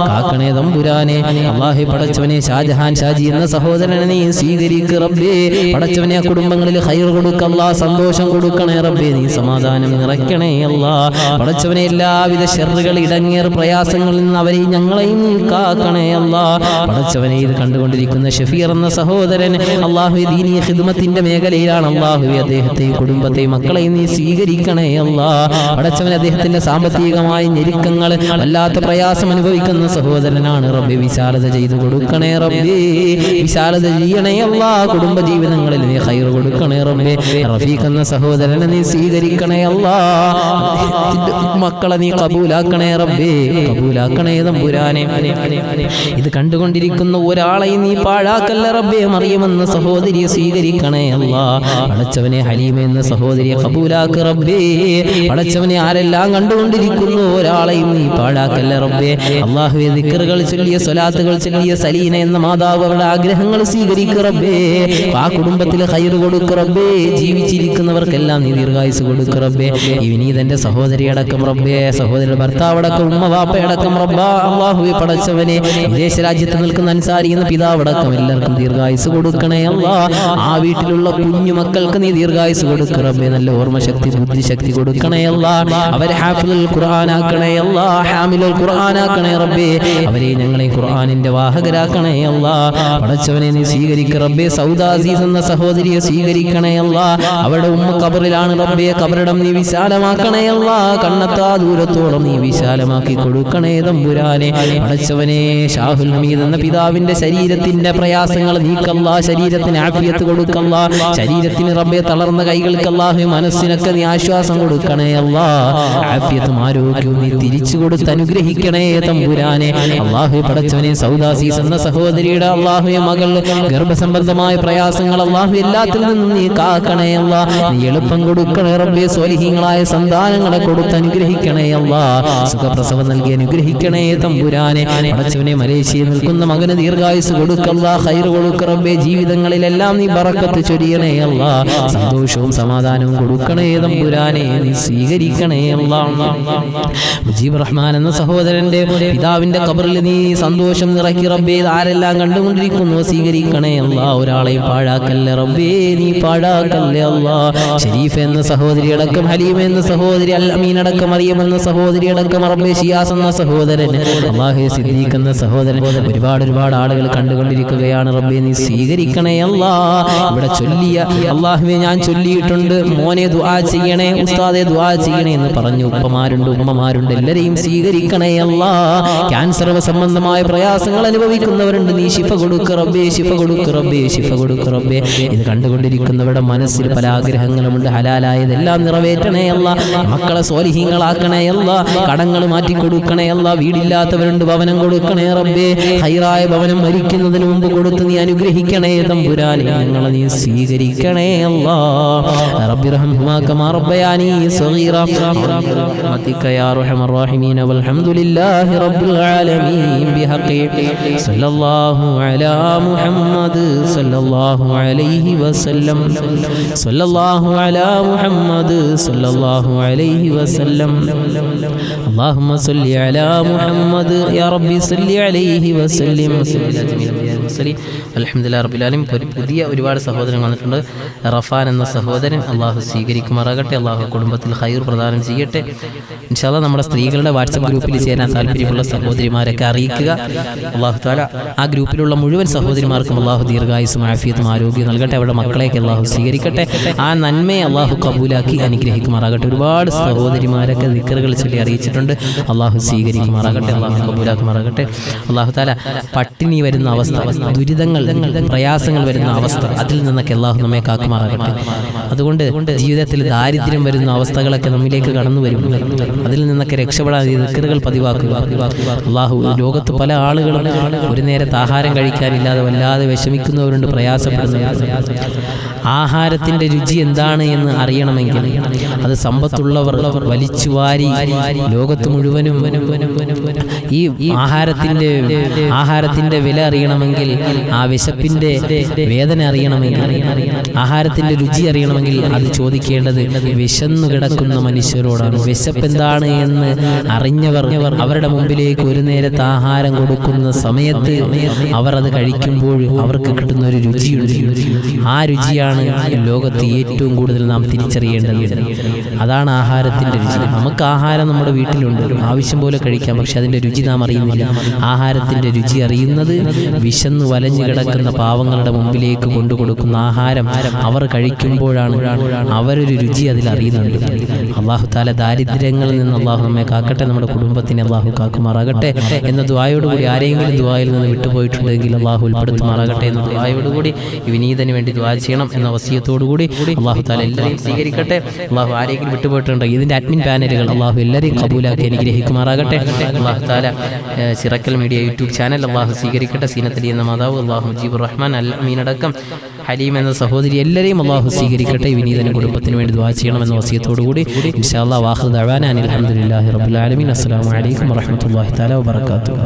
കാക്കണേ തമ്പുരാനെ. അല്ലാഹു പടച്ചവനെ ഷാജഹാൻ ഷാജി എന്ന സഹോദരനെ നീ സ്വീകരിക്ക റബ്ബേ. പടച്ചവനെ ആ കുടുംബങ്ങളിൽ ഖൈർ കൊടുക്കല്ലാ. സന്തോഷം കൊടുക്കണേ റബ്ബേ. നീ സമാധാനം നിറയ്ക്കണേ അല്ലാ. പടച്ചവനെ എല്ലാവിധ ശർറുകൾ ഇടങ്ങേർ പ്രയാസങ്ങളിൽ നിന്ന് അവരെയും ഞങ്ങളെയും നീ കാക്കണേ അല്ലാ. പടച്ചവനെ ഇത് കണ്ടുകൊണ്ടിരിക്കുന്ന ഷഫീർ എന്ന സഹോദരൻ അല്ലാഹു ദീനീ ഖിദ്മത്തിന്റെ മേഖലയിലാണ്. അല്ലാഹു അദ്ദേഹത്തെയും കുടുംബത്തെയും മക്കളെയും നീ സ്വീകരിക്കണേ അല്ലാ. പടച്ചവനെ അദ്ദേഹത്തിന്റെ സാമ്പത്തികമായ ഞെരുക്കങ്ങൾ വല്ലാത്ത പ്രയാസം അനുഭവിക്കുന്ന സഹോദരനാണ് റബ്ബേ. വിശാലത ചെയ്തു കൊടുക്കണേ റബ്ബേ. വിശാലത ചെയ്യണേ അല്ലാ. കുടുംബ ജീവിതങ്ങളിൽ നീ ഖൈർ കൊടുക്കണേ റബ്ബേ. റഫീഖ് എന്ന സഹോദരനെ നീ സ്വീകരിക്കണേ അല്ലാ. മക്കളെ നീ ഖബൂലാക്കണേ റബ്ബേ. ഖബൂലാക്കണേ തമ്പുരാനെ. ഇത് കണ്ടുകൊണ്ടിരിക്കുന്ന ഒരാളെയും നീ പാഴാക്കല്ല റബ്ബേ. മറിയം എന്ന സഹോദരിയെ സ്വീകരിക്കണേ അല്ലാ. പടച്ചവനെ ഹലീമ എന്ന സഹോദരിയെ ഖബൂലാക്ക് റബ്ബേ. പടച്ചവനെ ആരെല്ലാം കണ്ടുകൊണ്ടിരിക്കുന്നു ഒരാളെയും നീ പാഴാക്കല്ല റബ്ബേ. അല്ലാഹുവേ ദിക്റുകൾ ചൊല്ലിയ സ്വലാത്തുകൾ ചൊല്ലിയ സലീന എന്ന മാതാവ് അവരുടെ ആഗ്രഹങ്ങൾ സ്വീകരിക്കുക റബ്ബേ. ആ കുടുംബത്തിൽ ഖൈർ കൊടുക്കുക റബ്ബേ. ജീവിച്ചിരിക്കുന്നവർക്കെല്ലാം നീ ദീർഘായുസ് കൊടുക്കുക റബ്ബേ. ഈ വിനീതന്റെ സഹോദരി അടക്കം റബ്ബേ. സഹോദരിയുടെ ഭർത്താവടക്കം ഉമ്മ വാപ്പയടക്കം റബ്ബാ. അല്ലാഹുവേ പടച്ചവനെ വിദേശ രാജ്യത്ത് നിൽക്കുന്ന അൻസാരി എന്ന പിതാവടക്കം എല്ലാവർക്കും ദീർഘായുസ് കൊടുക്കണേ അല്ലാ. ആ വീട്ടിലുള്ള കുഞ്ഞു മക്കൾക്ക് നീ ദീർഘായുസ് കൊടുക്കുക റബ്ബേ. നല്ല ഓർമ്മശക്തി ബുദ്ധിശക്തി കൊടുക്കണേ അല്ലാ. അവരെ ഹാഫിളുൽ ഖുർആനാക്കണേ അല്ലാ. ഹാമിലുൽ ഖുർആനാക്കണേ റബ്ബേ. അവരെ ഞങ്ങളെ ഖുർആനിന്റെ വാഹകരാക്കണേ അല്ലാ. പടച്ചവനെ നീ സ്വീകരിക്കുക റബ്ബേ. സൗദ അസീസ് എന്ന സഹോദരിയെ സ്വീകരിക്കുക അനുഗ്രഹിക്കണേ അല്ലാ. അവരുടെ ഉമ്മ ഖബറിലാണ് റബ്ബേ, ഖബറിടം നീ വിശാലമാക്കണേ അല്ലാ. കണ്ണെത്താ ദൂരത്തോളം നീ വിശാലമാക്കി കൊടുക്കണേ തമ്പുരാനെ. പടച്ചവനെ, ഷാഹുൽ ഹമീദ് എന്ന പിതാവിന്റെ ശരീരത്തിന്റെ പ്രയാസങ്ങൾ നീക്കല്ലാ, ശരീരത്തിന് ആഫിയത്ത് കൊടുക്കല്ലാ. ശരീരത്തിന് റബ്ബേ തളർന്ന കൈകൾക്ക് അല്ലാഹു മനസ്സിനൊക്കെ നീ ആശ്വാസം കൊടുക്കണേ അല്ലാ. ആഫിയത്തും ആരോഗ്യവും നീ തിരിച്ചു കൊടുത്ത് അനുഗ്രഹിക്കണേ തമ്പുരാനെ. അല്ലാഹു പടച്ചവനെ, സൗദാസീസ് എന്ന സഹോദരിയുടെ അല്ലാഹുവേ മകൾ ഗർഭസംബന്ധമായ പ്രയാസങ്ങൾ അല്ലാഹു എല്ലാത്തിൽ നിന്നും നീ കാക്കണേ അല്ലാ. നീ എളുപ്പം കൊടുക്കണേ റബ്ബേ. സ്വാലിഹീങ്ങളായ സന്താനങ്ങളെ കൊടുത്ത് അനുഗ്രഹിക്കണേ അല്ലാ. സുഖപ്രസവം നൽകി അനുഗ്രഹിക്കണേ തമ്പുരാനെ. പടച്ചവനെ, മലേഷ്യയിൽ നിൽക്കുന്ന മകന് ദീർഘായുസ് കൊടുക്കല്ലാ, ഖൈർ കൊടുക്ക റബ്ബേ. ജീവിതങ്ങളിലെല്ലാം നീ ബറക്കത്ത് ചൊരിയണേ അല്ലാ. സന്തോഷവും സമാധാനവും കൊടുക്കണേ തമ്പുരാനെ. നീ സ്വീകരിക്കണേ അല്ലാ. മുജീബ് റഹ്മാൻ എന്ന സഹോദരന്റെ പിതാവിന്റെ ഖബറിൽ നീ സന്തോഷം നിറക്കി റബ്ബേ. ആരെല്ലാം കണ്ടുകൊണ്ടിരിക്കുന്നു സ്വീകരിക്കണേ അല്ലാ. ഒരാളെയും പാഴാക്കല്ലേ റബ്ബേ, നീ പാഴാക്കല്ലേ അല്ലാ. ഷരീഫ് എന്ന സഹോദരി അടക്കം, ഹലീമ എന്ന സഹോദരി, അൽ അമീൻ അടക്കം, മറിയം എന്ന സഹോദരി അടക്കം റബ്ബേ, ഷിയാസ് എന്ന സഹോദരൻ, അല്ലാഹു സിദ്ദീഖ് എന്ന സഹോദരൻ, ഒരുപാട് ആളുകൾ കണ്ടുകൊണ്ടിരിക്കുകയാണ് റബ്ബേ. നീ സ്വീകരിക്കണേ അല്ലാ. ഇവിടെ ചൊല്ലിയ അല്ലാഹുവേ, ഞാൻ ചൊല്ലിയിട്ടുണ്ട്, മോനെ ദുആ ചെയ്യണേ, ഉസ്താദെ ദുആ ചെയ്യണേ എന്ന് പറഞ്ഞു ഉപ്പമാരുണ്ട്, ഉമ്മമാരുണ്ട്, എല്ലാവരെയും സ്വീകരിക്കണേ അല്ലാ. ക്യാൻസർ സംബന്ധമായ പ്രയാസങ്ങൾ അനുഭവിക്കുന്നവരുണ്ട്, നീ ശിഫ കൊടുക്ക റബ്ബേ, ശിഫ കൊടുക്ക റബ്ബേ, ശിഫ കൊടുക്ക റബ്ബേ. ഇത് കണ്ടുകൊണ്ടിരിക്കുന്നവരുടെ മനസ്സിൽ പല ആഗ്രഹങ്ങളുമുണ്ട്, ഹലാലായതെല്ലാം നിറവേറ്റണേ അല്ലാ. മക്കളെ സ്വാലിഹീങ്ങളാക്കണേ അല്ലാ. കടങ്ങൾ മാറ്റി കൊടുക്കണേ അല്ലാ. വീടില്ലാത്തവരുണ്ട്, ഭവനം കൊടുക്കണേ റബ്ബേ. ഹൈറായ ഭവനം മരിക്കുന്നതിന് മുമ്പ് കൊടുത്ത് നീ അനുഗ്രഹിക്കണേ തമ്പുരാനെ. ഞങ്ങളെ നീ സ്വീകരിക്കണേ അല്ലാ. റബ്ബി റഹ്മഹുമാ കമാ റബ്ബയാനി സഗീറ ബിറഹ്മതിക യാ അർഹമർ റഹീമീൻ. വൽഹംദുലില്ലാഹി റബ്ബിൽ ആലമീൻ ബിഹഖി സല്ലല്ലാഹു അലാ മുഹമ്മദ് സല്ലല്ലാഹു അലൈഹി വസല്ലം. സല്ലല്ലാഹു അലാ മുഹമ്മദ് സല്ലല്ലാഹു അലൈഹി വസല്ലം. اللهم صل على محمد يا ربي صل عليه وسلم. അൽഹംദുലില്ലാഹി റബ്ബിൽ ആലമീൻ. പുതിയ ഒരുപാട് സഹോദരങ്ങൾ വന്നിട്ടുണ്ട്. റഫാൻ എന്ന സഹോദരൻ അള്ളാഹു സ്വീകരിക്കുമാറാകട്ടെ. അള്ളാഹു കുടുംബത്തിൽ ഖൈർ പ്രദാനം ചെയ്യട്ടെ. ഇൻഷാ അല്ലാഹ് നമ്മുടെ സ്ത്രീകളുടെ വാട്സപ്പ് ഗ്രൂപ്പിൽ ചേരാൻ താല്പര്യമുള്ള സഹോദരിമാരൊക്കെ അറിയിക്കുക. അള്ളാഹു തആല ആ ഗ്രൂപ്പിലുള്ള മുഴുവൻ സഹോദരിമാർക്കും അള്ളാഹു ദീർഘായുസ്സും ആഫിയത്തും ആരോഗ്യം നൽകട്ടെ. അവരുടെ മക്കളെയൊക്കെ അള്ളാഹു സ്വീകരിക്കട്ടെ. ആ നന്മയെ അള്ളാഹു കബൂലാക്കി അനുഗ്രഹിക്കുമാറാകട്ടെ. ഒരുപാട് സഹോദരിമാരൊക്കെ ദിക്റുകൾ ചൊല്ലി അറിയിച്ചിട്ടുണ്ട്. അള്ളാഹു സ്വീകരിക്കുമാറാകട്ടെ, അള്ളാഹു കബൂലാക്കുമാറാകട്ടെ. അള്ളാഹു തആല പട്ടിണി വരുന്ന അവസ്ഥ, ദുരിതങ്ങൾ, പ്രയാസങ്ങൾ വരുന്ന അവസ്ഥ, അതിൽ നിന്നൊക്കെ അള്ളാഹു നമ്മെ കാക്കുമാറാകട്ടെ. അതുകൊണ്ട് ജീവിതത്തിൽ ദാരിദ്ര്യം വരുന്ന അവസ്ഥകളൊക്കെ നമ്മിലേക്ക് കടന്നു വരും. അതിൽ നിന്നൊക്കെ രക്ഷപ്പെടാൻ ദിക്റുകൾ പതിവാക്കുക. അള്ളാഹു, ലോകത്ത് പല ആളുകളും ഒരു നേരത്തെ ആഹാരം കഴിക്കാനില്ലാതെ വല്ലാതെ വിഷമിക്കുന്നവരുണ്ട്, പ്രയാസപ്പെടുന്നവരുണ്ട്. ആഹാരത്തിന്റെ രുചി എന്താണ് എന്ന് അറിയണമെങ്കിൽ അത് സമ്പത്തുള്ളവർ വലിച്ചുവാരി ലോകത്ത് മുഴുവനും ഈ ആഹാരത്തിന്റെ വില അറിയണമെങ്കിൽ, ആ വിശപ്പിന്റെ വേദന അറിയണമെങ്കിൽ, ആഹാരത്തിന്റെ രുചി അറിയണമെങ്കിൽ അത് ചോദിക്കേണ്ടത് വിശന്നു കിടക്കുന്ന മനുഷ്യരോടാണ്. വിശപ്പ് എന്താണ് എന്ന് അറിഞ്ഞവർ അവരുടെ മുമ്പിലേക്ക് ഒരു നേരത്തെ ആഹാരം കൊടുക്കുന്ന സമയത്ത് അവർ അത് കഴിക്കുമ്പോൾ അവർക്ക് കിട്ടുന്ന ഒരു രുചിയുണ്ട്. ആ രുചിയാണ് ലോകത്ത് ഏറ്റവും കൂടുതൽ നാം തിരിച്ചറിയേണ്ടത്. അതാണ് ആഹാരത്തിന്റെ രുചി. നമുക്ക് ആഹാരം നമ്മുടെ വീട്ടിലുണ്ട്, ആവശ്യം പോലെ കഴിക്കാം, പക്ഷെ അതിന്റെ രുചി നാം അറിയുന്നില്ല. ആഹാരത്തിന്റെ രുചി അറിയുന്നത് വിശന്നു വലഞ്ഞു കിടക്കുന്ന പാവങ്ങളുടെ മുമ്പിലേക്ക് കൊണ്ടുകൊടുക്കുന്ന ആഹാരം അവർ കഴിക്കുമ്പോഴാണ് അവരൊരു രുചി അതിൽ അറിയുന്നുണ്ട്. അള്ളാഹു തആല ദാരിദ്ര്യങ്ങളിൽ നിന്ന് അള്ളാഹു നമ്മെ കാക്കട്ടെ, നമ്മുടെ കുടുംബത്തിനെ അള്ളാഹു കാക്കുമാറാകട്ടെ എന്ന ദുആയോടുകൂടി ആരെങ്കിലും ദുആയിൽ നിന്ന് വിട്ടുപോയിട്ടുണ്ടെങ്കിൽ അള്ളാഹു ഉൾപ്പെടുത്തുമാറാകട്ടെ എന്ന ദുആയോടുകൂടി വിനീതന് വേണ്ടി ദുആ ചെയ്യണം എന്ന വസിയത്തോടുകൂടി അള്ളാഹു തആല എല്ലാവരെയും സ്വീകരിക്കട്ടെ. അള്ളാഹു ആരെങ്കിലും വിട്ടുപോയിട്ടുണ്ടെങ്കിൽ ഇതിന്റെ അഡ്മിൻ പാനലുകൾ അള്ളാഹു എല്ലാവരെയും കബൂലാക്കി അനുഗ്രഹിക്കുമാറാകട്ടെ. അള്ളാഹു തആല ചിറക്കൽ മീഡിയ യൂട്യൂബ് ചാനൽ അള്ളാഹു സ്വീകരിക്കട്ടെ. സീനത്തലി എന്ന മാതാവ്, അള്ളാഹു മുജീബുർ റഹ്മാൻ, അൽ അമീൻ അടക്കം, ഹലീം എന്ന സഹോദരി, എല്ലാവരെയും അള്ളാഹു സ്വീകരിക്കട്ടെ. വിനീതന കുടുംബത്തിന് വേണ്ടി ദുആ ചെയ്യണമെന്ന വസിയത്തോടുകൂടി ഇൻഷാ അല്ലാഹ് വാഖിറു ദഅവാനാ അൽഹംദുലില്ലാഹി റബ്ബിൽ ആലമീൻ. അസ്സലാമു അലൈക്കും വറഹ്മത്തുള്ളാഹി തആല വബറകാതുഹു.